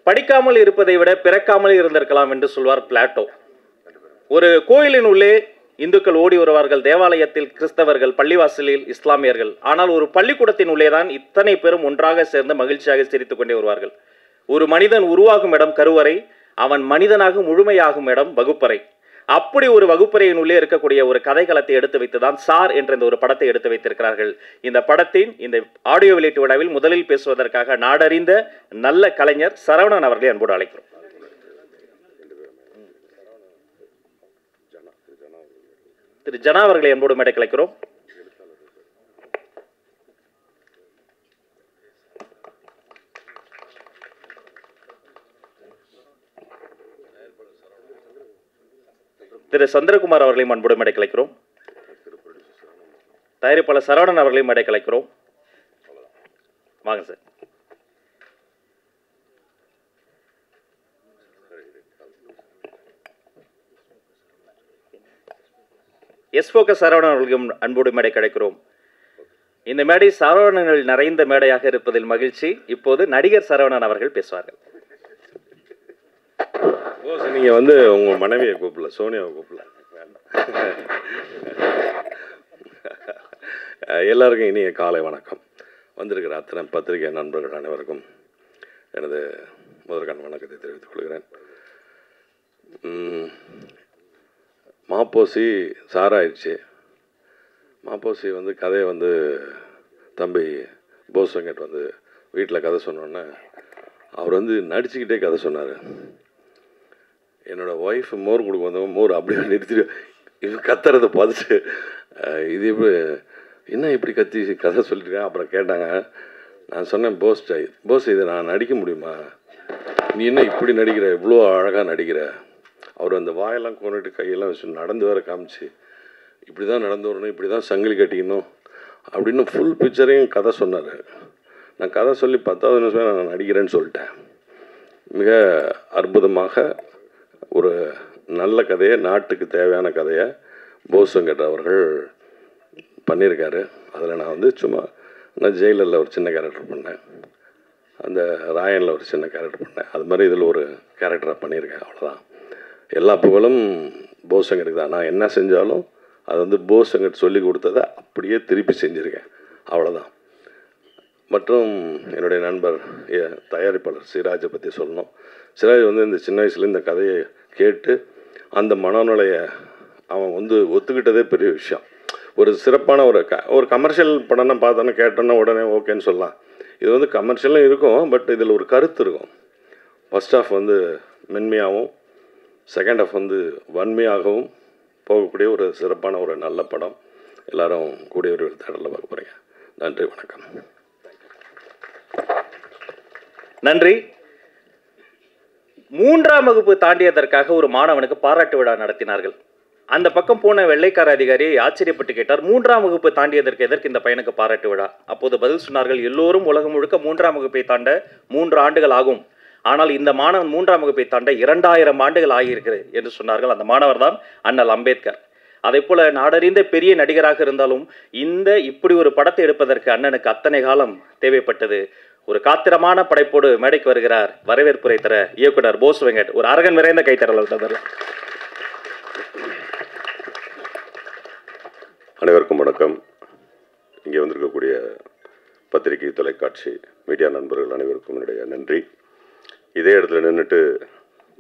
படிக்காமல் இருப்பதை விட பிறக்காமல் இருந்திருக்கலாம் என்று சொல்வார் பிளாட்டோ. ஒரு கோயிலின் உள்ளே இந்துக்கள் ஓடி வருவார்கள், தேவாலயத்தில் கிறிஸ்தவர்கள், பள்ளிவாசலில் இஸ்லாமியர்கள். ஆனால் ஒரு பள்ளிக்கூடத்தின் உள்ளேதான் இத்தனை பேரும் ஒன்றாக சேர்ந்து மகிழ்ச்சியாக சிரித்துக் கொண்டே வருவார்கள். ஒரு மனிதன் உருவாகும் இடம் கருவறை, அவன் மனிதனாக முழுமையாகும் இடம் வகுப்பறை. அப்படி ஒரு வகுப்பறையின் உள்ளே இருக்கக்கூடிய ஒரு கதைக்களத்தை எடுத்து வைத்துதான் சார் என்ற இந்த ஒரு படத்தை எடுத்து வைத்திருக்கிறார்கள். இந்த படத்தின் இந்த ஆடியோ வெளியீட்டு விழாவில் முதலில் பேசுவதற்காக நாடறிந்த நல்ல கலைஞர் சரவணன் அவர்களை அன்போடு அழைக்கிறோம். திரு ஜனா அவர்களை அன்போடு மேடை கலைக்கிறோம். திரு சந்திரகுமார் அவர்களையும் அன்போடு மேடை கலைக்கிறோம். தயாரிப்பாளர் சரவணன் அவர்களையும் மேடை கலைக்கிறோம். வாங்க சார். எஸ் ஃபோக்கஸ் சரவணன் அவர்களுக்கும் அன்போடு மேடை கிடைக்கிறோம். இந்த மேடை சரவணங்கள் நிறைந்த மேடையாக இருப்பதில் மகிழ்ச்சி. இப்போது நடிகர் சரவணன் அவர்கள் பேசுவார்கள். நீங்க வந்து உங்க மனைவியை கூப்பிடல, சோனியாவை கூப்பிடல. எல்லாருக்கும் இனிய காலை வணக்கம். வந்திருக்கிற அத்தனை பத்திரிகை நண்பர்கள் அனைவருக்கும் எனது முதற்கண் வணக்கத்தை தெரிவித்துக் கொள்கிறேன். மாப்போசி சாராயிடுச்சு. மாப்போசி வந்து கதையை வந்து தம்பி போஸ் வெங்கட் வந்து வீட்டில் கதை சொன்னோன்னே அவர் வந்து நடிச்சுக்கிட்டே கதை சொன்னார். என்னோடய ஒய்ஃப் மோர் கொடுக்க வந்தவங்க மோர் அப்படியே நிறுத்திட்டு இவன் கத்துறதை பார்த்துட்டு இது எப்படி என்ன இப்படி கத்தி கதை சொல்லியிருக்கேன். அப்புறம் கேட்டாங்க. நான் சொன்னேன், போஸ் இதை நான் நடிக்க முடியுமா, நீ என்ன இப்படி நடிக்கிற, இவ்வளோ அழகாக நடிக்கிற. அவர் அந்த வாயெல்லாம் கொண்டுட்டு கையெல்லாம் வச்சு நடந்து வர காமிச்சு இப்படி தான் நடந்து வரணும், இப்படி தான் சங்கிலி கட்டிக்கணும் அப்படின்னு ஃபுல் பிக்சரையும் கதை சொன்னார். நான் கதை சொல்லி 10வது நிமிஷம் நான் நடிக்கிறேன்னு சொல்லிட்டேன். மிக அற்புதமாக ஒரு நல்ல கதையை, நாட்டுக்கு தேவையான கதையை போஸ் வெங்கட் அவர்கள் பண்ணியிருக்காரு. அதில் நான் வந்து சும்மா நான் ஜெயிலரில் ஒரு சின்ன கேரக்டர் பண்ணேன், அந்த ராயனில் ஒரு சின்ன கேரக்டர் பண்ணேன். அது மாதிரி இதில் ஒரு கேரக்டராக பண்ணியிருக்கேன். அவ்வளோதான். எல்லா புகழும் போஸ் வெங்கட்டுக்கு தான். நான் என்ன செஞ்சாலும் அது வந்து போஸ் வெங்கட் சொல்லி கொடுத்ததை அப்படியே திருப்பி செஞ்சுருக்கேன். அவ்வளோதான். மற்றும் என்னுடைய நண்பர் தயாரிப்பாளர் சிராஜை பற்றி சொல்லணும். சிராஜ் வந்து இந்த சின்ன வயசுல இந்த கதையை கேட்டு அந்த மனநிலையை அவன் வந்து ஒத்துக்கிட்டதே பெரிய விஷயம். ஒரு சிறப்பான ஒரு கமர்ஷியல் படம்னா பார்த்தோன்னா கேட்டோன்னா உடனே ஓகேன்னு சொல்லலாம். இது வந்து கமர்ஷியலும் இருக்கும், பட் இதில் ஒரு கருத்து இருக்கும். ஃபர்ஸ்ட் ஹாஃப் வந்து மென்மையாகவும், செகண்ட் ஹாஃப் வந்து வன்மையாகவும் போகக்கூடிய ஒரு சிறப்பான ஒரு நல்ல படம். எல்லாரும் கூடிய ஒரு தேடலில் பார்க்க போகிறீங்க. நன்றி, வணக்கம். நன்றி. 3ஆம் வகுப்பு தாண்டியதற்காக ஒரு மாணவனுக்கு பாராட்டு விழா நடத்தினார்கள். அந்த பக்கம் போன வெள்ளைக்கார அதிகாரி ஆச்சரியப்பட்டு கேட்டார், 3ஆம் வகுப்பு தாண்டியதற்கு எதற்கு இந்த பையனுக்கு பாராட்டு விழா? அப்போது பதில் சொன்னார்கள், எல்லோரும் உலகம் முழுக்க 3ஆம் வகுப்பை தாண்ட 3 ஆண்டுகள் ஆகும். ஆனால் இந்த மாணவன் 3ஆம் வகுப்பை தாண்ட 2000 ஆண்டுகள் ஆகியிருக்கிறது என்று சொன்னார்கள். அந்த மாணவர் தான் அண்ணல் அம்பேத்கர். அதே போல நாடறிந்த பெரிய நடிகராக இருந்தாலும் இப்படி ஒரு படத்தை எடுப்பதற்கு அண்ணனுக்கு அத்தனை காலம் தேவைப்பட்டது. ஒரு காத்திரமான படைப்போடு மேடைக்கு வருகிறார் வரவேற்புரை தர இயக்குனர் போஸ் வெங்கட். ஒரு அரங்கன் நிறைந்த கைத்தறல். அனைவருக்கும் வணக்கம். இங்கே வந்திருக்கக்கூடிய பத்திரிகை, தொலைக்காட்சி, மீடியா நண்பர்கள் அனைவருக்கும் என்னுடைய நன்றி. இதே இடத்துல நின்றுட்டு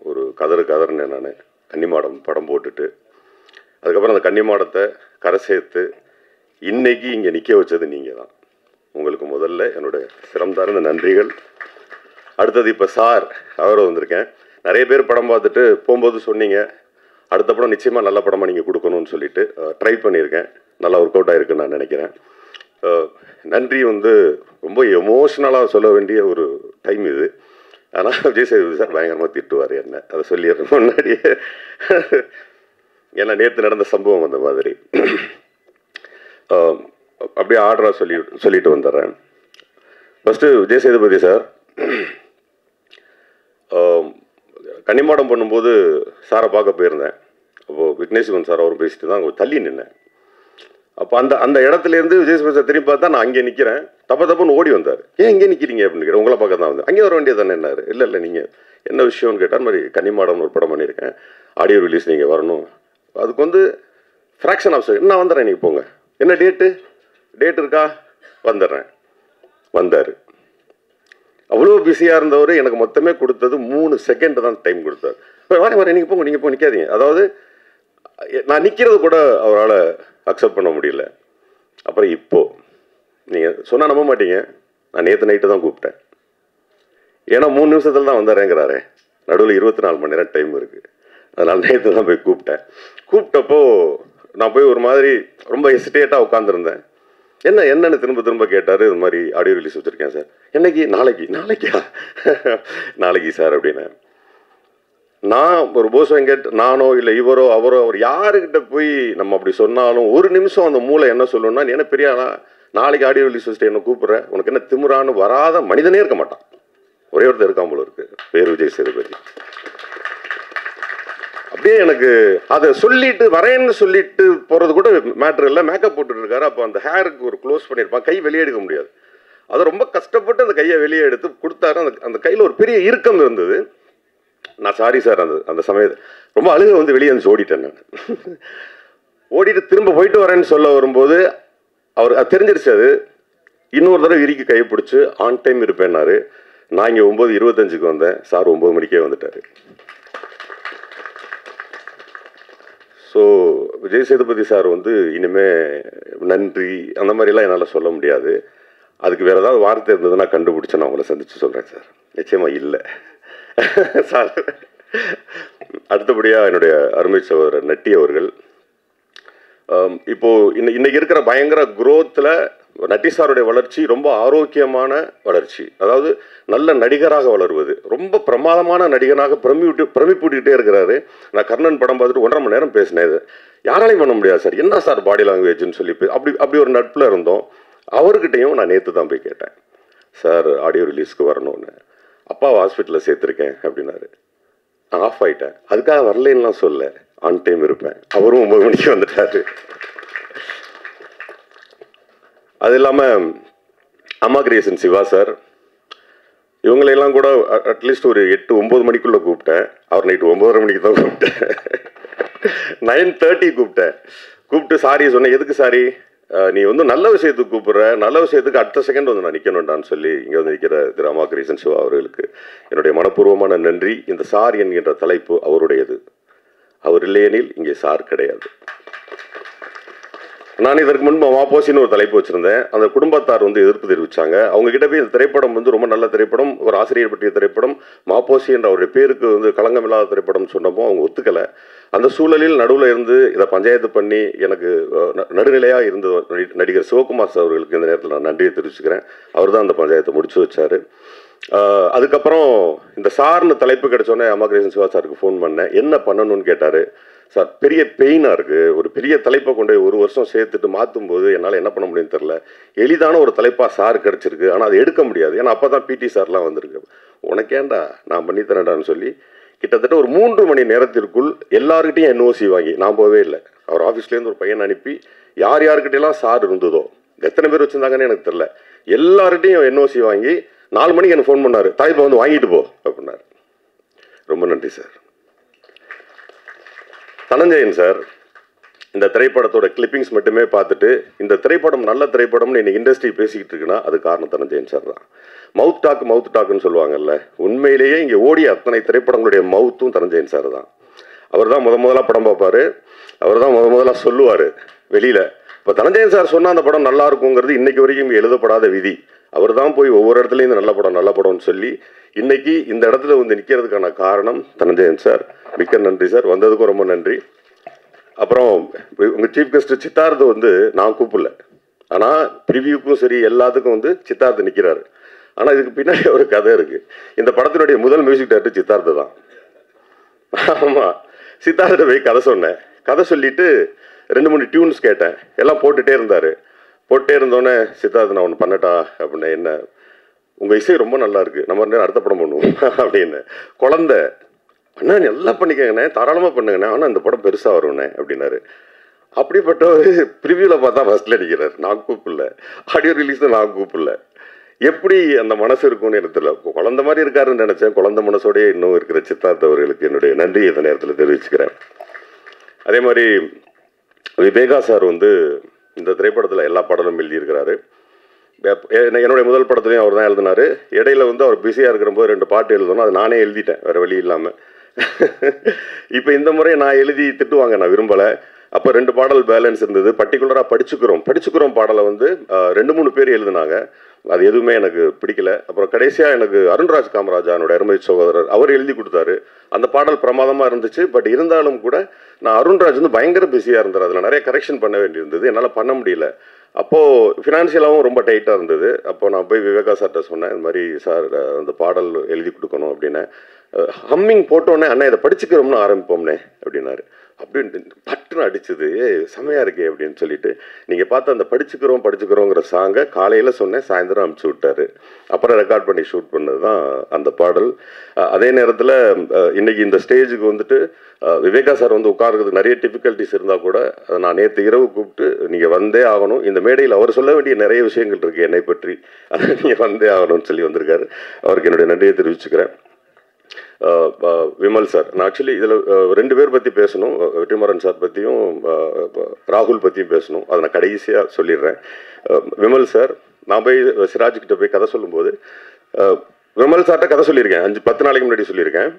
ஒரு கதறுன்னு நான் கன்னிமாடம் படம் போட்டுட்டு அதுக்கப்புறம் அந்த கன்னிமாடத்தை கரை சேர்த்து இன்னைக்கு இங்கே நிற்க வச்சது நீங்கள் தான். உங்களுக்கு முதல்ல என்னோடய சிறந்தார்ந்த நன்றிகள். அடுத்தது இப்போ சார் அவரை வந்திருக்கேன். நிறைய பேர் படம் பார்த்துட்டு போகும்போது சொன்னீங்க, அடுத்த படம் நிச்சயமாக நல்ல படமாக நீங்கள் கொடுக்கணும்னு சொல்லிட்டு ட்ரை பண்ணியிருக்கேன். நல்லா ஒர்க் அவுட் ஆகிருக்குன்னு நான் நினைக்கிறேன். நன்றி வந்து ரொம்ப எமோஷ்னலாக சொல்ல வேண்டிய ஒரு டைம் இது. ஆனால் விஜய் சேதுபதி சார் பயங்கரமாக திட்டுவார் என்ன, அதை சொல்லிடுறேன் முன்னாடியே. ஏன்னா நேற்று நடந்த சம்பவம் அந்த மாதிரி. அப்படியே ஆர்டராக சொல்லிட்டு வந்துடுறேன். ஃபஸ்ட்டு விஜய் சேதுபதி சார் கன்னிமாடம் பண்ணும்போது சாரை பார்க்க போயிருந்தேன். அப்போது விக்னேஸ்வரன் சார் அவரும் பேசிட்டு தான் அங்கே தள்ளி நின்னேன். அப்போ அந்த அந்த இடத்துலேருந்து விஜய் சேதுபதி சார் திரும்பி பார்த்தா நான் அங்கே நிற்கிறேன். தப்புன்னு ஓடி வந்தார். ஏன் இங்கே நிற்கிறீங்க அப்படின்னு கேட்டேன். உங்களை பக்கம் தான் வந்து அங்கே வர வேண்டியது தானே என்னாரு. இல்லை நீங்கள் என்ன விஷயம்னு கேட்டால் மாதிரி கன்னிமாடம் ஒரு படம் பண்ணியிருக்கேன், ஆடியோ ரிலீஸ் நீங்கள் வரணும், அதுக்கு வந்து ஃப்ராக்ஷன் ஆஃப் செகண்ட் நான் வந்துடுறேன், நீங்கள் போங்க. என்ன டேட் இருக்கா, வந்துடுறேன். வந்தார். அவ்வளோ பிஸியாக இருந்தவர் எனக்கு மொத்தமே கொடுத்தது 3 செகண்ட் தான் டைம் கொடுத்தார். வரேன் நீங்கள் போங்க நிற்காதீங்க. அதாவது நான் நிற்கிறது கூட அவரால் அக்செப்ட் பண்ண முடியல. அப்புறம் இப்போது நீங்கள் சொன்னால் நம்ப மாட்டீங்க, நான் நேற்று நைட்டு தான் கூப்பிட்டேன். ஏன்னா 3 நிமிஷத்தில் தான் வந்தாரேங்கிறாரு. நடுவில் 24 மணி நேரம் டைம் இருக்குது. அதனால் நேற்று தான் போய் கூப்பிட்டப்போ நான் போய் ஒரு மாதிரி ரொம்ப ஹெசிடேட்டாக உட்காந்துருந்தேன். என்னன்னு திரும்ப கேட்டார். இது மாதிரி ஆடியோ ரிலீஸ் வச்சுருக்கேன் சார். என்னைக்கு? நாளைக்கா நாளைக்கு சார் அப்படின்னு. நான் ஒரு போஸ் வெங்கட் நானோ இல்லை இவரோ அவரோ அவர் யாருக்கிட்ட போய் நம்ம அப்படி சொன்னாலும் ஒரு நிமிஷம் அந்த மூளை என்ன சொல்லணும்னா, நீ என்ன பெரிய நாளைக்கு ஆடியோ ரிலீஸ் வச்சுட்டு என்ன கூப்பிட்ற, உனக்கு என்ன திமிரான்னு வராத மனிதனே இருக்க மாட்டான். ஒரே ஒருத்தர் இருக்காம போல இருக்கு, பேர் விஜய் சேதுபதி. அப்படியே எனக்கு அதை சொல்லிட்டு வரேன்னு சொல்லிட்டு போகிறது கூட மேட்ரு இல்லை. மேக்கப் போட்டுட்டு இருக்காரு. அப்போ அந்த ஹேருக்கு ஒரு க்ளோஸ் பண்ணியிருப்பான், கை வெளியே எடுக்க முடியாது. அதை ரொம்ப கஷ்டப்பட்டு அந்த கையை வெளியே எடுத்து கொடுத்தாரு. அந்த கையில் ஒரு பெரிய இறுக்கம் இருந்தது. நான் சாரி சார் அந்த சமயத்தில் ரொம்ப அழுக வந்து வெளியே வந்து ஓடிட்டேன். நான் ஓடிட்டு திரும்ப போயிட்டு வரேன்னு சொல்ல வரும்போது அவர் அது தெரிஞ்சிருச்சு. அது இன்னொரு தடவை இறுக்கி கையை பிடிச்சி ஆன் டைம் இருப்பேன்னாரு. நான் இங்கே 9:25க்கு வந்தேன், சார் 9 மணிக்கே வந்துட்டார். ஸோ விஜய் சேதுபதி சார் வந்து இனிமேல் நன்றி அந்த மாதிரிலாம் என்னால் சொல்ல முடியாது. அதுக்கு வேறு ஏதாவது வார்த்தை இருந்ததுன்னா கண்டுபிடிச்சு நான் உங்களை சந்தித்து சொல்கிறேன் சார். நிச்சயமாக இல்லை சார். அடுத்தபடியாக என்னுடைய அருமை சகோதரர் நட்டி அவர்கள். இப்போது இன்னைக்கு இருக்கிற பயங்கர குரோத்தில் நட்டி சாருடைய வளர்ச்சி ரொம்ப ஆரோக்கியமான வளர்ச்சி. அதாவது நல்ல நடிகராக வளருவது, ரொம்ப பிரமாதமான நடிகனாக பிரமிப்பூட்டிக்கிட்டே இருக்கிறாரு. நான் கர்ணன் படம் பார்த்துட்டு 1.5 மணி நேரம் பேசினேன். இது யாராலையும் பண்ண முடியாது சார், என்ன சார் பாடி லாங்குவேஜ்னு சொல்லி அப்படி ஒரு நட்பில் இருந்தோம். அவர்கிட்டையும் நான் நேற்று தான் போய் கேட்டேன், சார் ஆடியோ ரிலீஸ்க்கு வரணும்னு. அப்பாவை ஹாஸ்பிட்டலில் சேர்த்துருக்கேன் அப்படின்னாரு. நான் ஆஃப் ஆகிட்டேன். அதுக்காக வரலன்னுலாம் சொல்ல, ஆன் டைம் இருப்பேன். அவரும் 9 மணிக்கு வந்துட்டாரு. அது இல்லாமல் அம்மா கிரியேஷன் சிவா சார், இவங்களையெல்லாம் கூட அட்லீஸ்ட் ஒரு 8-9 மணிக்குள்ளே கூப்பிட்டேன். அவர் நைட்டு 9:30 மணிக்கு தான் கூப்பிட்டேன். 9:30 கூப்பிட்டு சாரி சொன்னேன். எதுக்கு சாரி, நீ வந்து நல்ல விஷயத்துக்கு கூப்பிட்ற, நல்ல விஷயத்துக்கு அடுத்த செகண்ட் வந்து நான் நிற்கணும்டான்னு சொல்லி இங்கே வந்து நிற்கிற திரு அம்மா கிரியேஷன் சிவா அவர்களுக்கு என்னுடைய மனப்பூர்வமான நன்றி. இந்த சார் என்கின்ற தலைப்பு அவருடையது. அவர் இல்லையெனில் இங்கே சார் கிடையாது. நான் இதற்கு முன்பு மாப்போசின்னு ஒரு தலைப்பு வச்சுருந்தேன். அந்த குடும்பத்தார் வந்து எதிர்ப்பு தெரிவித்தாங்க. அவங்ககிட்ட போய் இந்த திரைப்படம் வந்து ரொம்ப நல்ல திரைப்படம், ஒரு ஆசிரியர் பற்றிய திரைப்படம், மாப்போசி என்ற அவருடைய பேருக்கு வந்து களங்கமில்லாத திரைப்படம் சொன்னப்போ அவங்க ஒத்துக்கலை. அந்த சூழலில் நடுவில் இருந்து இதை பஞ்சாயத்து பண்ணி எனக்கு நடுநிலையாக இருந்த நடிகர் சிவகுமார் சார் அவர்களுக்கு இந்த நேரத்தில் நான் நன்றியை தெரிவிச்சுக்கிறேன். அவர் தான் அந்த பஞ்சாயத்தை முடிச்சு வச்சார். அதுக்கப்புறம் இந்த சார்னு தலைப்பு கிடைச்சோன்னே அம்மா கிரியேஷன் சிவா சாருக்கு ஃபோன் பண்ணேன். என்ன பண்ணணும்னு கேட்டார். சார் பெரிய பெயினாக இருக்குது, ஒரு பெரிய தலைப்பை கொண்டு 1 வருஷம் சேர்த்துட்டு மாற்றும் போது என்னால் என்ன பண்ண முடியும்னு தெரில. எளிதான ஒரு தலைப்பாக சார் கிடச்சிருக்கு, ஆனால் அதை எடுக்க முடியாது. ஏன்னா அப்போ தான் பிடி சார்லாம் வந்திருக்கு. உனக்கேண்டா நான் பண்ணித்தரேன்டான்னு சொல்லி கிட்டத்தட்ட ஒரு 3 மணி நேரத்திற்குள் எல்லாருக்கிட்டையும் என்ஓசி வாங்கி, நான் போவே இல்லை, அவர் ஆஃபீஸ்லேருந்து ஒரு பையன் அனுப்பி யார்கிட்டையெல்லாம் சார் இருந்ததோ, எத்தனை பேர் வச்சுருந்தாங்கன்னு எனக்கு தெரில, எல்லார்கிட்டையும் என்ஓசி வாங்கி 4 மணிக்கு எனக்கு ஃபோன் பண்ணார். தலைப்பை வந்து வாங்கிட்டு போ அப்படின்னாரு. ரொம்ப நன்றி சார். தனஞ்சயன் சார் இந்த திரைப்படத்தோட கிளிப்பிங்ஸ் மட்டுமே பார்த்துட்டு இந்த திரைப்படம் நல்ல திரைப்படம்னு இன்னைக்கு இண்டஸ்ட்ரி பேசிக்கிட்டு இருக்குன்னா அது காரணம் தனஞ்சயன் சார் தான். மவுத் டாக்குன்னு சொல்லுவாங்கல்ல, உண்மையிலேயே இங்கே ஓடிய அத்தனை திரைப்படங்களுடைய மவுத்தும் தனஞ்சயன் சார் தான். அவர் தான் முதலாக படம் பார்ப்பார், அவர் தான் முதலாக சொல்லுவார் வெளியில். இப்போ தனஞ்சயன் சார் சொன்னால் அந்த படம் நல்லா இருக்குங்கிறது இன்னைக்கு வரைக்கும் எழுதப்படாத விதி. அவர் தான் போய் ஒவ்வொரு இடத்துலையும் இந்த நல்ல படம்னு சொல்லி இன்னைக்கு இந்த இடத்துல வந்து நிற்கிறதுக்கான காரணம் தனஞ்சயன் சார். மிக்க நன்றி சார், வந்ததுக்கும் ரொம்ப நன்றி. அப்புறம் உங்கள் சீஃப் கெஸ்ட் சித்தார்த்தை வந்து நான் கூப்பிடல, ஆனால் ப்ரிவியூக்கும் சரி எல்லாத்துக்கும் வந்து சித்தார்த்து நிற்கிறாரு. ஆனால் இதுக்கு பின்னாடி ஒரு கதை இருக்குது. இந்த படத்தினுடைய முதல் மியூசிக் டைரக்டர் சித்தார்த்து தான். ஆமாம், சித்தார்த்த போய் கதை சொன்னேன். கதை சொல்லிவிட்டு 2-3 டியூன்ஸ் கேட்டேன். எல்லாம் போட்டுகிட்டே இருந்தார். போட்டே இருந்தோடனே சித்தார்த்து நான் ஒன்று பண்ணட்டா அப்படின்னு, என்ன உங்கள் இசை ரொம்ப நல்லா இருக்குது, நம்ம அடுத்த படம் பண்ணுவோம் அப்படின்னு. குழந்தை அண்ணா நல்லா பண்ணிக்கங்கண்ணே, தாராளமாக பண்ணுங்கண்ணே, ஆனால் இந்த படம் பெருசாக வரும்ண்ணே அப்படின்னாரு. அப்படிப்பட்ட ஒரு ப்ரிவியூவில் பார்த்தா ஃபர்ஸ்ட்ல நிற்கிறார். நான் கூப்பிடல, ஆடியோ ரிலீஸில் நான் கூப்பிடல. எப்படி அந்த மனசு இருக்கும்னு எனக்கு தெரியல. குழந்தை மாதிரி இருக்காருன்னு நினச்சேன். குழந்தை மனசோடய இன்னும் இருக்கிற சித்தார்த் அவர்களுக்கு என்னுடைய நன்றி இந்த நேரத்தில் தெரிவிச்சுக்கிறேன். அதே மாதிரி விவேகா சார் வந்து இந்த திரைப்படத்தில் எல்லா பாடலும் எழுதியிருக்கிறாரு. என்னுடைய முதல் படத்துலையும் அவர் தான் எழுதினார். இடையில வந்து அவர் பிஸியாக இருக்கிறபோது 2 பாட்டு எழுதணும், அது நானே எழுதிட்டேன் வேறு வழி இல்லாமல். இப்போ இந்த முறை நான் எழுதி திட்டுவாங்க, நான் விரும்பலை. அப்போ 2 பாடல் பேலன்ஸ் இருந்தது. பர்டிகுலராக படிச்சுக்கிறோம் பாடலை வந்து 2-3 பேர் எழுதினாங்க. அது எதுவுமே எனக்கு பிடிக்கல. அப்புறம் கடைசியாக எனக்கு அருண்ராஜ் காமராஜா என்னோட அருமை சகோதரர் அவர் எழுதி கொடுத்தாரு. அந்த பாடல் பிரமாதமாக இருந்துச்சு. பட் இருந்தாலும் கூட நான் அருண்ராஜ் வந்து பயங்கர பிஸியாக இருந்தார். அதில் நிறைய கரெக்ஷன் பண்ண வேண்டியிருந்தது, என்னால் பண்ண முடியல. அப்போது ஃபினான்ஷியலாகவும் ரொம்ப டைட்டாக இருந்தது. அப்போது நான் போய் விவேகா சார்கிட்ட சொன்னேன், இந்த மாதிரி சார் அந்த பாடல் எழுதி கொடுக்கணும் அப்படின்னு. ஹம்மிங் போட்டோன்னே அண்ணா இதை படிச்சுக்கிறோம்னு ஆரம்பிப்போம்னே அப்படின்னாரு. அப்படின்னு பட்டுன்னு அடிச்சது, செமையாக இருக்கே அப்படின்னு சொல்லிட்டு நீங்கள் பார்த்து அந்த படிச்சுக்கிறோங்கிற சாங்கை காலையில் சொன்னேன், சாயந்தரம் அனுப்பிச்சி விட்டார். அப்புறம் ரெக்கார்ட் பண்ணி ஷூட் பண்ணது தான் அந்த பாடல். அதே நேரத்தில் இன்னைக்கு இந்த ஸ்டேஜுக்கு வந்துட்டு விவேகா சார் வந்து உட்கார்றதுக்கு நிறைய டிஃபிகல்ட்டிஸ் இருந்தால் கூட நான் நேற்று இரவு கூப்பிட்டு நீங்கள் வந்தே ஆகணும், இந்த மேடையில் அவர் சொல்ல வேண்டிய நிறைய விஷயங்கள் இருக்குது என்னை பற்றி, அதை நீங்கள் வந்தே ஆகணும்னு சொல்லி வந்திருக்காரு. அவருக்கு என்னுடைய நன்றியை தெரிவிச்சுக்கிறேன். விமல் சார், நான் ஆக்சுவலி இதில் 2 பேர் பற்றி பேசணும், வெற்றிமாறன் சார் பற்றியும் ராகுல் பற்றியும் பேசணும். அதை நான் கடைசியாக சொல்லிடுறேன். விமல் சார், நான் போய் சிராஜ்கிட்ட போய் கதை சொல்லும்போது விமல் சார்கிட்ட கதை சொல்லியிருக்கேன், 5-10 நாளைக்கு முன்னாடி சொல்லியிருக்கேன்.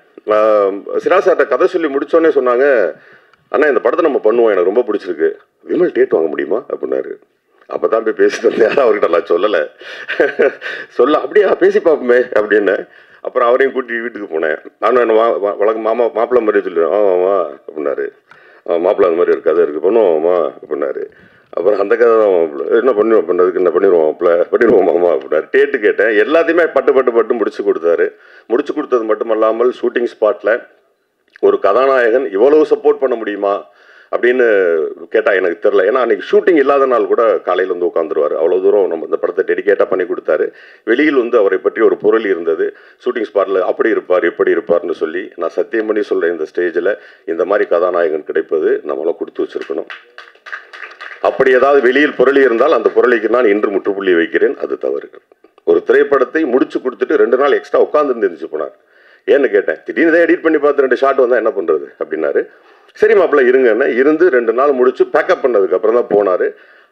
சிராஜ் சார்கிட்ட கதை சொல்லி முடித்தோடனே சொன்னாங்க, அண்ணா இந்த படத்தை நம்ம பண்ணுவோம், எனக்கு ரொம்ப பிடிச்சிருக்கு, விமல் டேட் வாங்க முடியுமா அப்படின்னாரு. அப்போ தான் போய் பேசிட்டு வந்தேன், அவர்கிட்ட நான் சொல்லலை. அப்படியா பேசி பார்ப்போமே அப்படின்னு. அப்புறம் அவரையும் கூட்டி வீட்டுக்கு போனேன். நானும் என்ன வழக்கு மாப்பிள்ளை மாதிரி சொல்லிடுவேன், ஆமாம்மா அப்படின்னாரு. மாப்பிள்ளை அந்த மாதிரி ஒரு கதை இருக்குது, பண்ணுவோம்மா அப்படின்னாரு. அப்புறம் அந்த கதை தான் என்ன பண்ணுவோம் பண்ணுறதுக்கு என்ன பண்ணிடுவோம் மாமா அப்படின்னாரு. டேட்டு கேட்டேன், எல்லாத்தையுமே பட்டு முடிச்சு கொடுத்தாரு. முடிச்சு கொடுத்தது மட்டுமல்லாமல் ஷூட்டிங் ஸ்பாட்டில் ஒரு கதாநாயகன் இவ்வளவு சப்போர்ட் பண்ண முடியுமா அப்படின்னு கேட்டால் எனக்கு தெரில. ஏன்னா அன்றைக்கி ஷூட்டிங் இல்லாத நாள் கூட காலையில் வந்து உட்காந்துருவார். அவ்வளோ தூரம் நம்ம இந்த படத்தை டெடிகேட்டாக பண்ணி கொடுத்தாரு. வெளியில் வந்து அவரை பற்றி ஒரு பொருள் இருந்தது. ஷூட்டிங் ஸ்பாட்டில் அப்படி இருப்பார் இப்படி இருப்பார்னு சொல்லி நான் சத்தியம் பண்ணி சொல்கிறேன், இந்த ஸ்டேஜில் இந்த மாதிரி கதாநாயகன் கிடைப்பது நம்மளாம் கொடுத்து வச்சுருக்கணும். அப்படி ஏதாவது வெளியில் பொருள் இருந்தால் அந்த பொருளைக்கு நான் இன்று முற்றுப்புள்ளி வைக்கிறேன், அது தவறு. ஒரு திரைப்படத்தை முடிச்சு கொடுத்துட்டு 2 நாள் எக்ஸ்ட்ரா உட்காந்துருந்து இருந்துச்சு போனார். ஏன்னு கேட்டேன், திடீர்னு தான் எடிட் பண்ணி பார்த்து 2 ஷாட் வந்தால் என்ன பண்ணுறது அப்படின்னாரு. சரி மாப்பிள்ள இருங்கன்னா இருந்து 2 நாள் முடிச்சு பேக்கப் பண்ணதுக்கு அப்புறம் தான் போனார்.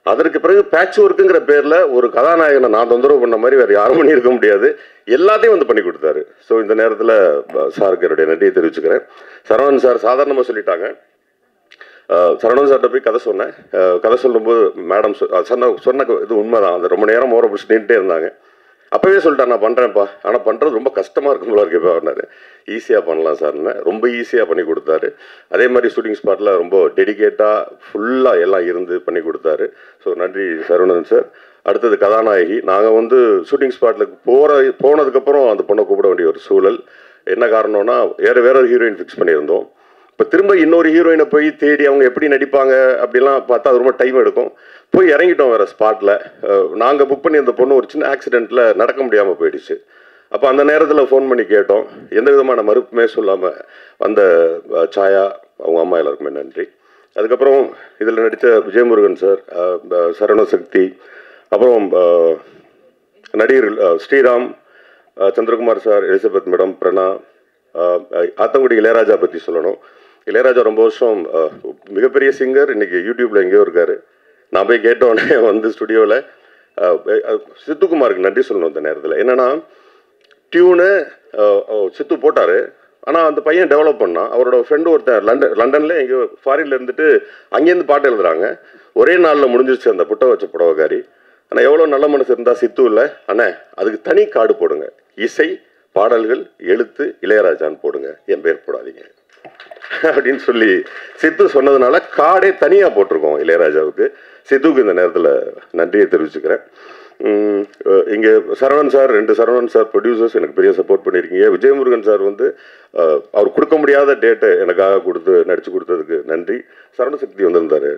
அதற்கு பிறகு பேட்ச் ஒர்க்குங்கிற பேரில் ஒரு கதாநாயகனை நான் தொந்தரவு பண்ண மாதிரி வேறு யாரும் பண்ணி இருக்க முடியாது, எல்லாத்தையும் வந்து பண்ணி கொடுத்தாரு. ஸோ இந்த நேரத்தில் சாருக்கு என்னுடைய நன்றியை தெரிவிச்சுக்கிறேன். சரவணன் சார் சாதாரணமாக சொல்லிட்டாங்க. சரவணன் சார்கிட்ட போய் கதை சொன்னேன். கதை சொல்லும்போது மேடம் சொன்ன இது உண்மைதான். அந்த ரொம்ப நேரம் ஓர பிடிச்சி நின்றுட்டே இருந்தாங்க. அப்போவே சொல்லிட்டேன், நான் பண்ணுறேன்ப்பா, ஆனால் பண்ணுறது ரொம்ப கஷ்டமாக இருக்கும் போல இருக்கேப்பா அப்படின்னாரு. ஈஸியாக பண்ணலாம் சார்னு ரொம்ப ஈஸியாக பண்ணி கொடுத்தாரு. அதே மாதிரி ஷூட்டிங் ஸ்பாட்டில் ரொம்ப டெடிகேட்டாக ஃபுல்லாக எல்லாம் இருந்து பண்ணி கொடுத்தாரு. ஸோ நன்றி சரவணன் சார். அடுத்தது கதாநாயகி. நாங்கள் வந்து ஷூட்டிங் ஸ்பாட்டில் போனதுக்கப்புறம் அந்த பொண்ணை கூப்பிட வேண்டிய ஒரு சூழல். என்ன காரணம்னா வேற ஒரு ஹீரோயின் ஃபிக்ஸ் பண்ணியிருந்தோம். இப்போ திரும்ப இன்னொரு ஹீரோயினை போய் தேடி அவங்க எப்படி நடிப்பாங்க அப்படிலாம் பார்த்தா அது ரொம்ப டைம் எடுக்கும். போய் இறங்கிட்டோம் வேறு ஸ்பாட்டில். நாங்கள் புக் பண்ணி அந்த பொண்ணு ஒரு சின்ன ஆக்சிடெண்ட்டில் நடக்க முடியாமல் போயிடுச்சு. அப்போ அந்த நேரத்தில் ஃபோன் பண்ணி கேட்டோம். எந்த விதமான மறுப்புமே சொல்லாமல் வந்த சாயா, அவங்க அம்மா எல்லாருக்குமே நன்றி. அதுக்கப்புறம் இதில் நடித்த விஜயமுருகன் சார், சரவணசக்தி, அப்புறம் நடிகர் Sriram, Chandrakumar sir, Elizabeth madam, Prana, Aathangudi Ilaiyaraaja பற்றி சொல்லணும். இளையராஜா ரொம்ப வருஷம் மிகப்பெரிய சிங்கர், இன்றைக்கி யூடியூப்பில் எங்கேயோ இருக்கார். நான் போய் கேட்டோடனே வந்து ஸ்டுடியோவில் சித்துக்குமாருக்கு நன்றி சொல்லணும். இந்த நேரத்தில் என்னென்னா, டியூனு சித்து போட்டார், ஆனால் அந்த பையன் டெவலப் பண்ணான். அவரோட ஃப்ரெண்டு ஒருத்தன் லண்டனில் எங்கேயோ ஃபாரினில் இருந்துட்டு அங்கேருந்து பாட்டு எழுதுறாங்க. ஒரே நாளில் முடிஞ்சிருச்சு அந்த புட்டை வச்ச புடவைக்காரி. ஆனால் எவ்வளோ நல்ல மனசு இருந்தால் சித்து இல்லை, அண்ணே அதுக்கு தனி கார்டு போடுங்க, இசை பாடல்கள் எழுத்து இளையராஜான்னு போடுங்க, என் பேர் போடாதீங்க அப்படின்னு சொல்லி சித்து சொன்னதுனால கார்டே தனியாக போட்டிருக்கோம் இளையராஜாவுக்கு. சித்துவுக்கு இந்த நேரத்தில் நன்றியை தெரிவிச்சுக்கிறேன். இங்கே Saravanan sir, 2 Saravanan sir producers எனக்கு பெரிய சப்போர்ட் பண்ணியிருக்கீங்க. விஜயமுருகன் சார் வந்து அவர் கொடுக்க முடியாத டேட்டை எனக்காக கொடுத்து நடித்து கொடுத்ததுக்கு நன்றி. சரவணசக்தி வந்திருந்தார்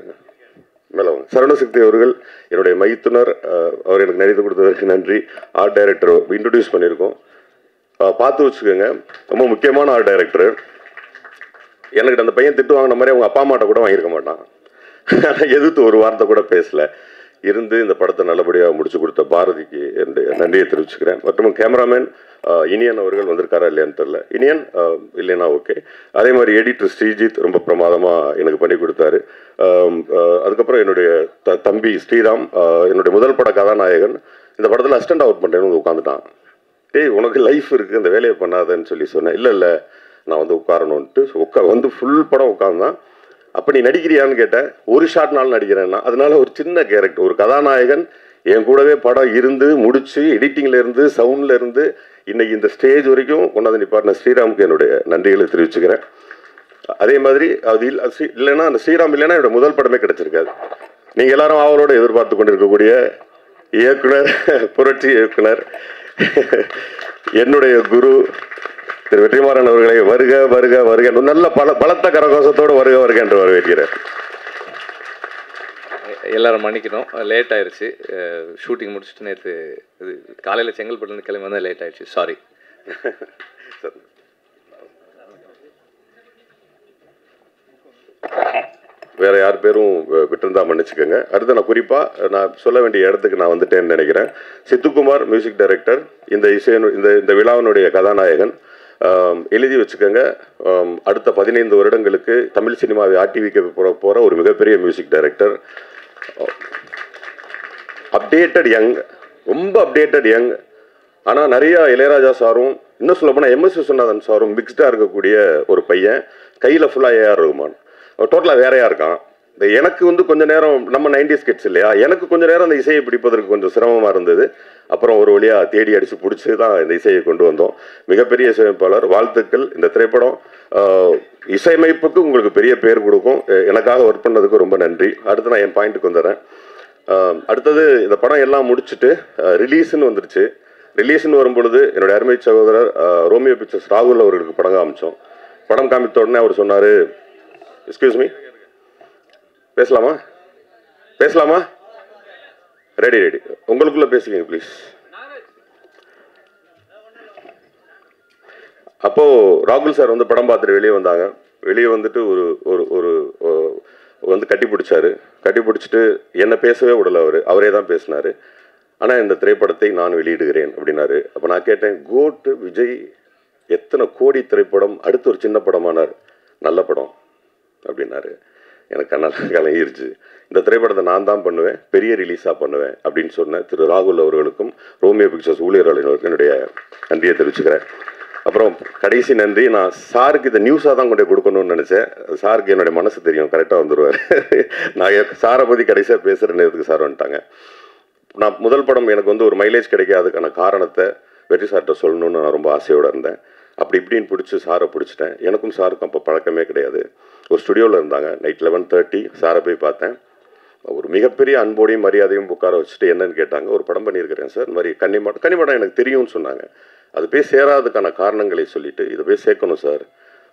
மேலே. சரவணசக்தி அவர்கள் என்னுடைய மைத்துனர், அவர் எனக்கு நடித்து கொடுத்ததற்கு நன்றி. ஆர்ட் டைரக்டர் இன்ட்ரடியூஸ் பண்ணியிருக்கோம், பார்த்து வச்சுக்கோங்க, ரொம்ப முக்கியமான ஆர்ட் டைரக்டர். எனக்கு அந்த பையன் திட்டு வாங்கின மாதிரி அவங்க அப்பா அம்மாட்ட கூட வாங்கியிருக்க மாட்டான். ஆனால் எதிர்த்து ஒரு வார்த்தை கூட பேசலை. இருந்து இந்த படத்தை நல்லபடியாக முடிச்சு கொடுத்த பாரதிக்கு என்னுடைய நன்றியை தெரிவிச்சுக்கிறேன். மற்றும் கேமராமேன் இனியன் அவர்கள் வந்திருக்காரா இல்லையான்னு தெரில. இனியன் இல்லைன்னா ஓகே. அதே மாதிரி எடிட்டர் ஸ்ரீஜித் ரொம்ப பிரமாதமாக எனக்கு பண்ணி கொடுத்தாரு. அதுக்கப்புறம் என்னுடைய தம்பி ஸ்ரீராம், என்னுடைய முதல் பட கதாநாயகன், இந்த படத்தில் அசிஸ்டண்ட் அவுட் பண்ணுறேன்னு உட்காந்துட்டான். டேய் உனக்கு லைஃப் இருக்குது, இந்த வேலையை பண்ணாதன்னு சொல்லி சொன்னேன். இல்லை நான் வந்து உட்காரணுன்ட்டு வந்து ஃபுல் படம் உட்காந்தான். அப்போ நீ நடிக்கிறியான்னு கேட்டேன். ஒரு ஷார்ட்னாலும் நடிக்கிறேன்னா. அதனால ஒரு சின்ன கேரக்டர், ஒரு கதாநாயகன் என் கூடவே படம் இருந்து முடிச்சு எடிட்டிங்லேருந்து சவுண்ட்லேருந்து இன்னைக்கு இந்த ஸ்டேஜ் வரைக்கும் கொண்டாந்து நிப்பாட்டின ஸ்ரீராமுக்கு என்னுடைய நன்றிகளை தெரிவிச்சுக்கிறேன். அதே மாதிரி அது இல்லைன்னா அந்த ஸ்ரீராம் இல்லைன்னா என்னோட முதல் படமே கிடைச்சிருக்காது. நீங்கள் எல்லாரும் அவரோட எதிர்பார்த்து கொண்டிருக்கக்கூடிய இயக்குனர், புரட்சி இயக்குனர், என்னுடைய குரு திரு வெற்றிமாறன் அவர்களை வருக வருக வருக நல்ல பலத்த கரகோஷத்தோடு வருக வருக என்று வரவேற்கிறேன். எல்லாரும் மன்னிக்கணும், லேட் ஆயிடுச்சு. ஷூட்டிங் முடிச்சுட்டு நேற்று இது காலையில் செங்கல்பட்டுலேருந்து கிளம்பி வந்தால் லேட் ஆயிடுச்சு, சாரி. வேற யார் பேரும் விட்டுருந்தா மன்னிச்சுக்கோங்க. அடுத்து நான் குறிப்பாக நான் சொல்ல வேண்டிய இடத்துக்கு நான் வந்துட்டேன்னு நினைக்கிறேன். சித்துக்குமார் மியூசிக் டைரக்டர், இந்த இந்த விழாவினுடைய கதாநாயகன். எழுதி வச்சுக்கோங்க, அடுத்த 15 வருடங்களுக்கு தமிழ் சினிமாவை ஆட்டி வைக்க போகிற ஒரு மிகப்பெரிய மியூசிக் டைரக்டர். அப்டேட்டட் யங், ரொம்ப அப்டேட்டட் யங். ஆனால் நிறைய இளையராஜா சாரும், இன்னும் சொல்ல போனால் எம்எஸ் விஸ்வநாதன் சாரும் மிக்ஸ்டாக இருக்கக்கூடிய ஒரு பையன். கையில் ஃபுல்லாக ஏஆர் ரகுமான், டோட்டலாக வேறையாக இருக்கான். எனக்கு வந்து கொஞ்சம் நேரம், நம்ம 90s கிட்ஸ் இல்லையா, எனக்கு கொஞ்சம் நேரம் அந்த இசையை பிடிப்பதற்கு கொஞ்சம் சிரமமாக இருந்தது. அப்புறம் ஒரு வழியாக தேடி அடித்து பிடிச்சி தான் இந்த இசையை கொண்டு வந்தோம். மிகப்பெரிய இசையமைப்பாளர், வாழ்த்துக்கள். இந்த திரைப்படம் இசையமைப்புக்கு உங்களுக்கு பெரிய பேர் கொடுக்கும். எனக்காக ஒர்க் பண்ணதுக்கு ரொம்ப நன்றி. அடுத்து நான் என் பாயிண்ட்டுக்கு வந்துடுறேன். அடுத்தது இந்த படம் எல்லாம் முடிச்சுட்டு ரிலீஸ்ன்னு வந்துருச்சு. ரிலீஸ்ன்னு வரும்பொழுது என்னுடைய அருமை சகோதரர் ரோமியோ பிக்சர்ஸ் ராகுல் அவர்களுக்கு படம் காமிச்சோம். படம் காமித்த உடனே அவர் சொன்னார், எக்ஸ்கியூஸ் மீ, பேசலாமா? ரெடி, உங்களுக்குள்ள பேசிக்கங்க ப்ளீஸ். அப்போ ராகுல் சார் வந்து படம் பார்த்துட்டு வெளியே வந்தாங்க. வெளியே வந்துட்டு ஒரு வந்து கட்டி பிடிச்சிட்டு என்ன பேசவே விடல. அவரே தான் பேசினாரு. ஆனால் இந்த திரைப்படத்தை நான் வெளியிடுகிறேன் அப்படின்னாரு. அப்போ நான் கேட்டேன், கோட் விஜய் எத்தனை கோடி திரைப்படம், அடுத்து ஒரு சின்ன படமானார், நல்ல படம் அப்படின்னாரு. எனக்கு கண்ணால் கலங்கிருச்சு. இந்த திரைப்படத்தை நான் தான் பண்ணுவேன், பெரிய ரிலீஸாக பண்ணுவேன் அப்படின்னு சொன்ன திரு ராகுல் அவர்களுக்கும் ரோமியோ பிக்சர்ஸ் ஊழியர்களுக்கும் என்னுடைய நன்றியை தெரிவிச்சுக்கிறேன். அப்புறம் கடைசி நன்றி, நான் சாருக்கு இதை நியூஸாக தான் கொண்டு கொடுக்கணும்னு நினச்சேன். சாருக்கு என்னுடைய மனசு தெரியும், கரெக்டாக வந்துடுவார். நான் சாரை பற்றி கடைசியாக பேசுகிற நேரத்துக்கு சார் வந்துட்டாங்க. நான் முதல் படம் எனக்கு வந்து ஒரு மைலேஜ் கிடைக்காதுக்கான காரணத்தை வெற்றி சார்கிட்ட சொல்லணும்னு நான் ரொம்ப ஆசையோடு இருந்தேன். அப்படி இப்படின்னு பிடிச்சி சாரை பிடிச்சிட்டேன். எனக்கும் சாருக்கும் அப்போ பழக்கமே கிடையாது. ஒரு ஸ்டுடியோவில் இருந்தாங்க. நைட் 11:30 சாரை போய் பார்த்தேன். ஒரு மிகப்பெரிய அன்போடையும் மரியாதையும் உட்கார வச்சுட்டு என்னன்னு கேட்டாங்க. ஒரு படம் பண்ணியிருக்கிறேன் சார், இந்த மாதிரி கன்னிமாடம் எனக்கு தெரியும்னு சொன்னாங்க. அது போய் சேராததுக்கான காரணங்களை சொல்லிவிட்டு, இதை போய் சேர்க்கணும் சார்,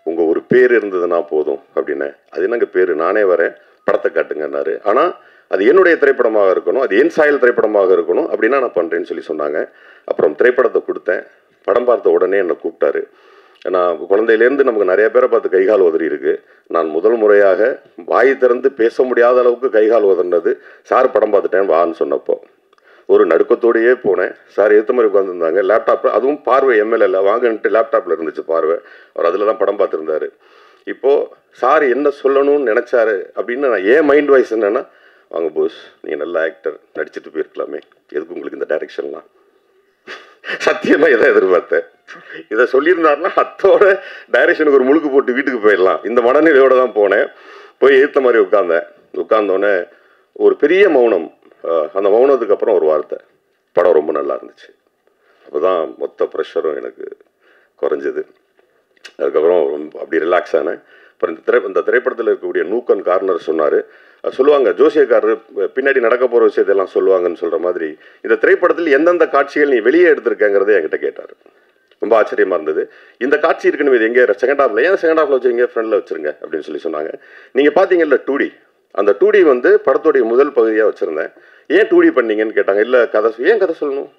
உங்கள் ஒரு பேர் இருந்ததுன்னா போதும் அப்படின்னு. அது என்னங்க பேர், நானே வரேன், படத்தை காட்டுங்கன்னாரு. ஆனால் அது என்னுடைய திரைப்படமாக இருக்கணும், அது என் சாயல் திரைப்படமாக இருக்கணும், அப்படின்னா நான் பண்ணுறேன்னு சொல்லி சொன்னாங்க. அப்புறம் திரைப்படத்தை கொடுத்தேன். படம் பார்த்த உடனே என்னை கூப்பிட்டாரு. நான் குழந்தையிலேருந்து நமக்கு நிறைய பேரை பார்த்து கைகால் உதறி இருக்கு. நான் முதல் முறையாக வாய் திறந்து பேச முடியாத அளவுக்கு கைகால் உதறினது சார் படம் பார்த்துட்டேன் வான்னு சொன்னப்போ. ஒரு நடுக்கத்தோடையே போனேன். சார் ஏற்ற மாதிரி உட்காந்துருந்தாங்க. லேப்டாப்பில், அதுவும் பார்வை எம்எல்ஏல வாங்கன்ட்டு லேப்டாப்பில் இருந்துச்சு பார்வை. அவர் அதில் தான் படம் பார்த்துருந்தாரு. இப்போது சார் என்ன சொல்லணும்னு நினச்சாரு அப்படின்னு நான் ஏன் மைண்ட் வாய்ஸ் என்னென்னா, வாங்க போஸ், நீங்கள் நல்ல ஆக்டர், நடிச்சுட்டு போயிருக்கலாமே, எதுக்கு உங்களுக்கு இந்த டைரக்ஷன்லாம், சத்தியமாக இதை எதிர்பார்த்தேன். இதை சொல்லியிருந்தாருன்னா அத்தோட டைரக்ஷனுக்கு ஒரு முழுக்கு போட்டு வீட்டுக்கு போயிடலாம். இந்த மனநிலையோடு தான் போனேன். போய் ஏற்ற மாதிரி உட்கார்ந்தோடனே ஒரு பெரிய மௌனம். அந்த மௌனத்துக்கு அப்புறம் ஒரு வார்த்தை, படம் ரொம்ப நல்லா இருந்துச்சு. அப்போ தான் மொத்த ப்ரெஷரும் எனக்கு குறைஞ்சது. அதுக்கப்புறம் ரொம்ப அப்படி ரிலாக்ஸ் ஆனேன். அப்புறம் இந்த திரைப்படத்தில் இருக்கக்கூடிய நூக்கன் கார்னர் சொன்னார். சொல்லுவாங்க ஜோசியக்காரர் பின்னாடி நடக்க போகிற விஷயத்தெல்லாம் சொல்லுவாங்கன்னு சொல்கிற மாதிரி, இந்த திரைப்படத்தில் எந்தெந்த காட்சிகள் நீ வெளியே எடுத்திருக்கேங்கிறத என்கிட்ட கேட்டார். ரொம்ப ஆச்சரியமாக இருந்தது. இந்த காட்சி இருக்குன்னு இது எங்கே செகண்ட் ஹாஃபில், ஏன் செகண்ட் ஹாஃபில் வச்சுருங்க, ஃப்ரண்டில் வச்சுருங்க அப்படின்னு சொல்லி சொன்னாங்க. நீங்கள் பார்த்தீங்கல்ல 2D, அந்த 2D வந்து படத்துடைய முதல் பகுதியாக வச்சுருந்தேன். ஏன் 2D பண்ணீங்கன்னு கேட்டாங்க. இல்லை கதை, ஏன் கதை சொல்லணும்,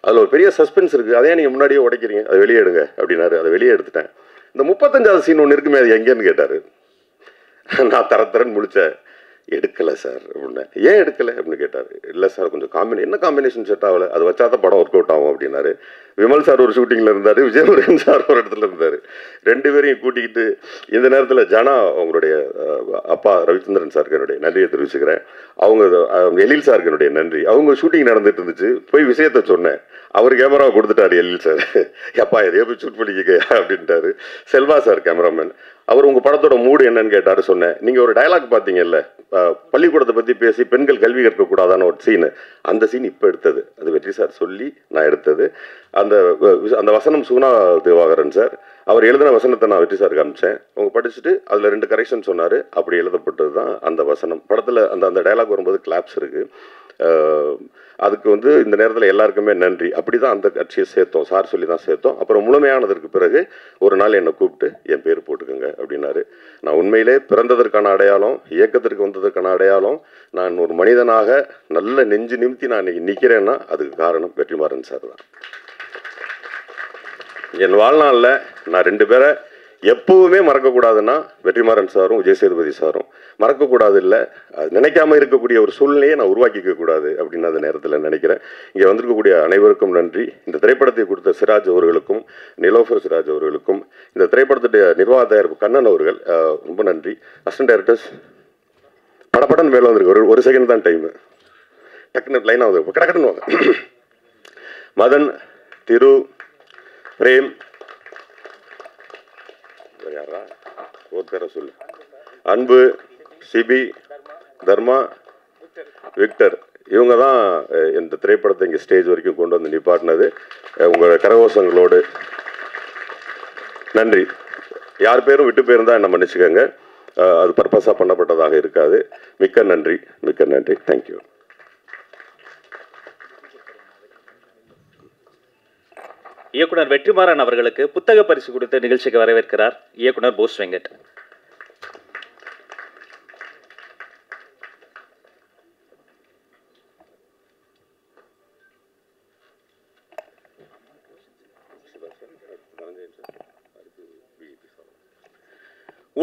அதில் ஒரு பெரிய சஸ்பென்ஸ் இருக்குது, அதே நீங்கள் முன்னாடியே உடைக்கிறீங்க, அதை வெளியே எடுங்க அப்படின்னாரு. அதை வெளியே எடுத்துட்டேன். இந்த 35வது சீன் ஒன்று இருக்குமே, அது எங்கேன்னு கேட்டார். நான் தரத்தரன்னு முடித்தேன். எடுக்கலை சார் அப்படின்னா. ஏன் எடுக்கலை அப்படின்னு கேட்டார். இல்லை சார் கொஞ்சம் என்ன காம்பினேஷன் செட் ஆகலை, அது வச்சா தான் படம் ஒர்க் அவுட் ஆகும் அப்படின்னாரு. விமல் சார் ஒரு ஷூட்டிங்கில் இருந்தார், விஜயமுருகன் சார் ஒரு இடத்துல இருந்தார். 2 பேரையும் கூட்டிக்கிட்டு இந்த நேரத்தில் ஜனா அவங்களுடைய அப்பா ரவிச்சந்திரன் சாருக்கு என்னுடைய நன்றியை தெரிவிச்சுக்கிறேன். அவங்க எழில் சாருக்கு என்னுடைய நன்றி. அவங்க ஷூட்டிங் நடந்துட்டு இருந்துச்சு, போய் விஷயத்த சொன்னேன். அவர் கேமரா கொடுத்துட்டாரு எழில் சார். எப்பா எதையோ போய் ஷூட் பண்ணிக்க அப்படின்ட்டாரு. செல்வா சார் கேமராமேன், அவர் உங்கள் படத்தோட மூடு என்னன்னு கேட்டார். சொன்னேன், நீங்கள் ஒரு டயலாக் பார்த்தீங்கல்ல, பள்ளிக்கூடத்தை பற்றி பேசி பெண்கள் கல்வி கற்கக்கூடாதான ஒரு சீனு, அந்த சீன் இப்போ எடுத்தது, அது வெற்றி சார் சொல்லி நான் எடுத்தது. அந்த வசனம் சுகுணா திவாகரன் சார் அவர் எழுதின வசனத்தை நான் வெற்றி சாருக்கு அனுப்பிச்சேன். அவங்க படிச்சுட்டு அதில் 2 கரெக்ஷன் சொன்னார். அப்படி எழுதப்பட்டது தான் அந்த வசனம். படத்தில் அந்த டயலாக் வரும்போது கிளாப்ஸ் இருக்குது. அதுக்கு இந்த நேரத்தில் எல்லாருக்குமே நன்றி. அப்படி தான் அந்த கட்சியை சேர்த்தோம், சார் சொல்லி தான் சேர்த்தோம். அப்புறம் முழுமையானதற்கு பிறகு ஒரு நாள் என்னை கூப்பிட்டு என் பேர் போட்டுக்கோங்க அப்படின்னாரு. நான் உண்மையிலே பிறந்ததற்கான அடையாளம், இயக்கத்திற்கு வந்ததற்கான அடையாளம், நான் ஒரு மனிதனாக நல்ல நெஞ்சு நிமித்தி நான் இன்னைக்கு நிற்கிறேன்னா அதுக்கு காரணம் வெற்றிமாறன் சார் தான். என் வாழ்நாளில் நான் 2 பேரை எப்பவுமே மறக்கக்கூடாதுன்னா வெற்றிமாறன் சாரும் விஜய் சேதுபதி சாரும். மறக்கக்கூடாது இல்லை, அது நினைக்காம இருக்கக்கூடிய ஒரு சூழ்நிலையை நான் உருவாக்கிக்க கூடாது அப்படின்னு அந்த நேரத்தில் நினைக்கிறேன். இங்கே வந்திருக்கக்கூடிய அனைவருக்கும் நன்றி. இந்த திரைப்படத்தை கொடுத்த சிராஜ் அவர்களுக்கும், நிலோஃபர் சிராஜ் அவர்களுக்கும், இந்த திரைப்படத்துடைய நிர்வாக தயாரிப்பு கண்ணன் அவர்கள் ரொம்ப நன்றி. அசிஸ்டன்ட் டைரக்டர்ஸ் படப்படன் மேலே வந்திருக்கு. ஒரு செகண்ட் தான் டைமு, டக்குன்னு லைனாக வந்து கடக்கடன்னு வாங்க. மதன், திரு, பிரேம், யாரா ஒரு பேரை சொல்லு, அன்பு, சிபி, தர்மா, விக்டர், இவங்க தான் இந்த திரைப்படத்தை இங்கே ஸ்டேஜ் வரைக்கும் கொண்டு வந்து நிப்பாட்டினது. உங்களோட கரகோஷங்களோடு நன்றி. யார் பேரும் விட்டு போயிருந்தால் என்ன மன்னிச்சுக்கோங்க, அது பர்பஸாக பண்ணப்பட்டதாக இருக்காது. மிக்க நன்றி, மிக்க நன்றி. தேங்க்யூ. இயக்குனர் வெற்றிமாறன் அவர்களுக்கு புத்தக பரிசு கொடுத்த நிகழ்ச்சிக்கு வரவேற்கிறார் இயக்குனர் போஸ் வெங்கட்.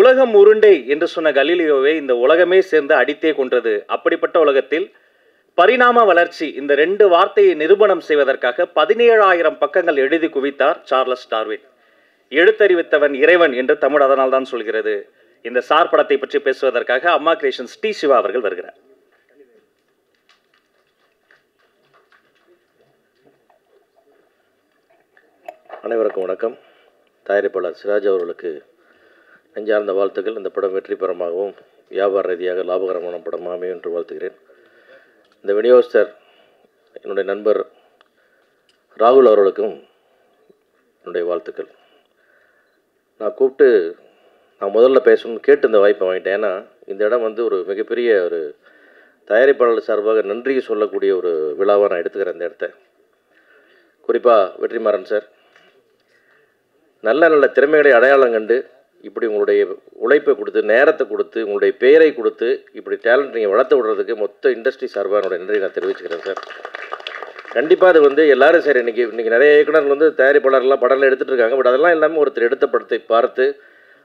உலகம் உருண்டை என்று சொன்ன கலீலியோவை இந்த உலகமே சேர்ந்து அடித்தே கொன்றது. அப்படிப்பட்ட உலகத்தில் பரிணாம வளர்ச்சி இந்த 2 வார்த்தையை நிரூபணம் செய்வதற்காக 17,000 பக்கங்கள் எழுதி குவித்தார் சார்லஸ் டார்வின். எழுத்தறிவித்தவன் இறைவன் என்று தமிழ் அதனால் தான் சொல்கிறது. இந்த சார் படத்தை பற்றி பேசுவதற்காக அம்மா கிரியேஷன்ஸ் டி சிவா அவர்கள் வருகிறார். அனைவருக்கும் வணக்கம். தயாரிப்பாளர் சிராஜ் அவர்களுக்கு நெஞ்சார்ந்த வாழ்த்துக்கள். இந்த படம் வெற்றி பெறமாகவும் வியாபார ரீதியாக லாபகரமான படமாக அமையும் என்று வாழ்த்துகிறேன். இந்த விநியோகஸ்தர் என்னுடைய நண்பர் ராகுல் அவர்களுக்கும் என்னுடைய வாழ்த்துக்கள். நான் முதல்ல பேசணும்னு கேட்டு இந்த வாய்ப்பை வாங்கிட்டேன். ஏன்னா இந்த இடம் ஒரு மிகப்பெரிய ஒரு தயாரிப்பாளர் சார்பாக நன்றி சொல்லக்கூடிய ஒரு விழாவாக நான் எடுத்துக்கிறேன் இந்த இடத்த. குறிப்பாக வெற்றிமாறன் சார் நல்ல நல்ல திறமைகளை அடையாளம் கண்டு இப்படி உங்களுடைய உழைப்பை கொடுத்து, நேரத்தை கொடுத்து, உங்களுடைய பெயரை கொடுத்து இப்படி டேலண்ட் நீங்கள் வளர்த்து விடுறதுக்கு மொத்த இண்டஸ்ட்ரி சார்பாக என்னோட நன்றி நான் தெரிவிச்சுக்கிறேன் சார். கண்டிப்பாக அது எல்லாரும் சார் இன்றைக்கி நிறைய இயக்குனர்கள் தயாரிப்பாளர்லாம் படம்லாம் எடுத்துகிட்டு இருக்காங்க. பட் அதெல்லாம் இல்லாமல் ஒருத்தர் எடுத்த படத்தை பார்த்து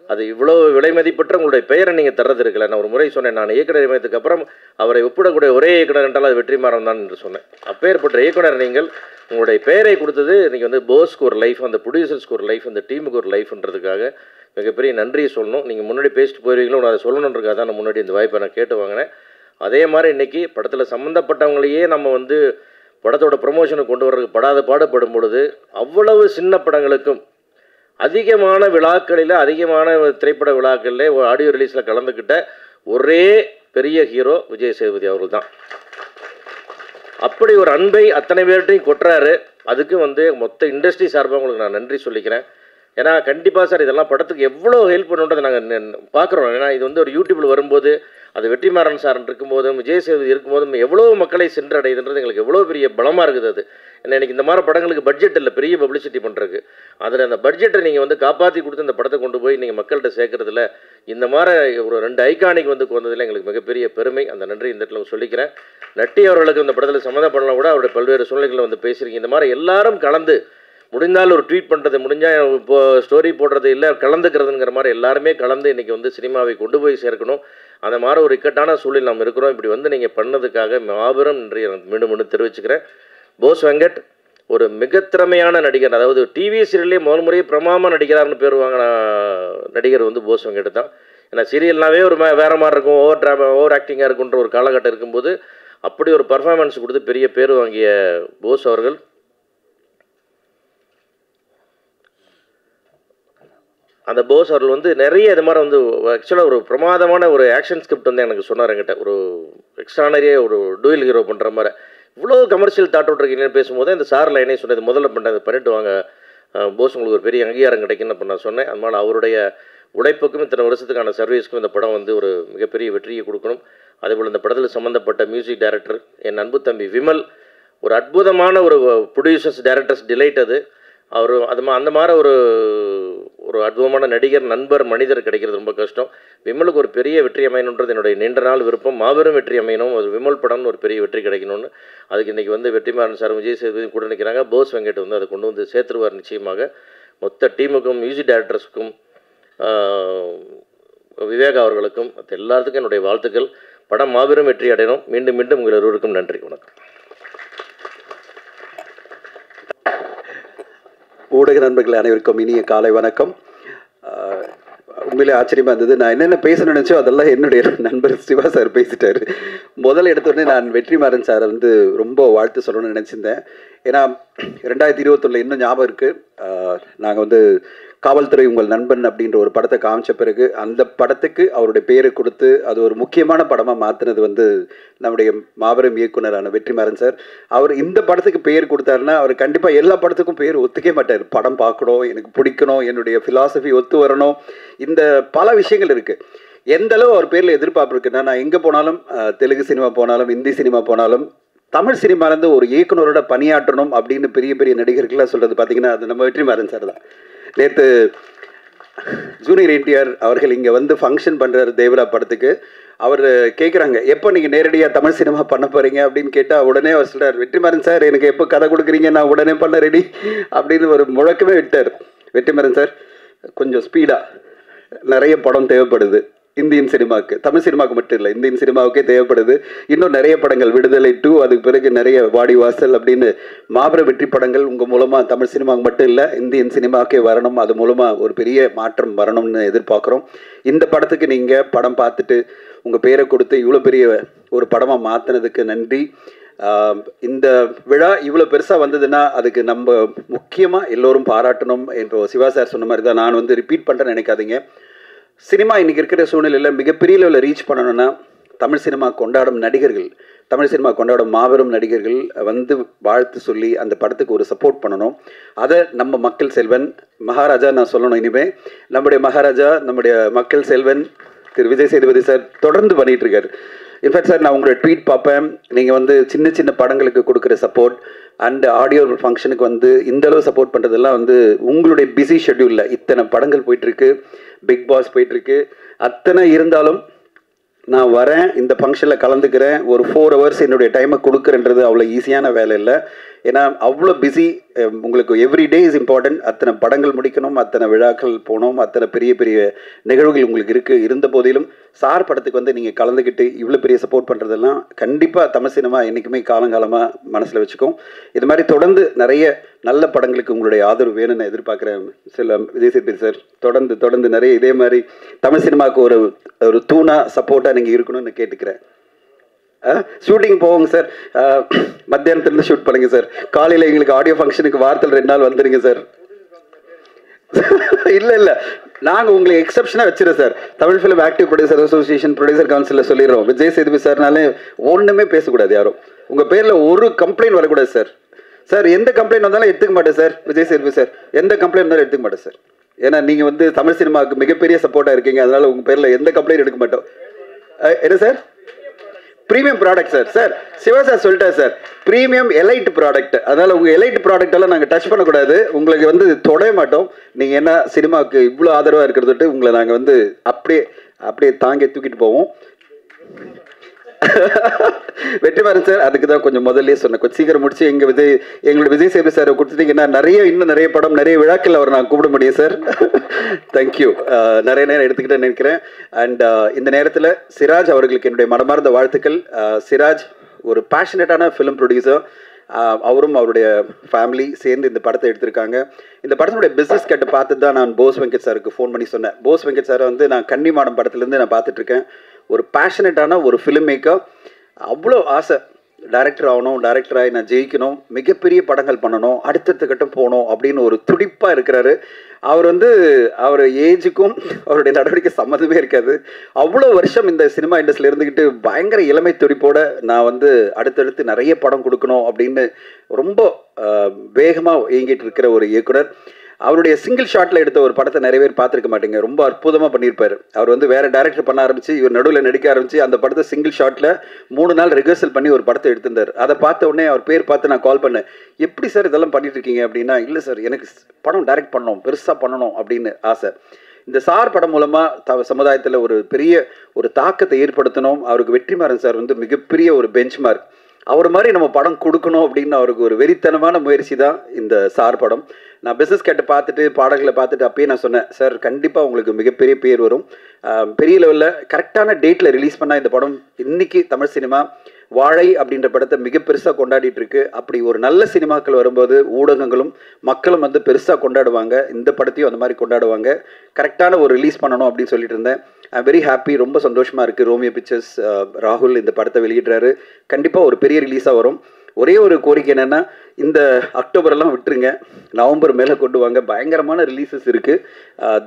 அது இவ்வளோ விலை மதிப்பற்ற உங்களுடைய பெயரை நீங்கள் தர்றது இருக்கல. நான் ஒரு முறை சொன்னேன், நான் இயக்குனர் நியமனத்துக்கு அப்புறம் அவரை ஒப்பிடக்கூடிய ஒரே இயக்குனர் என்றால் அது வெற்றிமாறன் தான் என்று சொன்னேன். அப்பேற்பட்ட இயக்குனர் நீங்கள் உங்களுடைய பெயரை கொடுத்தது இன்றைக்கி போஸ்க்கு ஒரு லைஃப், அந்த ப்ரொடியூசர்ஸ்க்கு ஒரு லைஃப், அந்த டீமுக்கு ஒரு லைஃப்ன்றதுக்காக மிகப்பெரிய நன்றியை சொல்லணும். நீங்கள் முன்னாடி பேசிட்டு போயிருவீங்களோ, அதை சொல்லணுன்றதுக்காக தான் நான் முன்னாடி இந்த வாய்ப்பை நான் கேட்டு வாங்கினேன். அதே மாதிரி இன்றைக்கி படத்தில் சம்மந்தப்பட்டவங்களையே நம்ம படத்தோட ப்ரொமோஷனுக்கு கொண்டு வர்றதுக்கு படாத பாடுபடும் பொழுது அவ்வளவு சின்ன படங்களுக்கும் அதிகமான விழாக்களில், அதிகமான திரைப்பட விழாக்களில் ஆடியோ ரிலீஸில் கலந்துக்கிட்ட ஒரே பெரிய ஹீரோ விஜய் சேதுபதி அவர்கள் தான். அப்படி ஒரு அன்பை அத்தனை பேர்கிட்டையும் கொட்டுறாரு. அதுக்கு மொத்த இண்டஸ்ட்ரி சார்பாக உங்களுக்கு நான் நன்றி சொல்லிக்கிறேன். ஏன்னா கண்டிப்பாக சார் இதெல்லாம் படத்துக்கு எவ்வளோ ஹெல்ப் பண்ணுன்றதை நாங்கள் பார்க்குறோம். ஏன்னா இது ஒரு யூடியூப்பில் வரும்போது அது வெற்றிமாறன் சார் இருக்கும்போதும் விஜய் சேதுபதி இருக்கும்போதும் எவ்வளோ மக்களை சென்றடையுதுன்றது எங்களுக்கு எவ்வளோ பெரிய பலமாக இருக்குது. அது ஏன்னா எனக்கு இந்த மாதிரி படங்களுக்கு பட்ஜெட் இல்லை பெரிய பப்ளிசிட்டி பண்ணுறதுக்கு. அதில் அந்த பட்ஜெட்டை நீங்கள் காப்பாற்றி கொடுத்து இந்த படத்தை கொண்டு போய் நீங்கள் மக்கள்கிட்ட சேர்க்குறதுல இந்த மாதிரி ஒரு 2 ஐகானிக் வந்ததில் எங்களுக்கு மிகப்பெரிய பெருமை. அந்த நன்றி இந்த இடத்துல சொல்லிக்கிறேன். நட்டி அவர்களுக்கு இந்த படத்தில் சம்மந்தப்படலாம் கூட அவருடைய பல்வேறு சூழ்நிலைகளில் பேசியிருக்கீங்க. இந்த மாதிரி எல்லாரும் கலந்து முடிந்தால் ஒரு ட்வீட் பண்ணுறது, முடிஞ்சால் இப்போ ஸ்டோரி போடுறது, இல்லை கலந்துக்கிறதுங்கிற மாதிரி எல்லாருமே கலந்து இன்றைக்கி சினிமாவை கொண்டு போய் சேர்க்கணும். அந்த மாதிரி ஒரு இக்கட்டான சூழலில் நம்ம இருக்கிறோம். இப்படி வந்து நீங்கள் பண்ணதுக்காக மாபெரும் நன்றி மீண்டும் மீண்டும் தெரிவிச்சுக்கிறேன். போஸ் வெங்கட் ஒரு மிக திறமையான நடிகர். அதாவது டிவி சீரியல்லே முதல் முறையே பிரமாமா நடிகரார்னு பேர் வாங்கின நடிகர் வந்து போஸ் வெங்கட் தான். ஏன்னா சீரியல்னாவே ஒரு வேறு மாதிரி இருக்கும், ஓவர் ஆக்டிங்காக இருக்குன்ற ஒரு காலகட்டம் இருக்கும்போது அப்படி ஒரு பர்ஃபார்மன்ஸ் கொடுத்து பெரிய பேர் வாங்கிய போஸ் அவர்கள் அந்த போஸ் அவர்கள் வந்து நிறைய இது மாதிரி வந்து ஆக்சுவலாக ஒரு பிரமாதமான ஒரு ஆக்ஷன் ஸ்கிரிப்ட் வந்து எனக்கு சொன்னார். என்கிட்ட ஒரு எக்ஸ்ட்ரானரியாக ஒரு டூயல் ஹீரோ பண்ணுற மாதிரி இவ்வளோ கமர்ஷியல் தாட் விட்ருக்கீங்கன்னு பேசும்போது இந்த சார் லைனே சொன்னது முதல்ல பண்ணது பண்ணிட்டு வாங்க போஸ், உங்களுக்கு ஒரு பெரிய அங்கீகாரம் கிடைக்குன்னு அப்போ நான் சொன்னேன். அதனால் அவருடைய உழைப்புக்கும் இத்தனை வருஷத்துக்கான சர்வீஸ்க்கும் இந்த படம் வந்து ஒரு மிகப்பெரிய வெற்றியை கொடுக்கணும். அதேபோல் இந்த படத்தில் சம்மந்தப்பட்ட மியூசிக் டைரக்டர் என் அன்பு தம்பி விமல் ஒரு அற்புதமான ஒரு ப்ரொடியூசர்ஸ் டைரக்டர்ஸ் டிலைட் அது அவர் அந்த மாதிரி ஒரு அற்புதமான நடிகர் நண்பர் மனிதர் கிடைக்கிறது ரொம்ப கஷ்டம். விமலுக்கு ஒரு பெரிய வெற்றி அமையணுன்றது என்னுடைய நீண்ட நாள் விருப்பம். மாபெரும் வெற்றி அமையணும், ஒரு விமல் படம்னு ஒரு பெரிய வெற்றி கிடைக்கணும்னு அதுக்கு இன்றைக்கி வந்து வெற்றிமாறன் சார் விஜய் சேதுபதி கூட நிற்கிறாங்க. போஸ் வெங்கட் வந்து அதை கொண்டு வந்து சேர்த்துருவார் நிச்சயமாக. மொத்த டீமுக்கும் மியூசிக் டைரக்டர்ஸுக்கும் விவேக் அவர்களுக்கும் எல்லாத்துக்கும் என்னுடைய வாழ்த்துக்கள். படம் மாபெரும் வெற்றி அடையணும். மீண்டும் மீண்டும் உங்கள் எல்லோருக்கும் நன்றி, வணக்கம். ஊடக நண்பர்கள் அனைவருக்கும் இனிய காலை வணக்கம். உண்மையிலே ஆச்சரியமாக இருந்தது. நான் என்னென்ன பேச நினைச்சோ அதெல்லாம் என்னுடைய நண்பர் சிவா சார் பேசிட்டார். முதல் எடுத்தோடனே நான் வெற்றிமாறன் சாரை வந்து ரொம்ப வாழ்த்து சொல்லணும்னு நினச்சிருந்தேன். ஏன்னா 2021 இன்னும் ஞாபகம் இருக்குது. நாங்கள் வந்து காவல்துறை உங்கள் நண்பன் அப்படின்ற ஒரு படத்தை காமிச்ச பிறகு அந்த படத்துக்கு அவருடைய பேரை கொடுத்து அது ஒரு முக்கியமான படமாக மாற்றினது வந்து நம்முடைய மாபெரும் இயக்குனரான வெற்றிமாறன் சார். அவர் இந்த படத்துக்கு பேர் கொடுத்தாருன்னா அவர் கண்டிப்பாக எல்லா படத்துக்கும் பேர் ஒத்துக்கவே மாட்டார். படம் பார்க்கணும், எனக்கு பிடிக்கணும், என்னுடைய ஃபிலாசபி ஒத்து வரணும், இந்த பல விஷயங்கள் இருக்குது. எந்த அளவு அவர் பேரில் எதிர்பார்ப்பு இருக்குன்னா, நான் எங்கே போனாலும் தெலுங்கு சினிமா போனாலும் ஹிந்தி சினிமா போனாலும் தமிழ் சினிமாலேருந்து ஒரு இயக்குனரோட பணியாற்றணும் அப்படின்னு பெரிய பெரிய நடிகர்கள்லாம் சொல்கிறது பார்த்தீங்கன்னா அது நம்ம வெற்றிமாறன் சார் தான். நேற்று ஜூனியர் என்டிஆர் அவர்கள் இங்கே வந்து ஃபங்க்ஷன் பண்ணுறாரு தேவரா படத்துக்கு. அவர் கேட்குறாங்க, எப்போ நீங்கள் நேரடியாக தமிழ் சினிமா பண்ண போகிறீங்க அப்படின்னு கேட்டால் உடனே அவர் சொல்கிறார், வெற்றிமாறன் சார் எனக்கு எப்போ கதை கொடுக்குறீங்க, நான் உடனே பண்ண ரெடி அப்படின்னு ஒரு முழக்கமே விட்டார். வெற்றிமாறன் சார் கொஞ்சம் ஸ்பீடாக நிறைய படம் தேவைப்படுது இந்தியன் சினிமாவுக்கு, தமிழ் சினிமாவுக்கு மட்டும் இல்லை இந்தியன் சினிமாவுக்கே தேவைப்படுது. இன்னும் நிறைய படங்கள், விடுதலை 2, அதுக்கு பிறகு நிறைய வாடிவாசல் அப்படின்னு மாபெரும் வெற்றி படங்கள் உங்கள் மூலமாக தமிழ் சினிமாவுக்கு மட்டும் இல்லை இந்தியன் சினிமாவுக்கே வரணும். அது மூலமாக ஒரு பெரிய மாற்றம் வரணும்னு எதிர்பார்க்குறோம். இந்த படத்துக்கு நீங்கள் படம் பார்த்துட்டு உங்கள் பேரை கொடுத்து இவ்வளோ பெரிய ஒரு படமாக மாற்றினதுக்கு நன்றி. இந்த விழா இவ்வளோ பெருசாக வந்ததுன்னா அதுக்கு நம்ம முக்கியமாக எல்லோரும் பாராட்டணும். இப்போ சிவா சார் சொன்ன மாதிரி தான் நான் வந்து ரிப்பீட் பண்ணுறேன்னு நினைக்காதீங்க. சினிமா இன்றைக்கி இருக்கிற சூழ்நிலையில் மிகப்பெரிய லெவலில் ரீச் பண்ணணும்னா தமிழ் சினிமா கொண்டாடும் நடிகர்கள், தமிழ் சினிமா கொண்டாடும் மாபெரும் நடிகர்கள் வந்து வாழ்த்து சொல்லி அந்த படத்துக்கு ஒரு சப்போர்ட் பண்ணணும். அதை நம்ம மக்கள் செல்வன் மகாராஜா நான் சொல்லணும். இனிமேல் நம்முடைய மகாராஜா நம்முடைய மக்கள் செல்வன் திரு விஜய் சேதுபதி சார் தொடர்ந்து பண்ணிகிட்ருக்கார். இன்ஃபேக்ட் சார் நான் உங்களோட ட்வீட் பார்ப்பேன், நீங்கள் வந்து சின்ன சின்ன படங்களுக்கு கொடுக்குற சப்போர்ட் அண்ட் ஆடியோ ஃபங்க்ஷனுக்கு வந்து இந்தளவு சப்போர்ட் பண்ணுறதெல்லாம் வந்து உங்களுடைய பிஸி ஷெட்யூலில் இத்தனை படங்கள் போயிட்டுருக்கு, பிக் பாஸ் போயிட்டுருக்கு, அத்தனை இருந்தாலும் நான் வரேன், இந்த ஃபங்க்ஷனில் கலந்துக்கிறேன், ஒரு 4 hours என்னுடைய டைமை கொடுக்குறேன்றது அவ்வளோ ஈஸியான வேலை இல்லை. ஏன்னா அவ்வளோ பிஸி. உங்களுக்கு எவ்ரி டே இஸ் இம்பார்ட்டன்ட். அத்தனை படங்கள் முடிக்கணும், அத்தனை விழாக்கள் போகணும், அத்தனை பெரிய பெரிய நிகழ்வுகள் உங்களுக்கு இருந்த போதிலும் சார் படத்துக்கு வந்து நீங்கள் கலந்துக்கிட்டு இவ்வளோ பெரிய சப்போர்ட் பண்ணுறதெல்லாம் கண்டிப்பாக தமிழ் சினிமா என்றைக்குமே காலங்காலமாக மனசில் வச்சுக்கோம். இது மாதிரி தொடர்ந்து நிறைய நல்ல படங்களுக்கு உங்களுடைய ஆதரவு வேணும்னு எதிர்பார்க்குறேன். விஜய் சேதுபதி சார் தொடர்ந்து நிறைய இதே மாதிரி தமிழ் சினிமாவுக்கு ஒரு தூணா சப்போர்ட்டாக நீங்கள் இருக்கணும்னு கேட்டுக்கிறேன். ஷூட்டிங் போவோங்க சார், மத்தியானத்துலேருந்து ஷூட் பண்ணுங்க சார், காலையில் எங்களுக்கு ஆடியோ ஃபங்க்ஷனுக்கு வாரத்தில் 2 நாள் வந்துடுங்க சார். இல்லை நாங்கள் உங்களை எக்ஸப்ஷனாக வச்சுருவோம் sir. Tamil film active producer association producer கவுன்சிலில் சொல்லிடுறோம், விஜய் சேதுபதி சார்னாலே ஒன்றுமே பேசக்கூடாது, யாரும் உங்கள் பேரில் ஒரு கம்ப்ளைண்ட் வரக்கூடாது சார். சார் எந்த கம்ப்ளைண்ட் வந்தாலும் எடுத்துக்க மாட்டேன் சார். விஜய் சேதுபதி சார் எந்த கம்ப்ளைண்ட் வந்தாலும் எடுத்துக்க மாட்டேன் சார். ஏன்னா நீங்கள் வந்து தமிழ் சினிமாவுக்கு மிகப்பெரிய சப்போர்ட்டாக இருக்கீங்க, அதனால் உங்கள் பேரில் எந்த கம்ப்ளைண்ட் எடுக்க மாட்டோம். என்ன sir? Premium product sir. Sir Siva sir சொல்லிட்டார் சார், ப்ரீமியம் எலைட் ப்ராடக்ட், அதனால் உங்கள் எலைட் ப்ராடக்டெல்லாம் நாங்கள் டச் பண்ணக்கூடாது, உங்களுக்கு வந்து தொடவே மாட்டோம். நீங்கள் என்ன சினிமாவுக்கு இவ்வளோ ஆதரவாக இருக்கிறது உங்களை நாங்கள் வந்து அப்படியே தாங்கி தூக்கிட்டு போவோம். வெற்றிமாறன் சார் அதுக்கு தான் கொஞ்சம் முதல்லயே சொன்னேன், கொஞ்சம் சீக்கிரம் முடிச்சு எங்களோட விஜய் சேது சாரை கொடுத்துட்டீங்கன்னா இன்னும் நிறைய படம் நிறைய விழாக்கள் அவர் நான் கூப்பிட முடியும் சார். தேங்க்யூ. நிறைய நேரம் எடுத்துக்கிட்டேன்னு நினைக்கிறேன். அண்ட் இந்த நேரத்தில் சிராஜ் அவர்களுக்கு என்னுடைய மனமார்ந்த வாழ்த்துக்கள். சிராஜ் ஒரு பேஷனேட்டான ஃபிலிம் ப்ரொடியூசர். அவரும் அவருடைய ஃபேமிலி சேர்ந்து இந்த படத்தை எடுத்திருக்காங்க. இந்த படத்தினுடைய பிஸ்னஸ் கட்டு பார்த்து தான் நான் போஸ் வெங்கட் சாருக்கு ஃபோன் பண்ணி சொன்னேன். போஸ் வெங்கட் சாரை வந்து நான் கன்னிமாடம் படத்துலேருந்து நான் பார்த்துட்ருக்கேன். ஒரு பேஷனேட்டான ஒரு ஃபிலிம் மேக்கர். அவ்வளோ ஆசை டைரக்டர் ஆகணும், டைரக்டராகி நான் ஜெயிக்கணும், மிகப்பெரிய படங்கள் பண்ணணும், அடுத்தடுத்த கட்டம் போகணும் அப்படின்னு ஒரு துடிப்பாக இருக்கிறாரு. அவர் ஏஜுக்கும் அவருடைய நடவடிக்கை சம்மந்தமே இருக்காது. அவ்வளோ வருஷம் இந்த சினிமா இண்டஸ்ட்ரியில் இருந்துக்கிட்டு பயங்கர இளமை துடிப்போடு நான் அடுத்தடுத்து நிறைய படம் கொடுக்கணும் அப்படின்னு ரொம்ப வேகமாக இயங்கிட்டு இருக்கிற ஒரு இயக்குனர். அவருடைய சிங்கிள் ஷாட்டில் எடுத்த ஒரு படத்தை நிறைய பேர் பார்த்துருக்க மாட்டீங்க. ரொம்ப அற்புதமாக பண்ணியிருப்பார். அவர் வேறு டேரக்டர் பண்ண ஆரம்பிச்சு, இவர் நடுவில் நடிக்க ஆரம்பிச்சு, அந்த படத்தை சிங்கிள் ஷாட்டில் 3 நாள் ரிஹர்சல் பண்ணி ஒரு படத்தை எடுத்திருந்தார். அதை பார்த்த உடனே அவர் பேர் பார்த்து நான் கால் பண்ணேன், எப்படி சார் இதெல்லாம் பண்ணிட்டு இருக்கீங்க அப்படின்னா, இல்லை சார் எனக்கு படம் டைரக்ட் பண்ணணும், பெருசாக பண்ணணும் அப்படின்னு ஆசை. இந்த சார் படம் மூலமாக சமுதாயத்தில் ஒரு பெரிய ஒரு தாக்கத்தை ஏற்படுத்தணும். அவருக்கு வெற்றிமாறன் சார் மிகப்பெரிய ஒரு பெஞ்ச் மார்க். அவர் மாதிரி நம்ம படம் கொடுக்கணும் அப்படின்னு அவருக்கு ஒரு வெறித்தனமான முயற்சி தான் இந்த சார் படம். நான் பிஸ்னஸ் கேட்டு பார்த்துட்டு பாடல்களை பார்த்துட்டு அப்பயே நான் சொன்னேன், சார் கண்டிப்பாக உங்களுக்கு மிகப்பெரிய பேர் வரும், பெரிய லெவலில் கரெக்டான டேட்டில் ரிலீஸ் பண்ணால் இந்த படம் இன்றைக்கி தமிழ் சினிமா வாழை அப்படின்ற படத்தை மிக பெருசாக கொண்டாடிட்டு இருக்கு. அப்படி ஒரு நல்ல சினிமாக்கள் வரும்போது ஊடகங்களும் மக்களும் பெருசாக கொண்டாடுவாங்க. இந்த படத்தையும் அந்த மாதிரி கொண்டாடுவாங்க. கரெக்டான ஒரு ரிலீஸ் பண்ணணும் அப்படின்னு சொல்லிட்டு இருந்தேன். I very happy. ரொம்ப சந்தோஷமாக இருக்குது. ரோமியோ பிக்சர்ஸ் ராகுல் இந்த படத்தை வெளியிடுறாரு. கண்டிப்பாக ஒரு பெரிய ரிலீஸாக வரும். ஒரே ஒரு கோரிக்கை என்னென்னா, இந்த அக்டோபரெல்லாம் விட்டுருங்க, நவம்பர் மேலே கொண்டு வாங்க. பயங்கரமான ரிலீஸஸ் இருக்குது.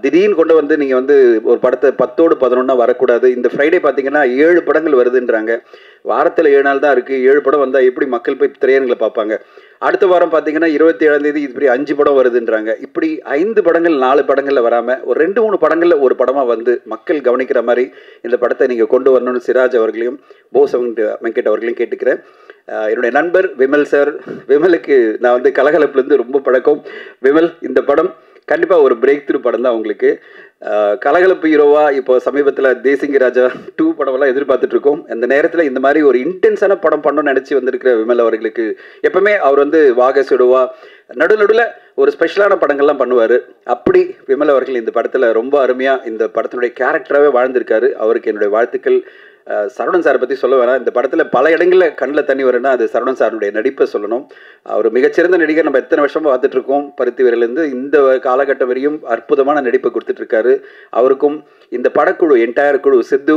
திடீர்னு கொண்டு நீங்கள் ஒரு படத்தை 10ஓடு 11 வரக்கூடாது. இந்த ஃப்ரைடே பார்த்தீங்கன்னா 7 படங்கள் வருதுன்றாங்க. வாரத்தில் 7 நாள் தான் இருக்குது. 7 படம் வந்தால் எப்படி மக்கள் போய் திரையரங்களை பார்ப்பாங்க? அடுத்த வாரம் பார்த்தீங்கன்னா 27ஆம் தேதி இப்படி 5 படம் வருதுன்றாங்க. இப்படி 5 படங்கள் 4 படங்களில் வராமல் ஒரு 2-3 படங்களில் ஒரு படமாக மக்கள் கவனிக்கிற மாதிரி இந்த படத்தை நீங்கள் கொண்டு வரணும்னு சிராஜ் அவர்களையும் போஸ் வெங்கட் அவர்களையும் கேட்டுக்கிறேன். என்னுடைய நண்பர் விமல் சார், விமலுக்கு நான் கலகலப்புலேருந்து ரொம்ப பழக்கம். விமல், இந்த படம் கண்டிப்பாக ஒரு பிரேக் த்ரூ படம் தான் உங்களுக்கு. கலகலப்பு ஹீரோவா இப்போ சமீபத்தில் தேசிங்க ராஜா 2 படமெல்லாம் எதிர்பார்த்துட்ருக்கோம். அந்த நேரத்தில் இந்த மாதிரி ஒரு இன்டென்ஸான படம் பண்ணணும்னு நினச்சி வந்திருக்கிற விமல் அவர்களுக்கு எப்பவுமே அவர் வாக சுடுவா நடுவில் ஒரு ஸ்பெஷலான படங்கள்லாம் பண்ணுவார். அப்படி விமல் அவர்கள் இந்த படத்தில் ரொம்ப அருமையாக இந்த படத்தினுடைய கேரக்டராகவே வாழ்ந்திருக்காரு. அவருக்கு என்னுடைய வாழ்த்துக்கள். சரவணன் சாரை பற்றி சொல்ல வேணாம். இந்த படத்தில் பல இடங்களில் கண்ணில் தண்ணி வரும்னா அது சரவணன் சாருடைய நடிப்பை சொல்லணும். அவர் மிகச்சிறந்த நடிகர். நம்ம எத்தனை வருஷமாக பார்த்துட்ருக்கோம். பருத்தி வீரர்லேருந்து இந்த காலகட்டம் வரையும் அற்புதமான நடிப்பை கொடுத்துட்ருக்காரு. அவருக்கும் இந்த படக்குழு என்டையர் குழு, சித்து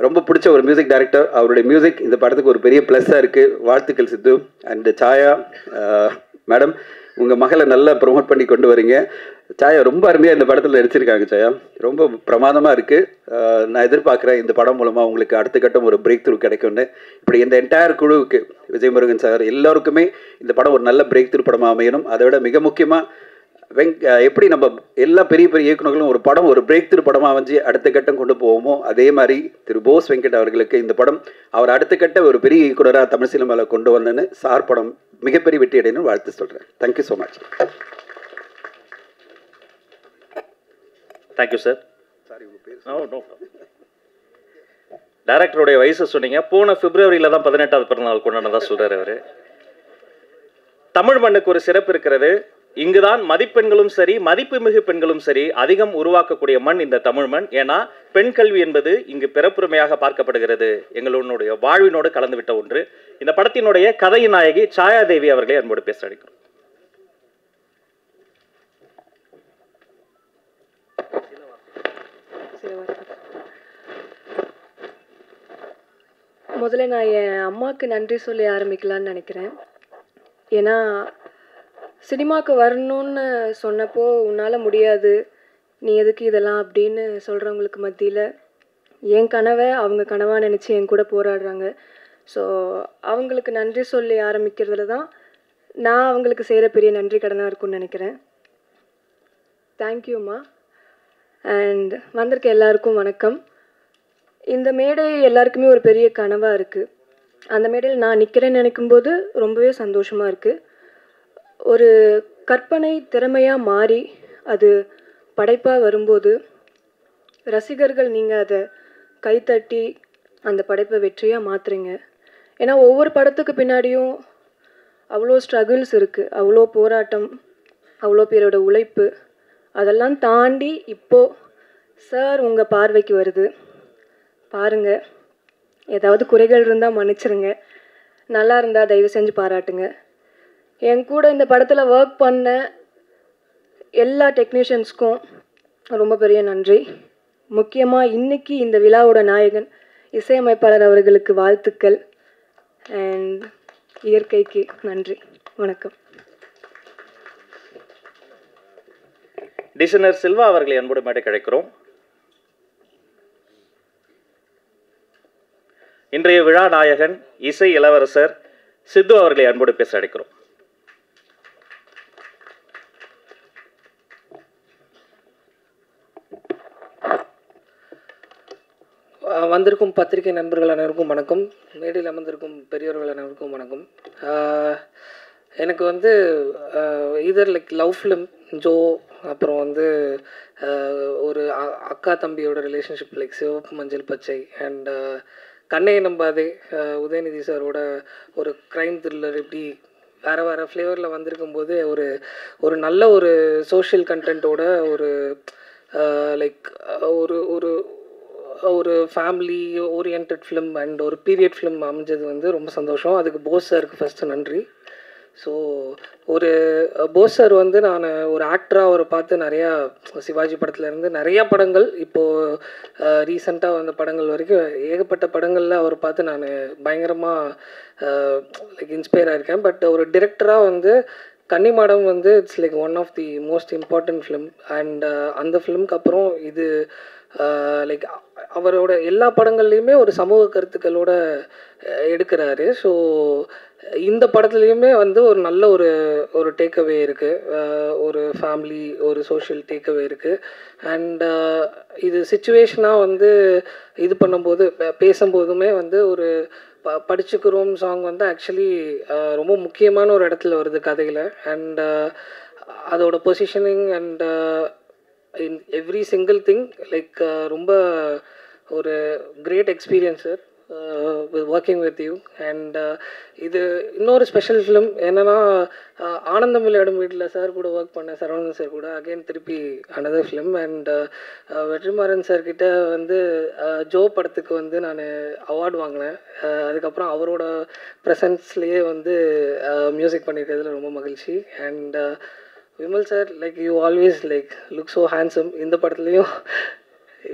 ரொம்ப பிடிச்ச ஒரு மியூசிக் டைரக்டர். அவருடைய மியூசிக் இந்த படத்துக்கு ஒரு பெரிய ப்ளஸ்ஸாக இருக்குது. வாழ்த்துக்கள் சித்து. அண்ட் சாயா மேடம், உங்கள் மகளை நல்லா ப்ரொமோட் பண்ணி கொண்டு வரீங்க. சாயா ரொம்ப அருமையாக இந்த படத்தில் நடிச்சிருக்காங்க. சாயா ரொம்ப பிரமாதமாக இருக்குது. நான் எதிர்பார்க்குறேன் இந்த படம் மூலமாக உங்களுக்கு அடுத்த கட்டம் ஒரு பிரேக் த்ரூ கிடைக்கும்னு. இப்படி இந்த என்டையர் குழுவுக்கு, விஜய் முருகன் சார் எல்லாருக்குமே இந்த படம் ஒரு நல்ல பிரேக் த்ரூ படமாக அமையணும். அதை விட மிக முக்கியமாக எப்படி நம்ம எல்லா பெரிய பெரிய இயக்குநர்களும் ஒரு படம் ஒரு பிரேக் த்ரூ படமாக அமைஞ்சு அடுத்த கட்டம் கொண்டு போவோமோ, அதே மாதிரி திரு போஸ் வெங்கட் அவர்களுக்கு இந்த படம் அவர் அடுத்த கட்ட ஒரு பெரிய இயக்குனராக தமிழ் சினிமாவில் கொண்டு வரணுன்னு சார் படம் மிகப்பெரிய வெற்றி அடையணும்னு வாழ்த்து சொல்கிறேன். Thank you so much. Thank you sir. டைரக்டருடைய வயசு சொன்னீங்க. போன பிப்ரவரியில் தான் 18வது பிறந்தநாள் கொண்டாடுறதா சொல்கிறார் அவர். தமிழ் மண்ணுக்கு ஒரு சிறப்பு இருக்கிறது. இங்குதான் மதிப்பெண்களும் சரி, மதிப்புமிகு பெண்களும் சரி அதிகம் உருவாக்கக்கூடிய மண் இந்த தமிழ் மண். ஏன்னா பெண் கல்வி என்பது இங்கு பிறப்புரிமையாக பார்க்கப்படுகிறது. எங்களுடைய வாழ்வினோடு கலந்துவிட்ட ஒன்று. இந்த படத்தினுடைய கதையின் நாயகி சாயாதேவி அவர்களை அன்போடு பேச அழைக்கிறோம். முதல்ல நான் என் அம்மாவுக்கு நன்றி சொல்லி ஆரம்பிக்கலான்னு நினைக்கிறேன். ஏன்னா சினிமாவுக்கு வரணும்னு சொன்னப்போ, உன்னால் முடியாது, நீ எதுக்கு இதெல்லாம் அப்படின்னு சொல்கிறவங்களுக்கு மத்தியில் என் கனவை அவங்க கனவாக நினச்சி என் கூட போராடுறாங்க. ஸோ அவங்களுக்கு நன்றி சொல்லி ஆரம்பிக்கிறதுல தான் நான் அவங்களுக்கு செய்கிற பெரிய நன்றி கடனாக இருக்கும்னு நினைக்கிறேன். தேங்க்யூம்மா. அண்ட் வந்திருக்க எல்லாருக்கும் வணக்கம். இந்த மேடை எல்லாருக்குமே ஒரு பெரிய கனவாக இருக்குது. அந்த மேடையில் நான் நிற்கிறேன்னு நினைக்கும்போது ரொம்பவே சந்தோஷமாக இருக்குது. ஒரு கற்பனை திறமையாக மாறி அது படைப்பாக வரும்போது ரசிகர்கள் நீங்கள் அதை கைத்தட்டி அந்த படைப்பை வெற்றியாக மாற்றுறீங்க. ஏன்னா ஒவ்வொரு படத்துக்கு பின்னாடியும் அவ்வளோ ஸ்ட்ரகிள்ஸ் இருக்குது, அவ்வளோ போராட்டம், அவ்வளோ பேரோட உழைப்பு. அதெல்லாம் தாண்டி இப்போது சார் உங்கள் பார்வைக்கு வருது. பாருங்கள், ஏதாவது குறைகள் இருந்தால் மன்னிச்சிருங்க, நல்லா இருந்தால் தயவு செஞ்சு பாராட்டுங்க. என் கூட இந்த படத்தில் ஒர்க் பண்ண எல்லா டெக்னீஷியன்ஸ்க்கும் ரொம்ப பெரிய நன்றி. முக்கியமாக இன்னைக்கு இந்த விழாவோட நாயகன் இசையமைப்பாளர் அவர்களுக்கு வாழ்த்துக்கள். அண்ட் இயற்கைக்கு நன்றி. வணக்கம். டிசைனர் சில்வா அவர்களை அன்போடு மேடை கிடைக்கிறோம். இன்றைய விழா நாயகன் இசை இளவரசர் சித்து அவர்களை அன்போடு பேச அழைக்கிறோம். வந்திருக்கும் பத்திரிகை நண்பர்கள் அனைவருக்கும் வணக்கம். மேடையில் அமர்ந்திருக்கும் பெரியவர்கள் அனைவருக்கும் வணக்கம். எனக்கு வந்து இதர் லைக் லவ் ஃபிலிம் ஜோ, அப்புறம் வந்து ஒரு அக்கா தம்பியோட ரிலேஷன்ஷிப் லைக் சிவப்பு மஞ்சள் பச்சை அண்ட் கண்ணையை நம்பாதே உதயநிதி சாரோட ஒரு க்ரைம் த்ரில்லர், இப்படி வேறு வேறு ஃப்ளேவரில் வந்திருக்கும்போது ஒரு நல்ல ஒரு சோஷியல் கண்டென்ட்டோட ஒரு லைக் ஒரு ஒரு ஒரு ஃபேமிலி ஓரியன்ட் ஃபிலிம் அண்ட் ஒரு பீரியட் ஃபிலிம் அமைஞ்சது வந்து ரொம்ப சந்தோஷம். அதுக்கு போஸ் சாருக்கு ஃபஸ்ட்டு நன்றி. ஸோ ஒரு போஸ் சார் வந்து நான் ஒரு ஆக்டராக அவரை பார்த்து நிறையா சிவாஜி படத்துலேருந்து நிறையா படங்கள், இப்போது ரீசெண்டாக வந்த படங்கள் வரைக்கும் ஏகப்பட்ட படங்களில் அவரை பார்த்து நான் பயங்கரமாக லைக் இன்ஸ்பயர் ஆகிருக்கேன். பட் ஒரு டிரெக்டராக வந்து கன்னிமாடம் வந்து it's like one of the most important film. And அந்த ஃபிலிம்க்கு அப்புறம் இது லைக் அவரோட எல்லா படங்கள்லேயுமே ஒரு சமூக கருத்துக்களோட எடுக்கிறாரு. ஸோ இந்த படத்துலேயுமே வந்து ஒரு நல்ல ஒரு டேக்அவே இருக்குது, ஒரு ஃபேமிலி ஒரு சோஷியல் டேக்அவே இருக்குது. அண்ட் இது சிச்சுவேஷனாக வந்து இது பண்ணும்போது பேசும்போதுமே வந்து ஒரு படிச்சுக்கிறோம் சாங் வந்து ஆக்சுவலி ரொம்ப முக்கியமான ஒரு இடத்துல வருது கதையில். அண்ட் அதோட positioning and in every single thing like ரொம்ப ஒரு great experience sir working with you. And இது இன்னொரு ஸ்பெஷல் ஃபிலிம் என்னென்னா, ஆனந்தம் விளையாடும் வீட்டில் சார் கூட ஒர்க் பண்ணேன், சரவணன் சார் கூட, அகெயின் திருப்பி அனதர் ஃபிலிம். அண்ட் வெற்றிமாறன் சார்கிட்ட வந்து ஜோ படத்துக்கு வந்து நான் அவார்டு வாங்கினேன். அதுக்கப்புறம் அவரோட ப்ரெசன்ஸ்லேயே வந்து மியூசிக் பண்ணியிருக்கிறதுல ரொம்ப மகிழ்ச்சி. And Vimal sir, like you always like look so handsome. இந்த படத்துலேயும்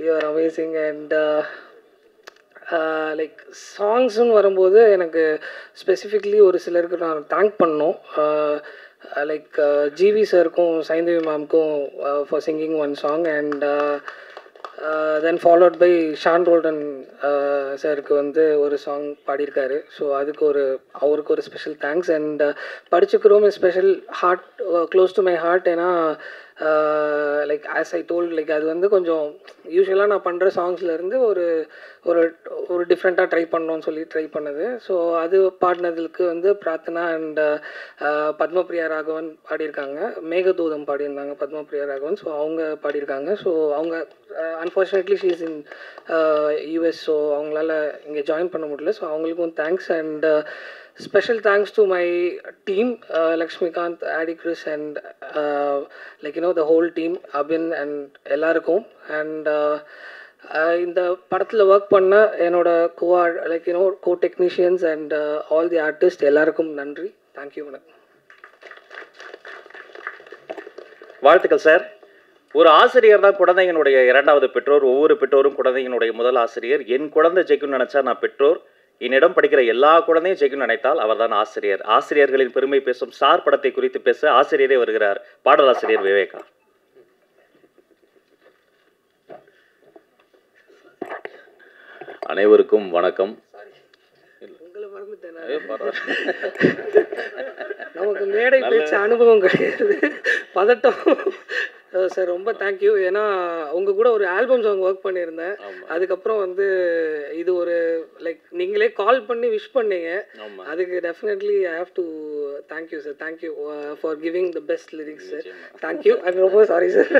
you are amazing. And like சாங்ஸ்ன்னு வரும்போது எனக்கு ஸ்பெசிஃபிக்லி ஒரு சிலருக்கு நான் தேங்க் பண்ணோம். லைக் ஜிவி சாருக்கும் சைந்தவி மேம்க்கும் for singing one song. And then followed by Sean Roldan சாருக்கு வந்து ஒரு சாங் பாடியிருக்காரு. ஸோ அதுக்கு அவருக்கு ஒரு ஸ்பெஷல் தேங்க்ஸ். அண்ட் படிச்சுக்கிறோம் special heart close to my heart. ஏன்னா like as I told like அது வந்து கொஞ்சம் யூஸ்வலாக நான் பண்ணுற சாங்ஸ்லேருந்து ஒரு ஒரு டிஃப்ரெண்ட்டாக ட்ரை பண்ணோன்னு சொல்லி ட்ரை பண்ணது. ஸோ அது பாடினதுக்கு வந்து பிரார்த்தனா அண்ட் பத்மபிரியா ராகவன் பாடியிருக்காங்க, மேகதூதம் பாடியிருந்தாங்க பத்மபிரியா ராகவன். ஸோ அவங்க பாடியிருக்காங்க. ஸோ அவங்க unfortunately she is in US. So அவங்களால இங்கே ஜாயின் பண்ண முடியல. ஸோ அவங்களுக்கும் thanks. And special thanks to my team, Lakshmikant, Adi Chris, and like you know the whole team, Abin and எல்லாருக்கும். அண்ட் இந்த படத்தில் ஒர்க் பண்ண என்னோட like you know co technicians and all the artist எல்லாருக்கும் நன்றி. தேங்க்யூ. வணக்கம். வாழ்த்துக்கள் சார். ஒரு ஆசிரியர் தான் குழந்தைங்களுடைய இரண்டாவது பெற்றோர். ஒவ்வொரு பெற்றோரும் குழந்தைங்களுடைய முதல் ஆசிரியர். என் குழந்தை ஜெயிக்கும்னு நினச்சா நான் பெற்றோர், என்னிடம் படிக்கிற எல்லா குழந்தையும் ஜெயிக்கும்னு நினைத்தால் அவர்தான் ஆசிரியர். ஆசிரியர்களின் பெருமை பேசும் சார் படத்தை குறித்து பேச ஆசிரியரே வருகிறார், பாடலாசிரியர் விவேகா. அனைவருக்கும் வணக்கம். நமக்கு மேடை பேச்சு அனுபவம் கிடையாது, பதட்டம். சார் ரொம்ப தேங்க்யூ. ஏன்னா உங்கள் கூட ஒரு ஆல்பம் சாங் ஒர்க் பண்ணியிருந்தேன். அதுக்கப்புறம் வந்து இது ஒரு லைக் நீங்களே கால் பண்ணி விஷ் பண்ணீங்க. அதுக்கு definitely I have to thank you sir. Thank you for giving the best lyrics sir. Thank you. அது ரொம்ப சாரி சார்.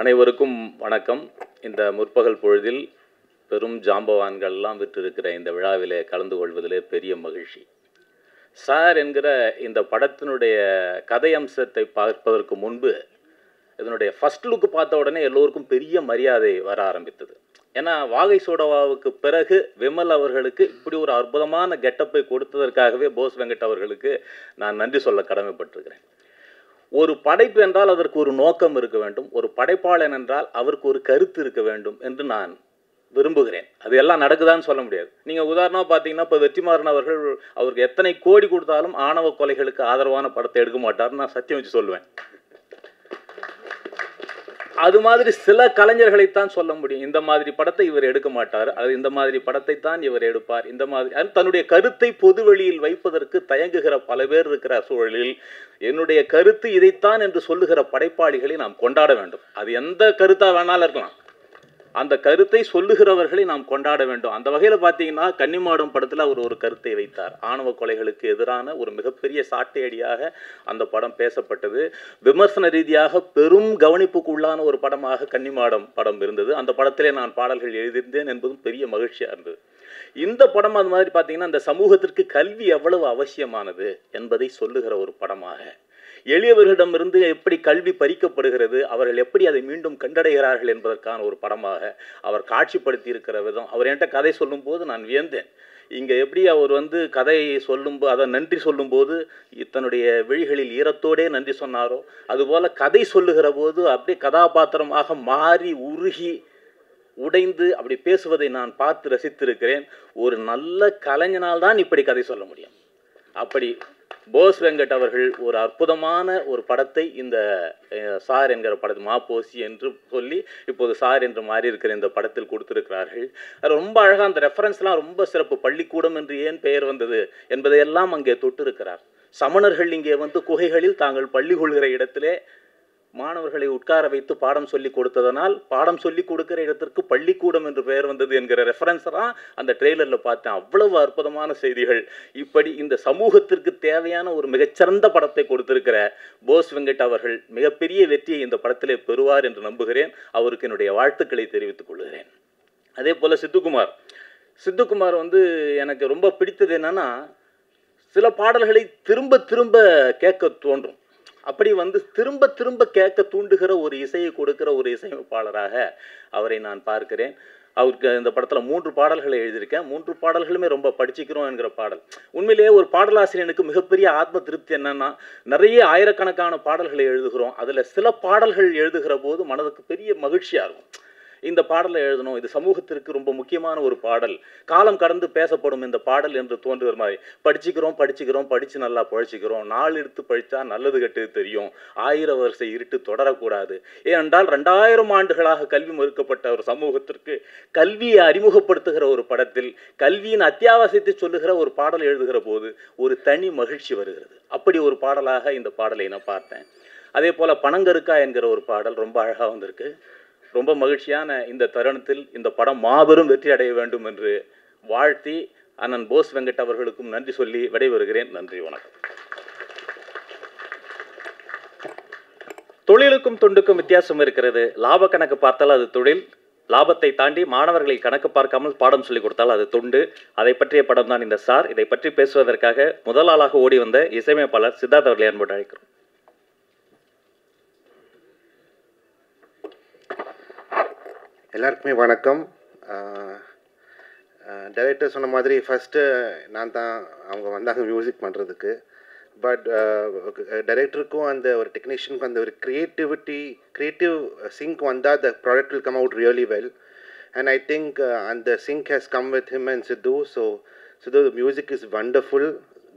அனைவருக்கும் வணக்கம். இந்த முற்பகல் பொழுதில் பெரும் ஜாம்பவான்கள்லாம் விற்றிருக்கிற இந்த விழாவிலே கலந்து கொள்வதிலே பெரிய மகிழ்ச்சி. சார் என்கிற இந்த படத்தினுடைய கதை அம்சத்தை பார்ப்பதற்கு முன்பு இதனுடைய ஃபர்ஸ்ட் லுக் பார்த்த உடனே எல்லோருக்கும் பெரிய மரியாதை வர ஆரம்பித்தது. ஏன்னா வாகை சோடவாவுக்கு பிறகு விமல் அவர்களுக்கு இப்படி ஒரு அற்புதமான கெட்டப்பை கொடுத்ததற்காகவே போஸ் வெங்கட் அவர்களுக்கு நான் நன்றி சொல்ல கடமைப்பட்டிருக்கிறேன். ஒரு படைப்பு என்றால் அதற்கு ஒரு நோக்கம் இருக்க வேண்டும், ஒரு படைப்பாளன் என்றால் அவருக்கு ஒரு கருத்து இருக்க வேண்டும் என்று நான் விரும்புகிறேன். அது எல்லாம் நடக்குதான்னு சொல்ல முடியாது. நீங்கள் உதாரணமாக பார்த்தீங்கன்னா இப்போ வெற்றிமாறன் அவர்கள் அவருக்கு எத்தனை கோடி கொடுத்தாலும் ஆணவ கொலைகளுக்கு ஆதரவான படத்தை எடுக்க மாட்டார்னு நான் சத்தியம் வச்சு சொல்லுவேன். அது மாதிரி சில கலைஞர்களைத்தான் சொல்ல முடியும், இந்த மாதிரி படத்தை இவர் எடுக்க மாட்டார், அது இந்த மாதிரி படத்தை தான் இவர் எடுப்பார். இந்த மாதிரி தன்னுடைய கருத்தை பொது வெளியில் வைப்பதற்கு தயங்குகிற பல பேர் இருக்கிற சூழலில் என்னுடைய கருத்து இதைத்தான் என்று சொல்லுகிற படைப்பாளிகளை நாம் கொண்டாட வேண்டும். அது எந்த கருத்தாக வேணாலும் இருக்கலாம், அந்த கருத்தை சொல்லுகிறவர்களை நாம் கொண்டாட வேண்டும். அந்த வகையில் பார்த்தீங்கன்னா கன்னிமாடம் படத்தில் அவர் ஒரு கருத்தை வைத்தார். ஆணவ கொலைகளுக்கு எதிரான ஒரு மிகப்பெரிய சாட்டையடியாக அந்த படம் பேசப்பட்டது. விமர்சன ரீதியாக பெரும் கவனிப்புக்கு உள்ளான ஒரு படமாக கன்னிமாடம் படம் இருந்தது. அந்த படத்திலே நான் பாடல்கள் எழுதியிருந்தேன் என்பதும் பெரிய மகிழ்ச்சியாக இருந்தது. இந்த படம் அது மாதிரி பார்த்தீங்கன்னா இந்த சமூகத்திற்கு கல்வி எவ்வளவு அவசியமானது என்பதை சொல்லுகிற ஒரு படமாக, எளியவர்களிடமிருந்து எப்படி கல்வி பறிக்கப்படுகிறது, அவர்கள் எப்படி அதை மீண்டும் கண்டடைகிறார்கள் என்பதற்கான ஒரு படமாக அவர் காட்சிப்படுத்தி இருக்கிற விதம். அவர் என்கிட்ட கதை சொல்லும்போது நான் வியந்தேன். இங்கே எப்படி அவர் கதையை சொல்லும்போது அதை நன்றி சொல்லும்போது தன்னுடைய விழிகளில் ஈரத்தோடே நன்றி சொன்னாரோ, அதுபோல் கதை சொல்லுகிற போது அப்படியே கதாபாத்திரமாக மாறி உருகி உடைந்து அப்படி பேசுவதை நான் பார்த்து ரசித்திருக்கிறேன். ஒரு நல்ல கலைஞனால் தான் இப்படி கதை சொல்ல முடியும். அப்படி போஸ் வெங்கட் அவர்கள் ஒரு அற்புதமான ஒரு படத்தை இந்த சார் என்கிற படத்தை மாப்போசி என்று சொல்லி இப்போது சார் என்று மாறி இருக்கிற இந்த படத்தில் கொடுத்திருக்கிறார்கள். அது ரொம்ப அழகாக அந்த ரெஃபரன்ஸ்லாம் ரொம்ப சிறப்பு. பள்ளிக்கூடம் என்று ஏன் பெயர் வந்தது என்பதையெல்லாம் அங்கே தொட்டிருக்கிறார். சமணர்கள் இங்கே குகைகளில் தாங்கள் பள்ளி கொள்கிற இடத்திலே மாணவர்களை உட்கார வைத்து பாடம் சொல்லி கொடுத்ததனால் பாடம் சொல்லி கொடுக்கிற இடத்திற்கு பள்ளிக்கூடம் என்று பெயர் வந்தது என்கிற ரெஃபரன்ஸெல்லாம் அந்த ட்ரெய்லரில் பார்த்தேன். அவ்வளவு அற்புதமான செய்திகள். இப்படி இந்த சமூகத்திற்கு தேவையான ஒரு மிகச்சிறந்த படத்தை கொடுத்திருக்கிற போஸ் வெங்கட் அவர்கள் மிகப்பெரிய வெற்றியை இந்த படத்திலே பெறுவார் என்று நம்புகிறேன். அவருக்கு என்னுடைய வாழ்த்துக்களை தெரிவித்துக் கொள்கிறேன். அதே போல் சித்துக்குமார் எனக்கு ரொம்ப பிடித்தது என்னன்னா, சில பாடல்களை திரும்ப திரும்ப கேட்க தோன்றும். அப்படி திரும்ப திரும்ப கேட்க தூண்டுகிற ஒரு இசையை கொடுக்கிற ஒரு இசையமைப்பாளராக அவரை நான் பார்க்கிறேன். அவருக்கு இந்த படத்தில் 3 பாடல்களை எழுதியிருக்கேன். 3 பாடல்களுமே ரொம்ப படிச்சுக்கிறோம் என்கிற பாடல். உண்மையிலேயே ஒரு பாடலாசிரியனுக்கு மிகப்பெரிய ஆத்ம திருப்தி என்னன்னா, நிறைய ஆயிரக்கணக்கான பாடல்களை எழுதுகிறோம், அதில் சில பாடல்கள் எழுதுகிற போது மனதுக்கு பெரிய மகிழ்ச்சியாக இருக்கும். இந்த பாடலை எழுதணும், இது சமூகத்திற்கு ரொம்ப முக்கியமான ஒரு பாடல், காலம் கடந்து பேசப்படும் இந்த பாடல் என்று தோன்றுகிற மாதிரி. படிச்சுக்கிறோம் படித்து நல்லா பழிச்சிக்கிறோம், நாள் எடுத்து பழித்தா நல்லது கெட்டது தெரியும், 1000 வருஷ இருட்டு தொடரக்கூடாது. ஏனென்றால் 2000 ஆண்டுகளாக கல்வி மறுக்கப்பட்ட ஒரு சமூகத்திற்கு கல்வியை அறிமுகப்படுத்துகிற ஒரு படத்தில் கல்வியின் அத்தியாவசியத்தை சொல்லுகிற ஒரு பாடல் எழுதுகிற போது ஒரு தனி மகிழ்ச்சி வருகிறது. அப்படி ஒரு பாடலாக இந்த பாடலை நான் பார்த்தேன். அதே போல் பனங்கருக்கா என்கிற ஒரு பாடல் ரொம்ப அழகாக வந்திருக்கு. ரொம்ப மகிழ்ச்சியான இந்த தருணத்தில் இந்த படம் மாபெரும் வெற்றி அடைய வேண்டும் என்று வாழ்த்தி அண்ணன் போஸ் வெங்கட் அவர்களுக்கும் நன்றி சொல்லி விடைபெறுகிறேன். நன்றி, வணக்கம். தொழிலுக்கும் தொண்டுக்கும் வித்தியாசம் இருக்கிறது. லாப கணக்கு பார்த்தால் அது தொழில், லாபத்தை தாண்டி மாணவர்களை கணக்கு பார்க்காமல் பாடம் சொல்லிக் கொடுத்தால் அது தொண்டு. அதை பற்றிய படம் தான் இந்த சார். இதை பற்றி பேசுவதற்காக முதல் ஆளாக ஓடி வந்த இசையமைப்பாளர் சித்தார்த் அவர்களை அன்போடு அழைக்கிறோம். எல்லாருக்குமே வணக்கம். டைரக்டர் சொன்ன மாதிரி ஃபஸ்ட்டு நான் தான் அவங்க வந்தாங்க மியூசிக் பண்ணுறதுக்கு. பட் டைரக்டருக்கும் அந்த ஒரு டெக்னீஷியனுக்கும் அந்த ஒரு கிரியேட்டிவ் சிங்க் வந்தால் the product will come out really well. And I think அந்த sync has come with him and Sidhu. So the music is wonderful.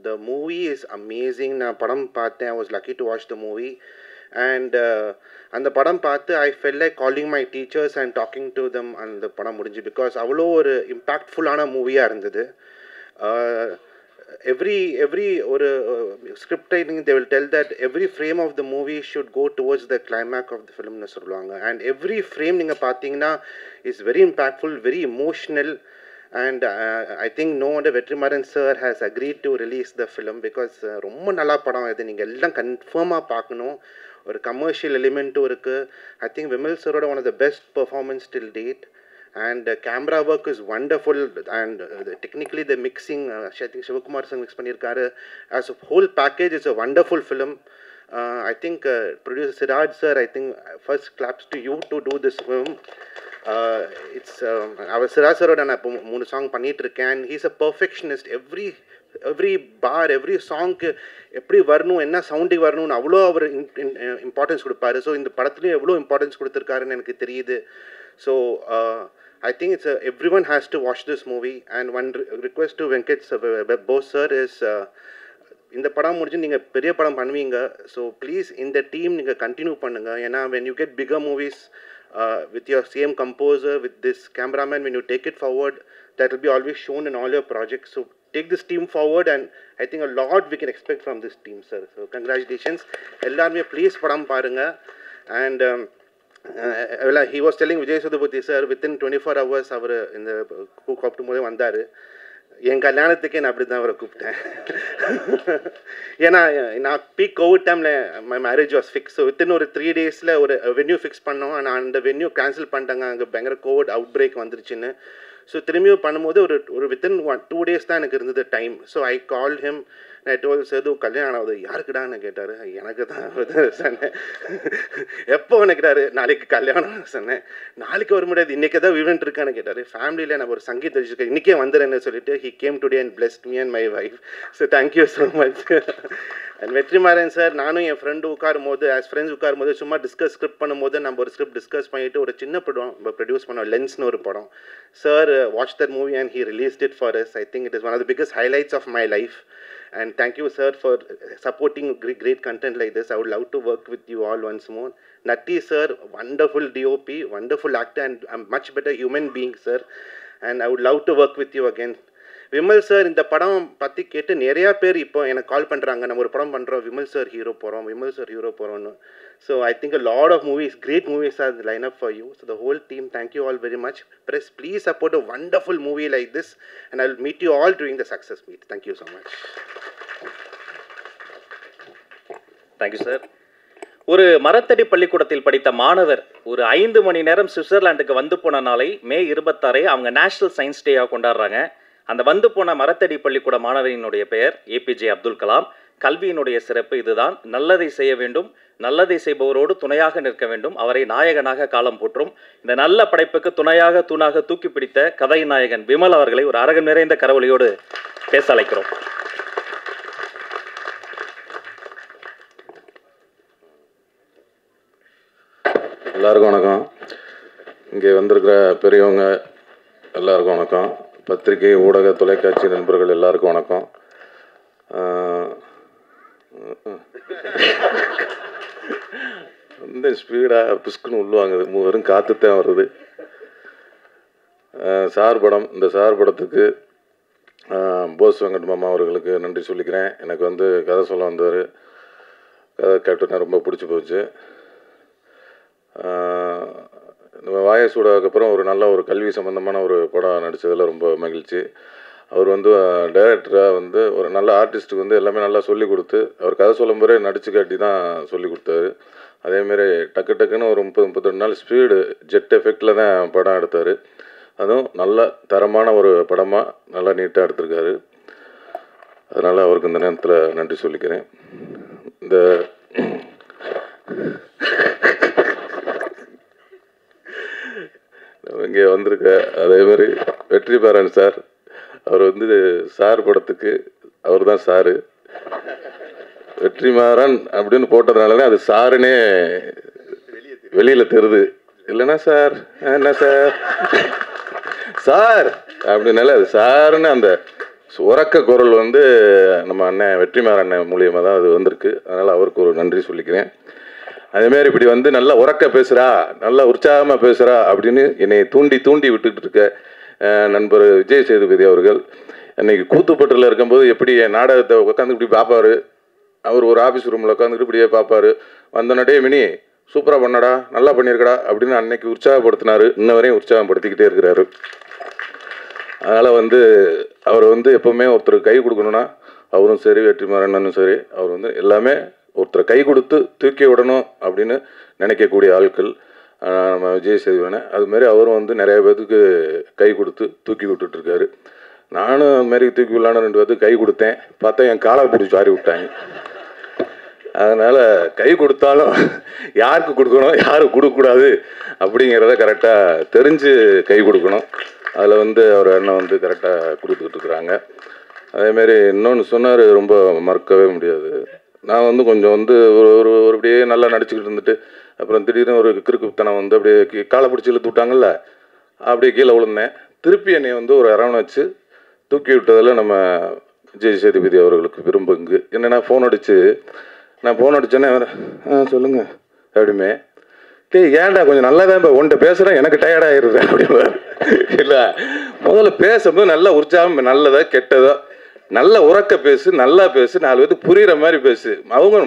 The movie is amazing. நான் படம் பார்த்தேன். I was lucky to watch the movie. And அந்த படம் பார்த்து I fell like calling my teachers and talking to them. அந்த படம் முடிஞ்சு because அவ்வளோ ஒரு இம்பேக்ட்ஃபுல்லான மூவியாக இருந்தது. every ஒரு script writing they will tell that every frame of the movie should go towards the climax of the film னு சொல்லுவாங்க. and every frame நீங்கள் பார்த்தீங்கன்னா is very impactful, very emotional. and I think no wonder Vetrimaaran sir has agreed to release the film because ரொம்ப நல்லா படம் இது. நீங்கள் எல்லாம் கன்ஃபார்மாக பார்க்கணும். ஒரு கமர்ஷியல் எலிமெண்ட்டும் இருக்குது. ஐ திங்க் விமல் சரோட one of the best performance till date. And camera work is wonderful, and technically the mixing, I think Shivakumar sir mix pannirkaru. As a whole package, it's a wonderful film. I think producer Siraj sir, I think first claps to you to do this film. It's our Siraj sir oda na 3 song panniterken, and he's a perfectionist. Every bar, every song எப்படி வரணும், என்ன sounding வரணும்னு அவ்வளோ அவர் importance கொடுப்பாரு. So இந்த படத்துலையும் எவ்வளோ importance கொடுத்துருக்காருன்னு எனக்கு தெரியுது. So I think everyone has to watch this movie. And one request to Venkat Bose sir is, இந்த படம் முடிஞ்சு நீங்கள் பெரிய படம் பண்ணுவீங்க. ஸோ ப்ளீஸ் இந்த டீம் நீங்கள் கண்டினியூ பண்ணுங்கள். ஏன்னா when you get bigger movies with your same composer, with this cameraman, when you take it forward, that will be always shown in all your projects. So take this team forward, and I think a lot we can expect from this team, sir. So congratulations. எல்லாருமே please படம் பாருங்கள். And he was telling Vijay Sethupathi sir, within 24 hours அவர் இந்த கூப்பிடும் போதே வந்தார். என் கல்யாணத்துக்கே நான் அப்படி தான் அவரை கூப்பிட்டேன். ஏன்னா நான் பீக் கோவிட் டைமில் my marriage was fix. So within ஒரு 3 days ஒரு வென்யூ ஃபிக்ஸ் பண்ணோம். ஆனால் அந்த வென்யூ கேன்சல் பண்ணிட்டாங்க, அங்கே பயங்கர கோவிட் அவுட் பிரேக் வந்துருச்சுன்னு. ஸோ திரும்பியும் பண்ணும்போது ஒரு வித்தின் 2 days தான் எனக்கு இருந்தது time. So I call him. நான் டோல் சேது கல்யாணம் ஆகுது, யாருக்குடான்னு கேட்டார். எனக்கு தான் சொன்னேன். எப்போ கேட்டார், நாளைக்கு கல்யாணம் சொன்னேன். நாளைக்கு வர முடியாது, இன்றைக்கி தான் ஈவெண்ட் இருக்கான்னு கேட்டார். ஃபேமிலியில் நான் ஒரு சங்கீத் வச்சுருக்கேன், இன்றைக்கே வந்துடுறேன்னு சொல்லிட்டு he came today and blessed me and my wife. So thank you so much. And Vetrimaaran sir, நானும் என் ஃப்ரெண்டு உட்காரும் போது, ஆஸ் ஃப்ரெண்ட்ஸ் உட்காரும் போது சும்மா ஸ்கிரிப்ட் பண்ணும்போது நம்ம ஒரு ஸ்கிரிப்ட் டிஸ்கஸ் பண்ணிவிட்டு ஒரு சின்ன படம் ப்ரொடியூஸ் பண்ணோம், லென்ஸ்னு ஒரு படம். Sir watch that movie and he released it for us. I think it is one of the biggest highlights of my life. And thank you, sir, for supporting great content like this. I would love to work with you all once more. Natti, sir, wonderful DOP, wonderful actor, and a much better human being, sir. And I would love to work with you again. Vimal sir, இந்த படம் பற்றி கேட்டு நிறையா பேர் இப்போ எனக்கு கால் பண்ணுறாங்க. நம்ம ஒரு படம் பண்ணுறோம், விமல் சார் ஹீரோ போகிறோம், விமல் சார் ஹீரோ போகிறோன்னு. So I think a lot of movies, great movies are line up for you. So the whole team, thank you all very much. Press, please support a wonderful movie like this, and I'll meet you all during the success meet. Thank you so much. Thank you sir. ஒரு மரத்தடி பள்ளிக்கூடத்தில் படித்த மாணவர் ஒரு 5 மணி நேரம் சுவிட்சர்லாண்டுக்கு வந்து போன நாளை மே 26 அவங்க நேஷனல் சயின்ஸ் டேயாக கொண்டாடுறாங்க. அந்த வந்து போன மரத்தடி பள்ளிக்கூட மாணவரினுடைய பெயர் ஏபிஜே அப்துல் கலாம். கல்வியினுடைய சிறப்பு இதுதான். நல்லதை செய்ய வேண்டும், நல்லதை செய்பவரோடு துணையாக நிற்க வேண்டும், அவரை நாயகனாக காலம் போற்றும். இந்த நல்ல படைப்புக்கு துணையாக தூணாக தூக்கி பிடித்த கதை நாயகன் விமல் அவர்களை ஒரு அரங்கம் நிறைந்த கரவொலியோடு பேச அழைக்கிறோம். எல்லாருக்கும் வணக்கம். இங்கே வந்திருக்கிற பெரியவங்க எல்லாருக்கும் வணக்கம். பத்திரிகை, ஊடக, தொலைக்காட்சி நண்பர்கள் எல்லாருக்கும் வணக்கம். வந்து ஸ்பீடாக புஷ்குன்னு உள்ளுவாங்குது, வெறும் காற்று தான் வருது. சார் படம், இந்த சார் படத்துக்கு போஸ் வெங்கட் மாமா அவர்களுக்கு நன்றி சொல்லிக்கிறேன். எனக்கு வந்து கதை சொல்ல வந்தார், கதை கேப்டனை ரொம்ப பிடிச்சி போச்சு. நம்ம வாயை சூடாக்கப்புறம் ஒரு நல்ல ஒரு கல்வி சம்மந்தமான ஒரு படம் நடித்ததில் ரொம்ப மகிழ்ச்சி. அவர் வந்து டைரக்டராக வந்து ஒரு நல்ல ஆர்டிஸ்ட்டுக்கு வந்து எல்லாமே நல்லா சொல்லி கொடுத்து, அவர் கதை சொல்லும் போதே நடிச்சு காட்டி தான் சொல்லி கொடுத்தாரு. அதேமாரி டக்கு டக்குன்னு ஒரு 30-32 நாள் ஸ்பீடு ஜெட் எஃபெக்டில் தான் படம் எடுத்தார். அதுவும் நல்ல தரமான ஒரு படமாக நல்லா நீட்டாக எடுத்திருக்காரு. அதனால் அவருக்கு இந்த நேரத்தில் நன்றி சொல்லிக்கிறேன். இந்த இங்கே வந்திருக்க அதேமாதிரி வெற்றிமாறன் சார், அவர் வந்து சார் படத்துக்கு அவர் தான் சாரு. வெற்றிமாறன் அப்படின்னு போட்டதுனால அது சாருன்னே வெளியில் தெரியுது. இல்லைன்னா சார் என்ன சார் சார் அப்படின்னால அது சாருன்னு அந்த உறக்க குரல் வந்து நம்ம அண்ணன் வெற்றிமாறன் அண்ணன் மூலியமாக தான் அது வந்திருக்கு. அதனால் அவருக்கு ஒரு நன்றி சொல்லிக்கிறேன். அதேமாரி இப்படி வந்து நல்லா உறக்க பேசுகிறா, நல்லா உற்சாகமாக பேசுகிறா அப்படின்னு என்னை தூண்டி தூண்டி விட்டுக்கிட்டு இருக்க நண்பர் விஜய் சேதுபதி அவர்கள் அன்றைக்கி கூத்துப்பட்டில் இருக்கும்போது எப்படி என் நாடகத்தை உட்காந்து இப்படி பார்ப்பார். அவர் ஒரு ஆஃபீஸ் ரூமில் உட்காந்துக்கிட்டு இப்படியே பார்ப்பார். வந்தனடே மினி சூப்பராக பண்ணடா, நல்லா பண்ணியிருக்கடா அப்படின்னு அன்னைக்கு உற்சாகப்படுத்தினார். இன்ன வரையும் உற்சாகப்படுத்திக்கிட்டே இருக்கிறாரு. அதனால் வந்து அவர் வந்து எப்போவுமே ஒருத்தருக்கு கை கொடுக்கணுன்னா அவரும் சரி, வெற்றிமாறனும் சரி, அவர் வந்து எல்லாமே ஒருத்தரை கை கொடுத்து தூக்கி விடணும் அப்படின்னு நினைக்கக்கூடிய ஆட்கள் நம்ம விஜய் சேதுபதியான. அதுமாரி அவரும் வந்து நிறைய பேர்த்துக்கு கை கொடுத்து தூக்கி விட்டுட்ருக்காரு. நானும் அதுமாரி தூக்கி விடலான்னு 2 பேர்த்துக்கு கை கொடுத்தேன். பார்த்தா என் காலை பிடிச்சி வாரி விட்டாங்க. அதனால் கை கொடுத்தாலும் யாருக்கு கொடுக்கணும் யாருக்கு கொடுக்கக்கூடாது அப்படிங்கிறத கரெக்டாக தெரிஞ்சு கை கொடுக்கணும். அதில் வந்து அவர் அண்ணன் வந்து கரெக்டாக கொடுத்துக்கிட்டு இருக்கிறாங்க. அதேமாரி இன்னொன்று சொன்னார், ரொம்ப மறக்கவே முடியாது. நான் வந்து கொஞ்சம் வந்து ஒரு அப்படியே நல்லா நடிச்சுக்கிட்டு இருந்துட்டு அப்புறம் திடீர்னு ஒரு கிறுக்குத்தனம் வந்து அப்படியே காலை பிடிச்சி இழுத்து விட்டாங்கல்ல, அப்படியே கீழே விழுந்தேன். திருப்பி என்னை வந்து ஒரு அரவணை வச்சு தூக்கி விட்டதில் நம்ம விஜய் சேதுபதி அவர்களுக்கு விரும்புங்க. என்னென்னா நான் ஃபோன் அடித்தேன்னே சொல்லுங்கள் அப்படிமே, ஏன்டா கொஞ்சம் நல்லா தான் இப்போ உன்ட்ட பேசுகிறேன், எனக்கு டயர்டாகிடுது அப்படின்னா. இல்லை, முதல்ல பேசும்போது நல்லா உற்சாகம், நல்லதோ கெட்டதோ நல்ல உறக்க பேசு, நல்லா பேசு, 4 பேருக்கு புரிகிற மாதிரி பேசு. அவங்க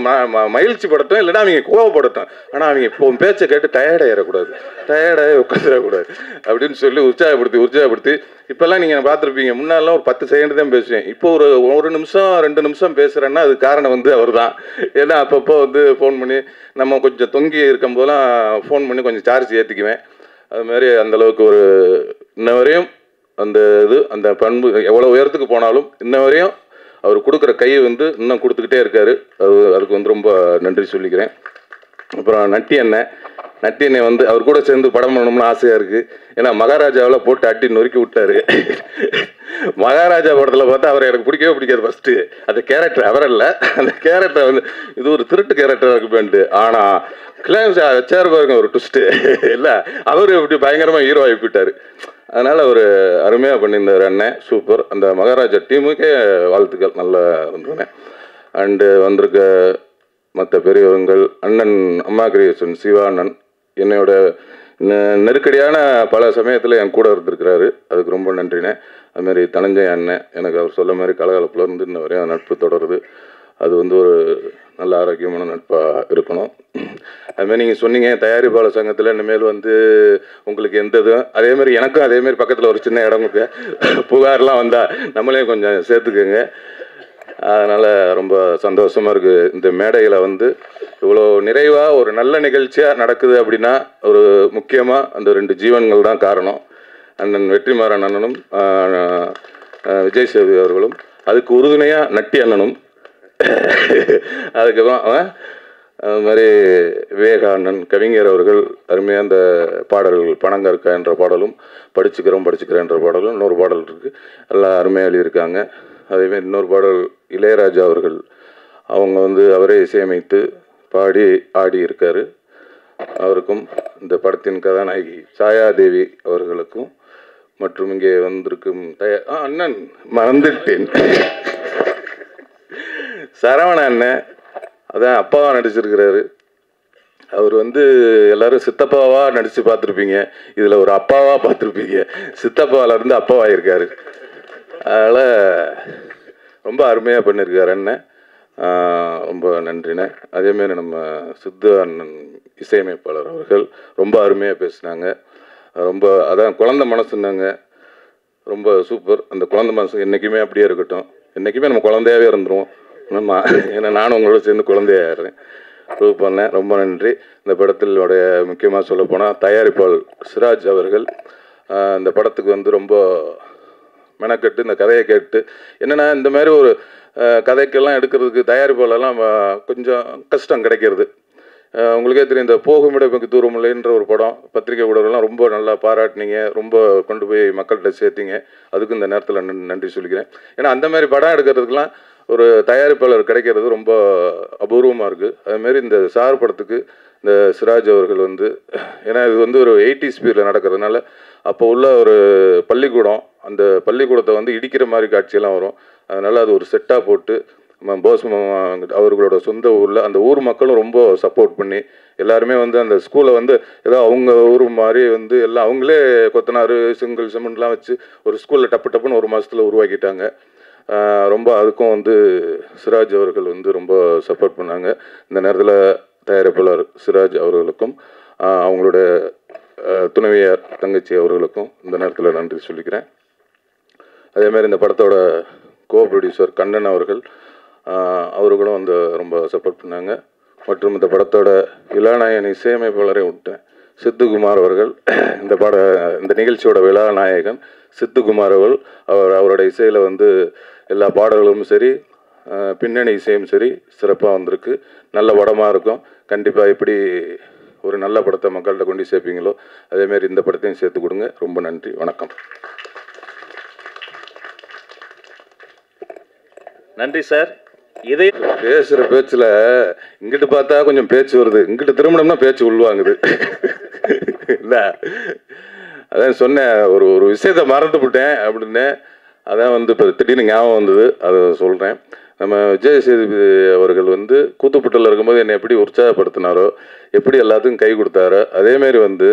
மகிழ்ச்சி படட்டும், இல்லைன்னா அவங்க கோவப்படட்டும். ஆனால் அவங்க இப்போ பேச்சை கேட்டு டயர்டாகிடக்கூடாது, டயர்டாகி உட்காந்துடக்கூடாது அப்படின்னு சொல்லி உற்சாகப்படுத்தி இப்போல்லாம் நீங்கள் பார்த்துருப்பீங்க, முன்னாலாம் ஒரு 10 செகண்ட் தான் பேசுவேன். இப்போ ஒரு நிமிஷம் 2 நிமிஷம் பேசுகிறேன்னா அது காரணம் வந்து அவர் தான். ஏன்னா அப்பப்போ வந்து ஃபோன் பண்ணி நம்ம கொஞ்சம் தொங்கி இருக்கும்போதெல்லாம் ஃபோன் பண்ணி கொஞ்சம் சார்ஜ் ஏற்றிக்குவேன். அதுமாதிரி அந்தளவுக்கு ஒரு இன்ன வரையும் அந்த பண்பு எவ்வளோ உயரத்துக்கு போனாலும் இன்ன வரையும் அவர் கொடுக்குற கையை வந்து இன்னும் கொடுத்துக்கிட்டே இருக்காரு. அதுக்கு வந்து ரொம்ப நன்றி சொல்லிக்கிறேன். அப்புறம் நட்டி அண்ணன் வந்து அவர் கூட சேர்ந்து படம் பண்ணணும்னு ஆசையாக இருக்குது. ஏன்னா மகாராஜாவில் போட்டு அட்டி நொறுக்கி விட்டாரு. மகாராஜா படத்தில் பார்த்தா அவர் எனக்கு பிடிக்கவே பிடிக்காது. ஃபஸ்ட்டு அந்த கேரக்டர் அவரல்ல, அந்த கேரக்டர் வந்து இது ஒரு திருட்டு கேரக்டராக இருக்குமேன்ட்டு. ஆனால் கிளைம்ஸ் வச்சார் பாருங்க ஒரு ட்விஸ்ட்டு. இல்லை, அவர் இப்படி பயங்கரமாக ஹீரோ ஆகி போயிட்டார். அதனால் அவர் அருமையாக பண்ணியிருந்தார் அண்ணன், சூப்பர். அந்த மகாராஜா டீமுக்கே வாழ்த்துக்கள், நல்லா இருந்தேன். அண்டு வந்திருக்க மற்ற பெரியவங்கள், அண்ணன் அம்மா கிரியேஷன் சிவா அண்ணன் என்னோட நெருக்கடியான பல சமயத்தில் என் கூட இருந்திருக்கிறாரு, அதுக்கு ரொம்ப நன்றினே. அதுமாரி தனஞ்சய் அண்ணன், எனக்கு அவர் சொல்ல மாதிரி கலகலப்பில் இருந்து இன்ன வரையும் நட்பு தொடருது. அது வந்து ஒரு நல்ல ஆரோக்கியமான நட்பாக இருக்கணும். அதுமாதிரி நீங்கள் சொன்னீங்க தயாரிப்பாளர் சங்கத்தில் இனிமேல் வந்து உங்களுக்கு எந்த இதுவும் அதேமாதிரி எனக்கும் அதேமாரி பக்கத்தில் ஒரு சின்ன இடம் புகார்லாம் வந்தால் நம்மளே கொஞ்சம் சேர்த்துக்குங்க. அதனால் ரொம்ப சந்தோஷமாக இருக்குது. இந்த மேடையில் வந்து இவ்வளோ நிறைவாக ஒரு நல்ல நிகழ்ச்சியாக நடக்குது அப்படின்னா ஒரு முக்கியமாக அந்த 2 ஜீவன்கள் தான் காரணம். அண்ணன் வெற்றிமாறன் அண்ணனும் விஜய் சேதுபதி அவர்களும், அதுக்கு உறுதுணையாக நட்டி அண்ணனும், அதுக்கப்புறம் அது மாதிரி விவேகா அண்ணன் கவிஞர் அவர்கள் அருமையாக அந்த பாடல்கள் பணங்கற்கா என்ற பாடலும் படிச்சுக்கிறேன் என்ற பாடலும் இன்னொரு பாடல் இருக்குது, எல்லாம் அருமையாக எழுதியிருக்காங்க. அதேமாதிரி இன்னொரு பாடல் இளையராஜா அவர்கள் அவங்க வந்து அவரே இசையமைத்து பாடி ஆடி இருக்கார். அவருக்கும் இந்த படத்தின் கதாநாயகி சாயாதேவி அவர்களுக்கும் மற்றும் இங்கே வந்திருக்கும் அண்ணன் மறந்துட்டேன் சரவண அண்ணன், அதான் அப்பாவாக நடிச்சிருக்கிறாரு. அவர் வந்து எல்லாரும் சித்தப்பாவாக நடித்து பார்த்துருப்பீங்க, இதில் ஒரு அப்பாவாக பார்த்துருப்பீங்க. சித்தப்பாவிலேருந்து அப்பாவாகிருக்காரு. அதனால் ரொம்ப அருமையாக பண்ணியிருக்காரு அண்ணன், ரொம்ப நன்றிண்ணே. அதேமாரி நம்ம சித்து அண்ணன் இசையமைப்பாளர் அவர்கள் ரொம்ப அருமையாக பேசினாங்க. ரொம்ப அதான் குழந்த மனசுன்னாங்க, ரொம்ப சூப்பர். அந்த குழந்த மனசு என்றைக்குமே அப்படியே இருக்கட்டும், என்றைக்குமே நம்ம குழந்தையாகவே இருந்துருவோம் நம்ம. ஏன்னா நானும் உங்களோட சேர்ந்து குழந்தையாகிறேன். ப்ரூவ் பண்ணேன். ரொம்ப நன்றி. இந்த படத்தினுடைய முக்கியமாக சொல்லப்போனால் தயாரிப்பாளர் சிராஜ் அவர்கள் இந்த படத்துக்கு வந்து ரொம்ப மெனக்கெட்டு இந்த கதையை கேட்டு, என்னென்னா இந்த மாதிரி ஒரு கதைக்கெல்லாம் எடுக்கிறதுக்கு தயாரிப்பாளர்லாம் கொஞ்சம் கஷ்டம் கிடைக்கிறது. உங்களுக்கே தெரியும், இந்த போகுமிடமிக்கு தூரமில்லைன்ற ஒரு படம் பத்திரிகை ஊடகம்லாம் ரொம்ப நல்லா பாராட்டினீங்க, ரொம்ப கொண்டு போய் மக்கள்கிட்ட சேர்த்திங்க. அதுக்கு இந்த நேரத்தில் நன்றி சொல்லிக்கிறேன். ஏன்னா அந்த மாதிரி படம் எடுக்கிறதுக்கெலாம் ஒரு தயாரிப்பாளர் கிடைக்கிறது ரொம்ப அபூர்வமாக இருக்குது. அதுமாரி இந்த சார் படத்துக்கு இந்த சிராஜ் அவர்கள் வந்து, ஏன்னா இது வந்து ஒரு 80s பீரியடில் நடக்கிறதுனால அப்போ உள்ள ஒரு பள்ளிக்கூடம், அந்த பள்ளிக்கூடத்தை வந்து இடிக்கிற மாதிரி காட்சியெல்லாம் வரும். அதனால் அது ஒரு செட்டாக போட்டு போஸ் அவர்களோட சொந்த ஊரில் அந்த ஊர் மக்களும் ரொம்ப சப்போர்ட் பண்ணி எல்லாருமே வந்து அந்த ஸ்கூலை வந்து ஏதோ அவங்க ஊர் மாதிரி வந்து எல்லாம் அவங்களே கொத்தனார் செங்கல் சிமெண்ட்லாம் வச்சு ஒரு ஸ்கூலில் டப்புன்னு 1 மாதத்தில் உருவாக்கிட்டாங்க. ரொம்ப அதுக்கும் வந்து சிராஜ் அவர்கள் வந்து ரொம்ப சப்போர்ட் பண்ணாங்க. இந்த நேரத்தில் தயாரிப்பாளர் சிராஜ் அவர்களுக்கும் அவங்களோட துணைவியார் தங்கச்சி அவர்களுக்கும் இந்த நேரத்தில் நன்றி சொல்லிக்கிறேன். அதேமாதிரி இந்த படத்தோட கோ ப்ரொடியூசர் கண்ணன் அவர்கள் அவர்களும் வந்து ரொம்ப சப்போர்ட் பண்ணாங்க. மற்றும் இந்த படத்தோட விழாநாயகன் இசையமைப்பாளரை விட்டேன் சித்துக்குமார் அவர்கள், இந்த நிகழ்ச்சியோட விழாநாயகன் சித்துக்குமார் அவரோட இசையில் வந்து எல்லா பாடல்களும் சரி, பின்னணி இசையும் சரி சிறப்பாக வந்திருக்கு. நல்ல படமாக இருக்கும். கண்டிப்பாக எப்படி ஒரு நல்ல படத்தை மக்கள்கிட்ட கொண்டு சேர்ப்பீங்களோ அதேமாரி இந்த படத்தையும் சேர்த்து கொடுங்க. ரொம்ப நன்றி, வணக்கம். நன்றி சார். இதே பேசுகிற பேச்சில் இங்கிட்டு பார்த்தா கொஞ்சம் பேச்சு வருது, இங்கிட்டு திருமணம்னா பேச்சு உள்வாங்குது. இல்லை, அதான் சொன்னேன், ஒரு விஷயத்தை மறந்து விட்டேன் அப்படின்னு. அதான் வந்து இப்போ திடீர்னு ஞாபகம் வந்தது, அதை சொல்கிறேன். நம்ம விஜய் சேதுபதி அவர்கள் வந்து கூத்துப்பட்டில் இருக்கும்போது என்னை எப்படி உற்சாகப்படுத்தினாரோ, எப்படி எல்லாத்துக்கும் கை கொடுத்தாரோ, அதேமாரி வந்து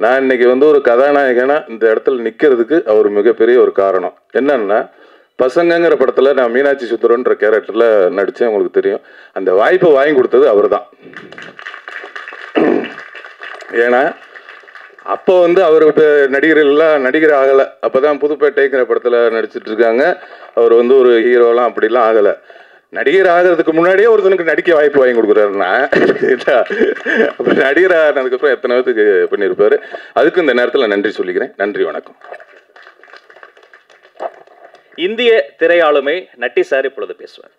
நான் இன்னைக்கு வந்து ஒரு கதாநாயகனாக இந்த இடத்துல நிற்கிறதுக்கு அவர் மிகப்பெரிய ஒரு காரணம். என்னன்னா, பசங்கங்கிற படத்தில் நான் மீனாட்சி சுந்தரன்ற கேரக்டரில் நடித்தேன், உங்களுக்கு தெரியும். அந்த வாய்ப்பை வாங்கி கொடுத்தது அவர் தான். ஏன்னா அப்போ வந்து அவர் நடிகர்கள்லாம் நடிகர் ஆகலை. அப்போ தான் புதுப்பேட்டைங்கிற படத்தில் நடிச்சிட்டு இருக்காங்க. அவர் வந்து ஒரு ஹீரோலாம் அப்படிலாம் ஆகலை. நடிகர் ஆகிறதுக்கு முன்னாடியே ஒருத்தனுக்கு நடிக்க வாய்ப்பு வாங்கி கொடுக்குறாருன்னா அப்போ நடிகர் ஆனதுக்கப்புறம் எத்தனை பேருக்கு பண்ணியிருப்பார். அதுக்கு இந்த நேரத்தில் நன்றி சொல்லிக்கிறேன். நன்றி, வணக்கம். இந்திய திரையாளுமை நட்டி சார் இப்பொழுது பேசுவார்.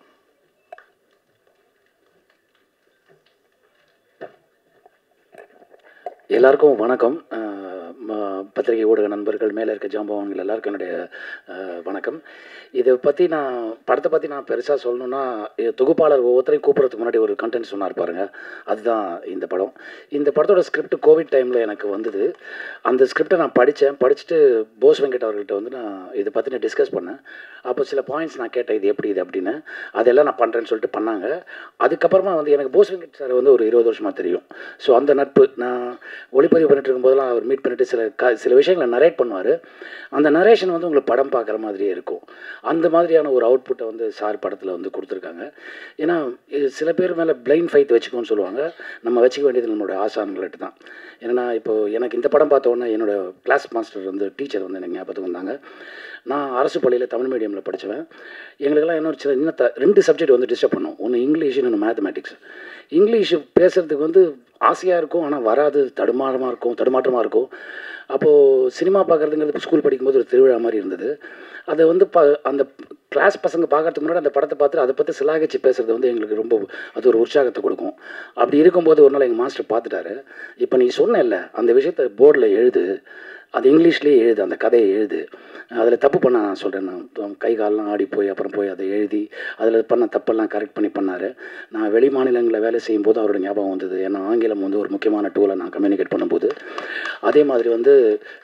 எல்லாருக்கும் வணக்கம். பத்திரிகை ஊடக நண்பர்கள், மேலே இருக்க ஜாம்பவங்கள் எல்லாருக்கும் என்னுடைய வணக்கம். இதை பற்றி படத்தை பற்றி நான் பெருசாக சொல்லணுன்னா, தொகுப்பாளர் ஒவ்வொருத்தரையும் கூப்பிட்றதுக்கு முன்னாடி ஒரு கண்டென்ட் சொன்னார் பாருங்கள், அதுதான் இந்த படம். இந்த படத்தோட ஸ்கிரிப்ட் கோவிட் டைமில் எனக்கு வந்தது. அந்த ஸ்கிரிப்டை நான் படிச்சுட்டு போஸ் வெங்கட் அவர்கிட்ட வந்து நான் இதை பற்றி நான் டிஸ்கஸ் பண்ணேன். அப்போ சில பாயிண்ட்ஸ் நான் கேட்டேன், இது எப்படி இது அப்படின்னு. அதெல்லாம் நான் பண்ணுறேன்னு சொல்லிட்டு பண்ணாங்க. அதுக்கப்புறமா வந்து எனக்கு போஸ் வெங்கட் சார் வந்து ஒரு 20 வருஷமாக தெரியும். ஸோ அந்த நட்பு, நான் ஒளிப்பதிவு பண்ணிட்டு இருக்கும்போதெல்லாம் அவர் மீட் பண்ணிட்டு சில விஷயங்களை நரேட் பண்ணுவார். அந்த நரேஷன் வந்து உங்களுக்கு படம் பார்க்குற மாதிரியே இருக்கும். அந்த மாதிரியான ஒரு அவுட்புட்டை வந்து சார் படத்தில் வந்து கொடுத்துருக்காங்க. ஏன்னா சில பேர் மேலே பிளைண்ட் ஃபைத் வச்சுக்கோன்னு சொல்லுவாங்க. நம்ம வச்சுக்க வேண்டியது நம்மளோட ஆசான்கள்கிட்ட தான். ஏன்னா இப்போது எனக்கு இந்த படம் பார்த்தோன்னே என்னோடய கிளாஸ் மாஸ்டர் வந்து டீச்சர் வந்து எனக்கு ஞாபகத்துக்கு வந்தாங்க. நான் அரசு பள்ளியில் தமிழ் மீடியமில் படித்தேன். எங்களுக்கெல்லாம் இன்னும் 2 சப்ஜெக்ட் வந்து டிஸ்டர்ப் பண்ணோம். ஒன்று இங்கிலீஷ், இன்னொன்று மேத்தமேட்டிக்ஸ். இங்கிலீஷ் பேசுகிறதுக்கு வந்து ஆசையாக இருக்கும், ஆனால் வராது, தடுமாற்றமாக இருக்கும். அப்போது சினிமா பார்க்குறதுங்கிறது ஸ்கூல் படிக்கும்போது ஒரு திருவிழா மாதிரி இருந்தது. அதை வந்து அந்த கிளாஸ் பசங்க பார்க்கறதுக்கு முன்னாடி அந்த படத்தை பார்த்துட்டு அதை பற்றி சிலாகிச்சு பேசுகிறது வந்து எங்களுக்கு ரொம்ப அது ஒரு உற்சாகத்தை கொடுக்கும். அப்படி இருக்கும்போது ஒரு நாள் எங்கள் மாஸ்டர் பார்த்துட்டாரு. இப்போ நீ சொன்னேன்ல அந்த விஷயத்தை போர்டில் எழுது, அது இங்கிலீஷ்லேயே எழுது, அந்த கதையை எழுது, அதில் தப்பு பண்ண நான் சொல்கிறேன், நான் கை காலெலாம் ஆடி போய் அப்புறம் போய் அதை எழுதி அதில் பண்ண தப்பெல்லாம் கரெக்ட் பண்ணார். நான் வெளி மாநிலங்களில் வேலை செய்யும்போது அவரோட ஞாபகம் வந்தது. ஏன்னா ஆங்கிலம் வந்து ஒரு முக்கியமான டூலை நான் கம்யூனிகேட் பண்ணும்போது. அதே மாதிரி வந்து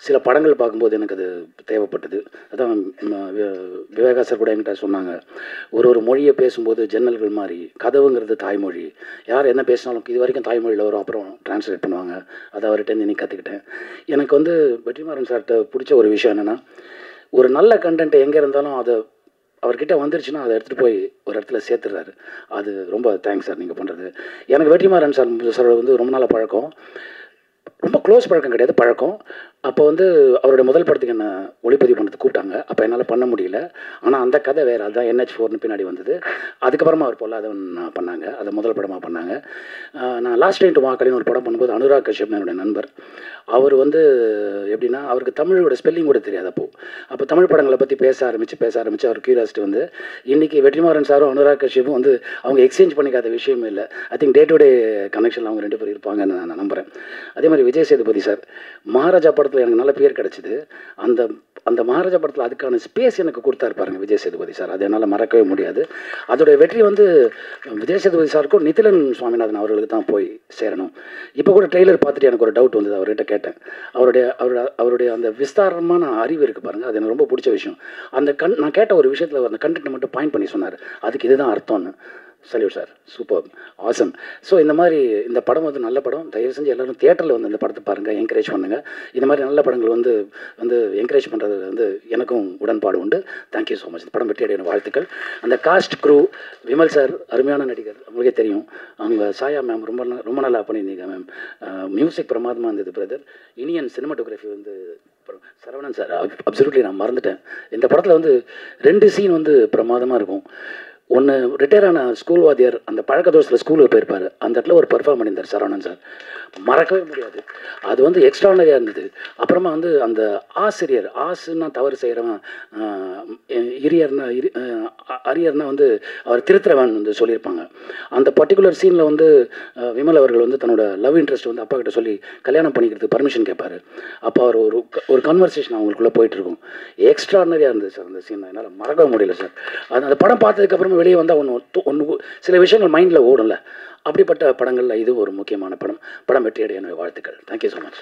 சில படங்கள் பார்க்கும்போது எனக்கு அது தேவைப்பட்டது. அதான் விவேகா சார் கூட என்கிட்ட சொன்னாங்க, ஒரு மொழியை பேசும்போது ஜன்னல்கள் மாதிரி, கதவுங்கிறது தாய்மொழி, யார் என்ன பேசினாலும் இது வரைக்கும் தாய்மொழியில் வரும், அப்புறம் டிரான்ஸ்லேட் பண்ணுவாங்க. அதை அவர்கிட்ட இன்னைக்கு கற்றுக்கிட்டேன். எனக்கு வந்து வெற்றிமாறன் சார்கிட்ட பிடிச்ச ஒரு விஷயம் என்னென்னா, ஒரு நல்ல கண்டென்ட் எங்கே இருந்தாலும் அதை அவர்கிட்ட வந்துருச்சுன்னா அதை எடுத்துகிட்டு போய் ஒரு இடத்துல சேர்த்துடுறாரு. அது ரொம்ப தேங்க்ஸ் சார் நீங்கள் பண்ணுறது. எனக்கு வெற்றிமாறன் சார் வந்து ரொம்ப நாள் பழக்கம், ரொம்ப க்ளோஸ் பழக்கம் கிடையாது, பழக்கம். அப்போ வந்து அவருடைய முதல் படத்துக்கு என்ன ஒளிப்பதிவு பண்ணுறதுக்கு கூப்பிட்டாங்க. அப்போ என்னால் பண்ண முடியல. ஆனால் அந்த கதை வேறு, அதுதான் NH4 பின்னாடி வந்தது. அதுக்கப்புறமா அவர் பொல்லாதவன் பண்ணாங்க, அதை முதல் படமாக பண்ணாங்க. நான் லாஸ்ட் டைம் டு மாக்காளின்னு ஒரு படம் பண்ணும்போது அனுராக் கஷ்யப் என்னுடைய நண்பர், அவர் வந்து எப்படின்னா அவருக்கு தமிழோட ஸ்பெல்லிங் கூட தெரியாது. அப்போ தமிழ் படங்களை பற்றி பேச ஆரம்பித்து அவர் கியூரியாசிட்டி வந்து இன்றைக்கி வெற்றிமாறன் சாரும் அனுராக் கஷ்யப்பும் வந்து அவங்க எக்ஸ்சேஞ்ச் பண்ணிக்காத விஷயமே இல்லை. I think day to day கனெக்ஷனில் அவங்க 2 பேர் இருப்பாங்கன்னு நான் நம்புகிறேன். அதே மாதிரி விஜய் சேதுபதி சார் மகாராஜா படத்தில் எனக்கு நல்ல பேர் கிடச்சிது. அந்த மகாராஜா படத்தில் அதுக்கான ஸ்பேஸ் எனக்கு கொடுத்தாரு பாருங்கள் விஜய் சேதுபதி சார். அது என்னால் மறக்கவே முடியாது. அதோடைய வெற்றி வந்து விஜய் சேதுபதி சாருக்கும் நிதிலன் சுவாமிநாதன் அவர்களுக்கு தான் போய் சேரணும். இப்போ கூட ட்ரெய்லர் பார்த்துட்டு எனக்கு ஒரு டவுட் வந்தது. அவர்கிட்ட கேட்டேன், அவருடைய அந்த விஸ்தாரமான அறிவு இருக்குது பாருங்கள், அது எனக்கு ரொம்ப பிடிச்ச விஷயம். நான் கேட்ட ஒரு விஷயத்தில் அந்த கண்டென்ட்டை மட்டும் பாயிண்ட் பண்ணி சொன்னார், அதுக்கு இதுதான் அர்த்தம்னு. Salute sir, super, awesome. So இந்த மாதிரி இந்த படம் வந்து நல்ல படம். தயவு செஞ்சு எல்லோரும் தியேட்டரில் வந்து இந்த படத்தை பாருங்கள், என்கரேஜ் பண்ணுங்கள். இந்த மாதிரி நல்ல படங்கள் வந்து என்கரேஜ் பண்ணுறது வந்து எனக்கும் உடன்பாடு உண்டு. Thank you so much. இந்த படம் வெற்றி அடைய வாழ்த்துக்கள். அந்த காஸ்ட் க்ரூ, விமல் சார் அருமையான நடிகர், உங்களுக்கே தெரியும். அவங்க சாயா மேம் ரொம்ப நல்லா பண்ணியிருந்தீங்க மேம். மியூசிக் பிரமாதமாக இருந்தது பிரதர். இனியன் சினிமாட்டோகிராஃபி வந்து சரவணன் சார் அப்சல்யூட்லி நான் மறந்துட்டேன். இந்த படத்தில் வந்து 2 சீன் வந்து பிரமாதமாக இருக்கும். ஒன்று ரிட்டையர் ஆன ஸ்கூல் வாத்தியார் அந்த பழக்க தோஷத்தில் ஸ்கூலுக்கு போயிருப்பார். அந்த இடத்துல ஒரு பெர்ஃபார்ம் பண்ணியிருந்தார் சரவணன் சார். மறக்கவே முடியாது. அது வந்து எக்ஸ்ட்ரானரியாக இருந்தது. அப்புறமா வந்து அந்த ஆசிரியர், ஆசுன்னா தவறு செய்கிறவன், இரியர்னா அரியர்னா வந்து அவர் திருத்துறவன் வந்து சொல்லியிருப்பாங்க. அந்த பர்டிகுலர் சீனில் வந்து விமல் அவர்கள் வந்து தன்னோட லவ் இன்ட்ரெஸ்ட் வந்து அப்பா கிட்ட சொல்லி கல்யாணம் பண்ணிக்கிறதுக்கு பர்மிஷன் கேட்பார். அப்போ அவர் ஒரு கன்வர்சேஷன் அவங்களுக்குள்ளே போயிட்டுருக்கும். எக்ஸ்ட்ரானரியாக இருந்தது சார் அந்த சீன். என்னால் மறக்கவே முடியல சார். அந்த படம் பார்த்ததுக்கப்புறமா வெளியே வந்தால் ஒன்று சில விஷயங்கள் மைண்டில் ஓடும்ல, அப்படிப்பட்ட படங்களில் இது ஒரு முக்கியமான படம். படம் வெற்றியடைய என்னுடைய வாழ்த்துக்கள். Thank you so much.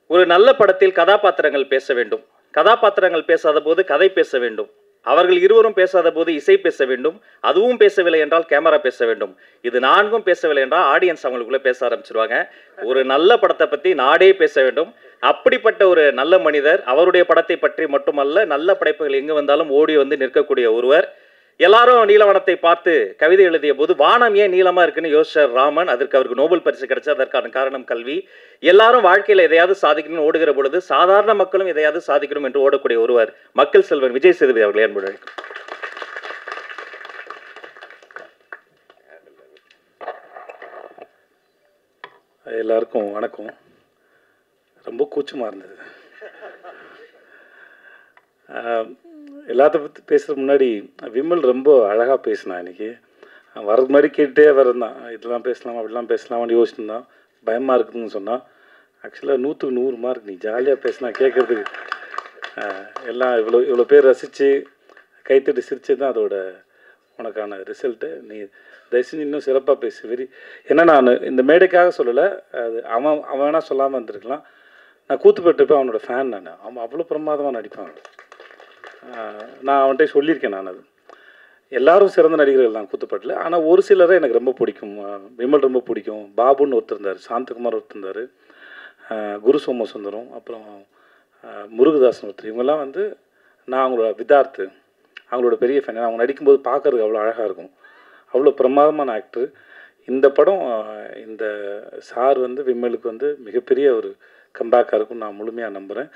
ஒரு நல்ல படத்தில் கதாபாத்திரங்கள் பேச வேண்டும். கதாபாத்திரங்கள் பேசாத போது கதை பேச வேண்டும். அவர்கள் இருவரும் பேசாத போது இசை பேச வேண்டும். அதுவும் பேசவில்லை என்றால் கேமரா பேச வேண்டும். இது நான்கும் பேசவில்லை என்றால் ஆடியன்ஸ் அவங்களுக்குள்ள பேச ஆரம்பிச்சிருவாங்க. ஒரு நல்ல படத்தை பற்றி நாடே பேச வேண்டும். அப்படிப்பட்ட ஒரு நல்ல மனிதர், அவருடைய படத்தை பற்றி மட்டுமல்ல, நல்ல படைப்புகள் எங்கு வந்தாலும் ஓடி வந்து நிற்கக்கூடிய ஒருவர். எல்லாரும் நீலவானத்தை பார்த்து கவிதை எழுதிய போது வானம் ஏன் நீளமா இருக்குன்னு யோசிச்சார் ராமன். அதற்கு அவருக்கு நோபல் பரிசு கிடைச்சது. அதற்கான காரணம் கல்வி. எல்லாரும் வாழ்க்கையில் எதையாவது சாதிக்கணும்னு ஓடுகிற பொழுது சாதாரண மக்களும் எதையாவது சாதிக்கணும் என்று ஓடக்கூடிய ஒருவர் மக்கள் செல்வன் விஜய் சேதுபதி அவர்களே அன்புடன். எல்லாருக்கும் வணக்கம். ரொம்ப கூச்சமாக இருந்தது. எல்லாத்த பற்றி பேசுகிற முன்னாடி விமல் ரொம்ப அழகாக பேசினான். இன்றைக்கி வரது மாதிரி கேட்டே வரந்தான். இதெல்லாம் பேசலாம் அப்படிலாம் பேசலாமான்னு யோசிச்சுருந்தான். பயமாக இருக்குதுன்னு சொன்னான். ஆக்சுவலாக 100க்கு 100 மார்க். நீ ஜாலியாக பேசினா கேட்குறதுக்கு எல்லாம் இவ்வளோ பேர் ரசித்து கைத்தட்டி சிரித்து தான் அதோட உனக்கான ரிசல்ட்டு. நீ தயவு செஞ்சு இன்னும் சிறப்பாக பேசு. ஏன்னா நான் இந்த மேடைக்காக சொல்லலை, அது அவன் வேணால் சொல்லாமல் இருந்திருக்கலாம். நான் கூத்துப்பட்டுப்பேன், அவனோட ஃபேன் நான். அவன் அவ்வளோ பிரமாதமாக நடிப்பான். நான் அவன்கிட்ட சொல்லியிருக்கேன். நான் அது எல்லாரும் சிறந்த நடிகர்கள் தான் கூத்துப்பட்டில். ஆனால் ஒரு சிலரை எனக்கு ரொம்ப பிடிக்கும். விமல் ரொம்ப பிடிக்கும். பாபுன்னு ஒருத்தர் இருந்தார், சாந்தகுமார் ஒருத்தர் இருந்தார், குரு சோமசுந்தரம், அப்புறம் முருகதாசன் ஒருத்தர். இவங்கெல்லாம் வந்து நான் அவங்களோட விதார்த்து, அவங்களோட பெரிய ஃபேன். அவங்க நடிக்கும்போது பார்க்கறதுக்கு அவ்வளோ அழகாக இருக்கும். அவ்வளோ பிரமாதமான ஆக்டர். இந்த படம் இந்த சார் வந்து விமலுக்கு வந்து மிகப்பெரிய ஒரு கம்பேக்காக இருக்கும்னு நான் முழுமையாக நம்புகிறேன்.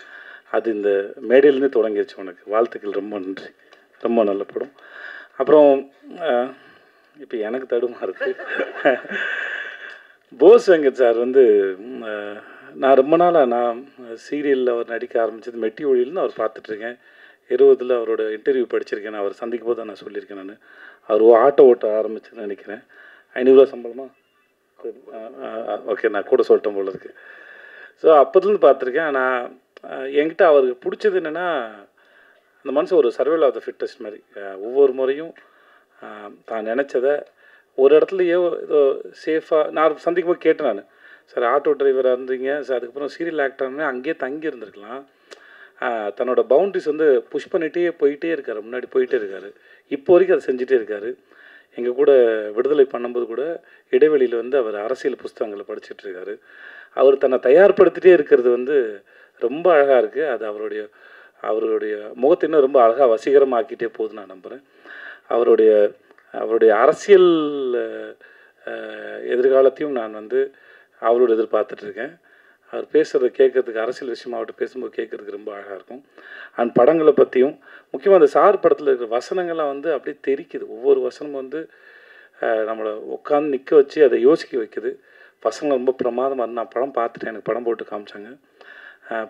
அது இந்த மேடையிலேருந்து தொடங்கிடுச்சு. உனக்கு வாழ்த்துக்கள். ரொம்ப நன்றி. ரொம்ப நல்ல படம். அப்புறம் இப்போ எனக்கு தடுமா இருக்குது. போஸ் வெங்கட் சார் வந்து நான் ரொம்ப நாளாக நான் சீரியலில் அவர் நடிக்க ஆரம்பித்தது மெட்டி ஒளியில்னு அவர் பார்த்துட்ருக்கேன். 20 அவரோட இன்டர்வியூ படிச்சிருக்கேன். நான் அவர் சந்திக்கும் போது தான் நான் சொல்லியிருக்கேன். நான் அவர் ஆட்டோ ஓட்ட ஆரம்பிச்சுன்னு நினைக்கிறேன். 500 ரூபா சம்பளமா? ஓகே, நான் கூட சொல்லிட்டேன் போல இருக்கு. ஸோ அப்போதுலேருந்து பார்த்துருக்கேன். நான் என்கிட்ட அவருக்கு பிடிச்சது என்னென்னா, அந்த மனுஷன் ஒரு சர்வைவல் ஆஃப் த ஃபிட்டஸ்ட் மாதிரி. ஒவ்வொரு முறையும் தான் நினச்சதை ஒரு இடத்துலையோ ஏதோ சேஃபாக நான் சந்திக்கும் போது கேட்டேன். நான் சார் ஆட்டோ டிரைவராக இருந்தீங்க சார், அதுக்கப்புறம் சீரியல் ஆக்டர்னு அங்கேயே தங்கி இருந்திருக்கலாம். தன்னோட பவுண்ட்ரிஸ் வந்து புஷ் பண்ணிகிட்டே போயிட்டே இருக்கார், முன்னாடி போயிட்டே இருக்கார். இப்போ வரைக்கும் அதை செஞ்சுட்டே இருக்கார். எங்கள் கூட விடுதலை பண்ணும்போது கூட இடைவெளியில் வந்து அவர் அரசியல் புஸ்தகங்களை படிச்சுட்டு இருக்காரு. அவர் தன்னை தயார்படுத்திகிட்டே இருக்கிறது வந்து ரொம்ப அழகாக இருக்குது. அது அவருடைய முகத்தை இன்னும் ரொம்ப அழகாக வசீகரமாக்கிட்டே போகுது நான் நம்புகிறேன். அவருடைய அரசியல் எதிர்காலத்தையும் நான் வந்து அவரோட எதிர்பார்த்துட்ருக்கேன். அவர் பேசுகிறத கேட்குறதுக்கு, அரசியல் விஷயமா அவர்கிட்ட பேசும்போது கேட்குறதுக்கு ரொம்ப அழகாக இருக்கும். அண்ட் படங்களை பற்றியும் முக்கியமாக அந்த சார் படத்தில் இருக்கிற வசனங்கள்லாம் வந்து அப்படியே தெரிக்குது. ஒவ்வொரு வசனமும் வந்து நம்மளை உட்காந்து நிற்க வச்சு அதை யோசிக்க வைக்குது. வசனங்கள் ரொம்ப பிரமாதமாக இருந்தால் நான் படம் பார்த்துட்டேன். எனக்கு படம் போட்டு காமிச்சாங்க.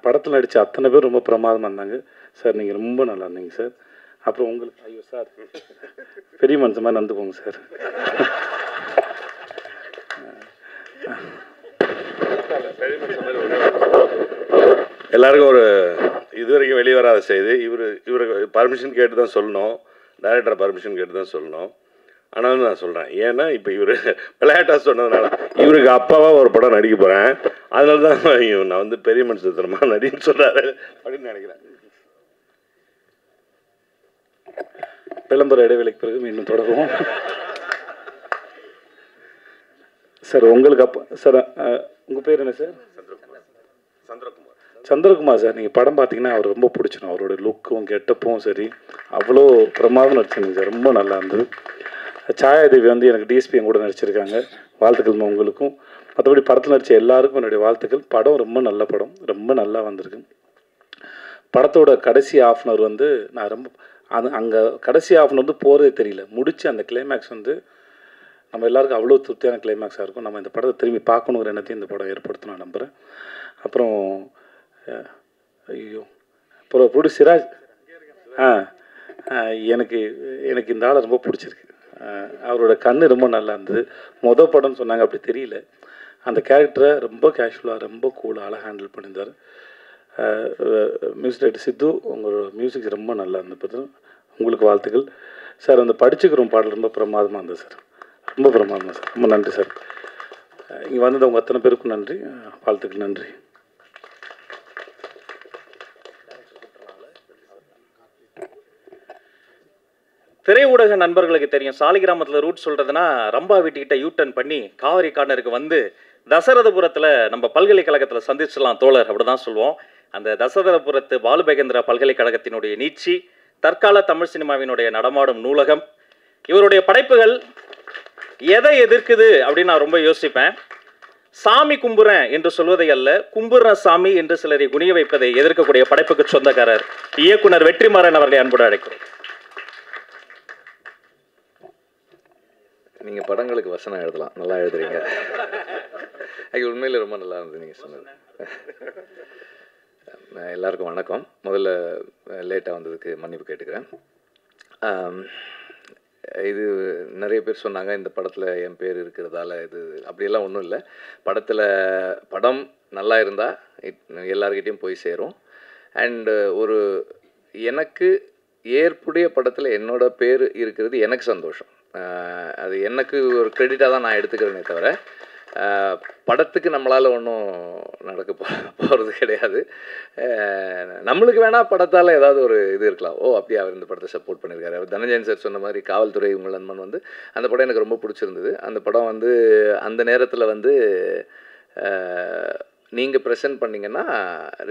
படத்தில் நடித்த அத்தனை பேர் ரொம்ப பிரமாதமாக இருந்தாங்க. சார் நீங்கள் ரொம்ப நல்லா இருந்தீங்க சார். அப்புறம் உங்களுக்கு ஐயோ சார் பெரிய மனுஷன் மாதிரி நடந்துக்கோங்க சார். எல்லாருக்கும் ஒரு இதுவரைக்கும் வெளியே வராத செய்தி. இவருக்கு பர்மிஷன் கேட்டு தான் சொல்லணும், டைரக்டரை பர்மிஷன் கேட்டு தான் சொல்லணும். ஆனாலும் நான் சொல்கிறேன், ஏன்னா இப்போ இவர் விளையாட்டாக சொன்னதுனால இவருக்கு அப்பாவாக ஒரு படம் நடிக்க போகிறேன், அதனால தான் நான் வந்து பெரிய மனுஷன் தரமா நடின்னு சொல்கிறாரு அப்படின்னு நினைக்கிறேன். விளம்பர இடைவெளிக்கு பிறகு மீண்டும் தொடருவோம். சார் உங்களுக்கு அப்போ சார் உங்கள் பேர் என்ன சார்? சந்திரகுமார் சார். நீங்கள் படம் பார்த்தீங்கன்னா அவர் ரொம்ப பிடிச்சிடும். அவரோட லுக்கும் கெட்டப்பும் சரி அவ்வளோ பிரமாதம் நடிச்சிருந்தீங்க சார். ரொம்ப நல்லா இருந்தது. சாயாதேவி வந்து எனக்கு டிஎஸ்பி கூட நடிச்சிருக்காங்க. வாழ்த்துக்கள் உங்களுக்கும். மற்றபடி படத்தில் நடித்த எல்லாருக்கும் என்னுடைய வாழ்த்துக்கள். படம் ரொம்ப நல்ல படம், ரொம்ப நல்லா வந்திருக்கு. படத்தோட கடைசி ஆஃப் அன் ஹவர் வந்து நான் ரொம்ப அங்கே கடைசி ஆஃப் அன் ஹவர் வந்து போகிறதே தெரியல. முடிச்சு அந்த கிளைமேக்ஸ் வந்து நம்ம எல்லாருக்கும் அவ்வளோ திருப்தியான கிளைமேக்ஸாக இருக்கும். நம்ம இந்த படத்தை திரும்பி பார்க்கணுங்கிற எண்ணத்தையும் இந்த படம் ஏற்படுத்தும் நான் நம்புகிறேன். அப்புறம் ஐயோ அப்புறம் ப்ரொடியூசர் சிராஜ் எனக்கு இந்த ஆளை ரொம்ப பிடிச்சிருக்கு. அவரோட கண்ணு ரொம்ப நல்லா இருந்தது. மொதல் படம்னு சொன்னாங்க, அப்படி தெரியல. அந்த கேரக்டரை ரொம்ப கேஷுவலாக ரொம்ப கூலாக அழகாக ஹேண்டில் பண்ணியிருந்தார். மியூசிக் டைரக்டர் சித்து, உங்களோட மியூசிக் ரொம்ப நல்லா இருந்தது. உங்களுக்கு வாழ்த்துக்கள் சார். அந்த படிச்சுக்கிறோம் பாடல் ரொம்ப பிரமாதமாக இருந்தது சார், ரொம்ப பிரமாதமாக சார். ரொம்ப நன்றி சார். இங்கே வந்தது உங்கள் அத்தனை பேருக்கும் நன்றி, வாழ்த்துக்கள். நன்றி. திரையூடக நண்பர்களுக்கு தெரியும், சாலிகிராமத்தில் ரூட் சொல்கிறதுனா ரம்பா வீட்டுக்கிட்ட யூட்டர்ன் பண்ணி காவிரி கார்னருக்கு வந்து தசரதபுரத்தில் நம்ம பல்கலைக்கழகத்தில் சந்திச்சிடலாம் தோழர், அப்படி தான் சொல்லுவோம். அந்த தசரதபுரத்து பாலுபகேந்திரா பல்கலைக்கழகத்தினுடைய நீட்சி, தற்கால தமிழ் சினிமாவினுடைய நடமாடும் நூலகம். இவருடைய படைப்புகள் எதை எதிர்க்குது அப்படின்னு நான் ரொம்ப யோசிப்பேன். சாமி கும்புறேன் என்று சொல்வதை அல்ல, கும்புற சாமி என்று சிலரை குனிய வைப்பதை எதிர்க்கக்கூடிய படைப்புக்கு சொந்தக்காரர் இயக்குனர் வெற்றிமாறன் அவர்களை அன்போடு அழைக்கிறோம். நீங்கள் படங்களுக்கு வசனம் எழுதலாம், நல்லா எழுதுறீங்க. அது உண்மையில் ரொம்ப நல்லா இருந்தது நீங்கள் சொன்னது. எல்லாருக்கும் வணக்கம். முதல்ல லேட்டாக வந்ததுக்கு மன்னிப்பு கேட்டுக்கிறேன். இது நிறைய பேர் சொன்னாங்க இந்த படத்தில் என் பேர் இருக்கிறதால இது அப்படியெல்லாம் ஒன்றும் இல்லை. படம் நல்லா இருந்தால் எல்லார்கிட்டையும் போய் சேரும். அண்டு ஒரு எனக்கு ஏற்புடைய படத்தில் என்னோட பேர் இருக்கிறது எனக்கு சந்தோஷம். அது எனக்கு ஒரு கிரெடிட்டாக தான் நான் எடுத்துக்கிறேனே தவிர படத்துக்கு நம்மளால் ஒன்றும் நடக்க போகிறது கிடையாது. நம்மளுக்கு வேணால் படத்தால் ஏதாவது ஒரு இது இருக்கலாம், ஓ அப்படியே அவர் இந்த படத்தை சப்போர்ட் பண்ணியிருக்காரு. அவர் தனஞ்சயன் சார் சொன்ன மாதிரி காவல்துறை உங்கள் நண்பன் வந்து அந்த படம் எனக்கு ரொம்ப பிடிச்சிருந்தது. அந்த படம் வந்து அந்த நேரத்தில் வந்து நீங்கள் ப்ரெசென்ட் பண்ணிங்கன்னா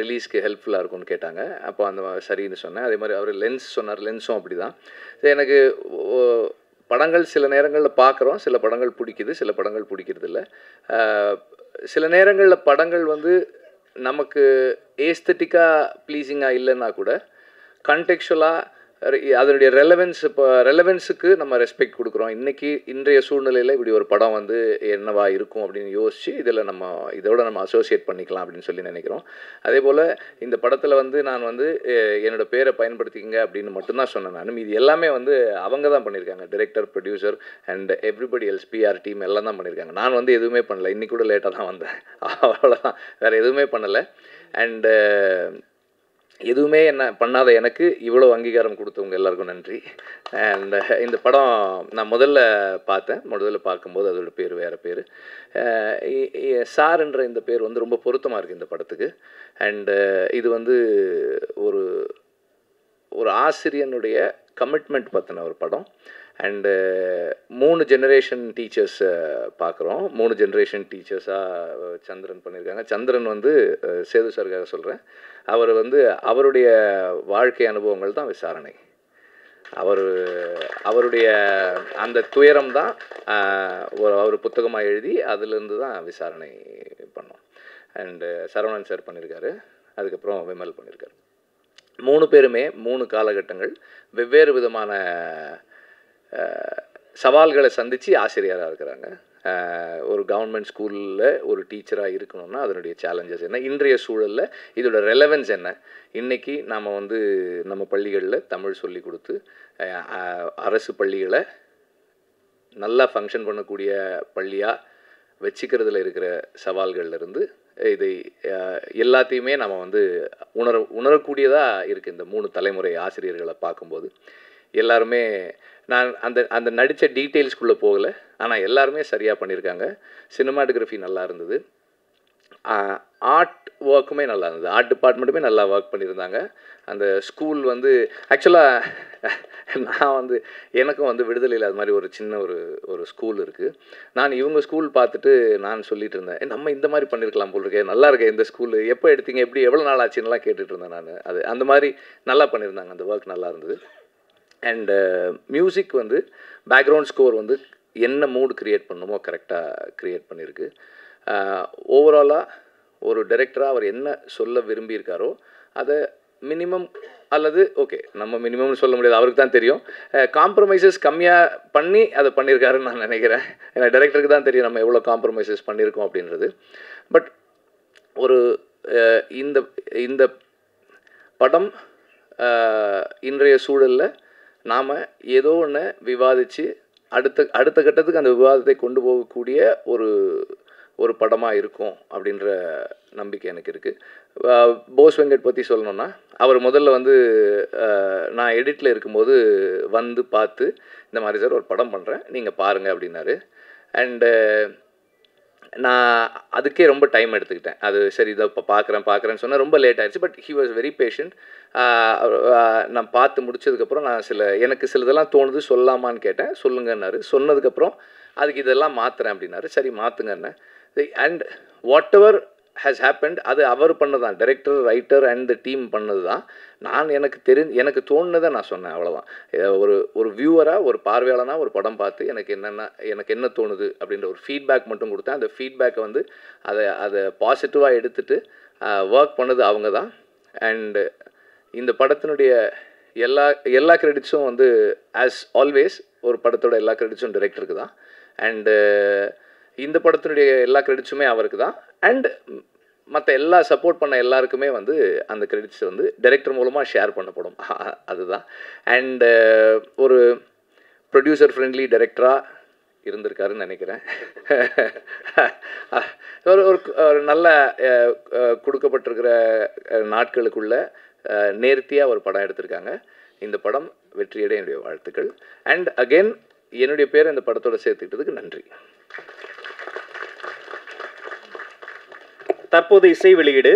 ரிலீஸ்க்கு ஹெல்ப்ஃபுல்லாக இருக்கும்னு கேட்டாங்க. அப்போ அந்த சரின்னு சொன்னேன். அதே மாதிரி அவர் லென்ஸ் சொன்னார், லென்ஸும் அப்படி தான். எனக்கு படங்கள் சில நேரங்களில் பார்க்குறோம், சில படங்கள் பிடிக்குது, சில படங்கள் பிடிக்கிறதில்ல. சில நேரங்களில் படங்கள் வந்து நமக்கு ஏஸ்தட்டிக்காக ப்ளீஸிங்காக இல்லைன்னா கூட கண்டெக்சுவலாக அதனுடைய ரெலவென்ஸுக்கு நம்ம ரெஸ்பெக்ட் கொடுக்குறோம். இன்றைய சூழ்நிலையில் இப்படி ஒரு படம் வந்து என்னவா இருக்கும் அப்படின்னு யோசித்து இதோட நம்ம அசோசியேட் பண்ணிக்கலாம் அப்படின்னு சொல்லி நினைக்கிறோம். அதே போல் இந்த படத்தில் வந்து நான் வந்து என்னோடய பேரை பயன்படுத்திக்கங்க அப்படின்னு மட்டும்தான் சொன்னேன். நான் இது எல்லாமே வந்து அவங்க தான் பண்ணியிருக்காங்க, director, producer and everybody else, PR team எல்லாம் தான் பண்ணியிருக்காங்க. நான் வந்து எதுவுமே பண்ணலை, இன்றைக்கி கூட லேட்டாக தான் வந்தேன், அவ்வளோதான், வேறு எதுவுமே பண்ணலை. அண்டு எதுவுமே என்ன பண்ணாத எனக்கு இவ்வளோ அங்கீகாரம் கொடுத்தவங்க எல்லாருக்கும் நன்றி. அண்ட் இந்த படம் நான் முதல்ல பார்க்கும்போது அதோட பேர் வேறு பேர். சார்ன்ற இந்த பேர் வந்து ரொம்ப பொருத்தமாக இருக்குது இந்த படத்துக்கு. அண்டு இது வந்து ஒரு ஆசிரியனுடைய கமிட்மெண்ட் பற்றின ஒரு படம். அண்டு 3 ஜெனரேஷன் டீச்சர்ஸ் பார்க்குறோம். 3 ஜெனரேஷன் டீச்சர்ஸாக சந்திரன் பண்ணியிருக்காங்க. சந்திரன் வந்து சேது சாருக்காக சொல்கிறேன், அவர் வந்து அவருடைய வாழ்க்கை அனுபவங்கள் தான் விசாரணை. அவருடைய அந்த துயரம் தான் அவர் புத்தகமாக எழுதி அதிலிருந்து தான் விசாரணை பண்ணோம். அண்டு சரவணன் சார் பண்ணியிருக்காரு, அதுக்கப்புறம் விமல் பண்ணியிருக்காரு. 3 பேருமே 3 காலகட்டங்கள் வெவ்வேறு விதமான சவால்களை சந்தித்து ஆசிரியராக இருக்கிறாங்க. ஒரு கவர்மெண்ட் ஸ்கூலில் ஒரு டீச்சராக இருக்கணும்னா அதனுடைய சேலஞ்சஸ் என்ன, இன்றைய சூழலில் இதோட ரெலவென்ஸ் என்ன. இன்றைக்கி நாம் வந்து நம்ம பள்ளிகளில் தமிழ் சொல்லி கொடுத்து அரசு பள்ளிகளை நல்லா ஃபங்க்ஷன் பண்ணக்கூடிய பள்ளியாக வச்சுக்கிறதுல இருக்கிற சவால்கள்லேருந்து இதை எல்லாத்தையுமே நம்ம வந்து உணரக்கூடியதாக இருக்குது. இந்த 3 தலைமுறை ஆசிரியர்களை பார்க்கும்போது எல்லாருமே நான் அந்த நடித்த டீட்டெயில்ஸ்குள்ளே போகலை, ஆனால் எல்லாருமே சரியாக பண்ணியிருக்காங்க. சினிமாட்டோகிராஃபி நல்லா இருந்தது, ஆர்ட் ஒர்க்குமே நல்லா இருந்தது, ஆர்ட் டிபார்ட்மெண்ட்டுமே நல்லா ஒர்க் பண்ணியிருந்தாங்க. அந்த ஸ்கூல் வந்து ஆக்சுவலாக நான் வந்து எனக்கும் வந்து விடுதலையில் அது மாதிரி ஒரு சின்ன ஒரு ஸ்கூல் இருக்குது. நான் இவங்க ஸ்கூல் பார்த்துட்டு நான் சொல்லிட்டு இருந்தேன், நம்ம இந்த மாதிரி பண்ணியிருக்கலாம் போல் இருக்கே, நல்லா இருக்கேன் இந்த ஸ்கூலு, எப்போ எடுத்தீங்க, எப்படி எவ்வளோ நாள் ஆச்சுன்னெலாம் கேட்டுட்டு இருந்தேன் நான். அந்த மாதிரி நல்லா பண்ணியிருந்தாங்க, அந்த ஒர்க் நல்லா இருந்தது. அண்டு மியூசிக் வந்து பேக்ரவுண்ட் ஸ்கோர் வந்து என்ன மூடு க்ரியேட் பண்ணணுமோ கரெக்டாக க்ரியேட் பண்ணியிருக்கு. ஓவராலாக ஒரு டைரக்டராக அவர் என்ன சொல்ல விரும்பியிருக்காரோ அதை மினிமம் அல்லது ஓகே நம்ம மினிமம்னு சொல்ல முடியாது, அவருக்கு தான் தெரியும். காம்ப்ரமைசஸ் கம்மியாக பண்ணி அதை பண்ணியிருக்காருன்னு நான் நினைக்கிறேன். ஏன்னா டைரக்டருக்கு தான் தெரியும் நம்ம எவ்வளோ காம்ப்ரமைசஸ் பண்ணியிருக்கோம் அப்படின்றது. பட் ஒரு இந்த இந்த படம் இன்றைய சூழலில் நாம் ஏதோ ஒன்று விவாதித்து அடுத்த கட்டத்துக்கு அந்த விவாதத்தை கொண்டு போகக்கூடிய ஒரு படமாக இருக்கும் அப்படின்ற நம்பிக்கை எனக்கு இருக்குது. போஸ் வெங்கட் பற்றி சொல்லணுன்னா, அவர் முதல்ல வந்து நான் எடிட்டில் இருக்கும்போது வந்து பார்த்து இந்த மாதிரி சார் ஒரு படம் பண்ணுறேன் நீங்கள் பாருங்கள் அப்படின்னாரு. அண்டு நான் அதுக்கே ரொம்ப டைம் எடுத்துக்கிட்டேன். அது சரி இதை இப்போ பார்க்குறேன்னு சொன்னால் ரொம்ப லேட் ஆகிடுச்சு. But he was very patient. நான் பார்த்து முடிச்சதுக்கப்புறம் நான் எனக்கு சிலதெல்லாம் தோணுது சொல்லலாமான்னு கேட்டேன். சொல்லுங்கன்னாரு. சொன்னதுக்கப்புறம் அதுக்கு இதெல்லாம் மாற்றுறேன் அப்படின்னாரு. சரி மாற்றுங்கன்னு. And whatever has happened அது அவர் பண்ணதான், டைரக்டர், ரைட்டர் அண்ட் டீம் பண்ணது தான். நான் எனக்கு தோணுனதை நான் சொன்னேன், அவ்வளோதான். ஒரு வியூவராக, ஒரு பார்வையாளனாக ஒரு படம் பார்த்து எனக்கு என்ன தோணுது அப்படின்ற ஒரு ஃபீட்பேக் மட்டும் கொடுத்தேன். அந்த ஃபீட்பேக்கை வந்து அதை பாசிட்டிவாக எடுத்துகிட்டு ஒர்க் பண்ணது அவங்க தான். அண்டு இந்த படத்தினுடைய எல்லா கிரெடிட்ஸும் வந்து ஆஸ் ஆல்வேஸ் ஒரு படத்தோட எல்லா கிரெடிட்ஸும் டைரக்டருக்கு தான். அண்டு இந்த படத்தினுடைய எல்லா கிரெடிட்ஸுமே அவருக்கு தான். அண்ட் மற்ற எல்லா சப்போர்ட் பண்ண எல்லாருக்குமே வந்து அந்த கிரெடிட்ஸ் வந்து டைரக்டர் மூலமாக ஷேர் பண்ணப்படும், அதுதான். அண்டு ஒரு ப்ரொடியூசர் ஃப்ரெண்ட்லி டைரக்டராக இருந்திருக்காருன்னு நினைக்கிறேன். ஒரு நல்ல கொடுக்கப்பட்டிருக்கிற நாட்களுக்குள்ள நேர்த்தியாக ஒரு படம் எடுத்திருக்காங்க. இந்த படம் வெற்றியடைய என்னுடைய வாழ்த்துக்கள். அண்ட் அகெயின் என்னுடைய பேரை இந்த படத்தோடு சேர்த்துக்கிட்டதுக்கு நன்றி. தற்போது இசை வெளியீடு.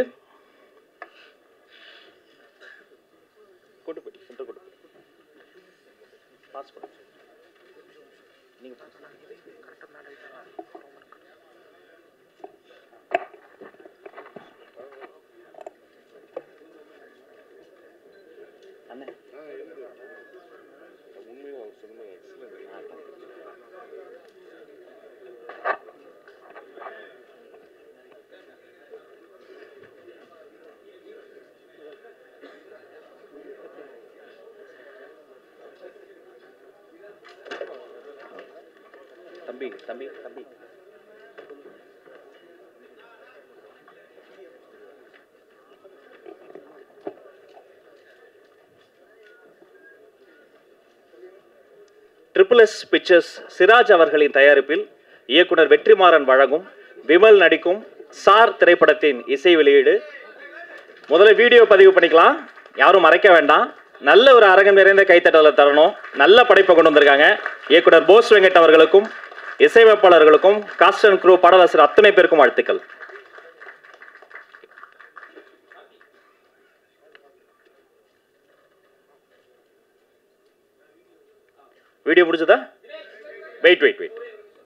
தம்பி ட்ரிபிள் எஸ் பிக்சர்ஸ் சிராஜ் அவர்களின் தயாரிப்பில் இயக்குனர் வெற்றிமாறன் வழங்கும் விமல் நடிக்கும் சார் திரைப்படத்தின் இசை வெளியீடு. முதல்ல வீடியோ பதிவு பண்ணிக்கலாம், யாரும் மறைக்க வேண்டாம். நல்ல ஒரு அரங்கம் நிறைந்த கைத்தட்டலை தரணும். நல்ல படைப்பை கொண்டு வந்திருக்காங்க. இயக்குனர் போஸ் வெங்கட் அவர்களுக்கும் இசையமைப்பாளர்களுக்கும் காஸ்ட் அண்ட் க்ரூ பாடலாசிரியர் அத்தனை பேருக்கும் வாழ்த்துக்கள். வீடியோ முடிஞ்சதா? வெயிட்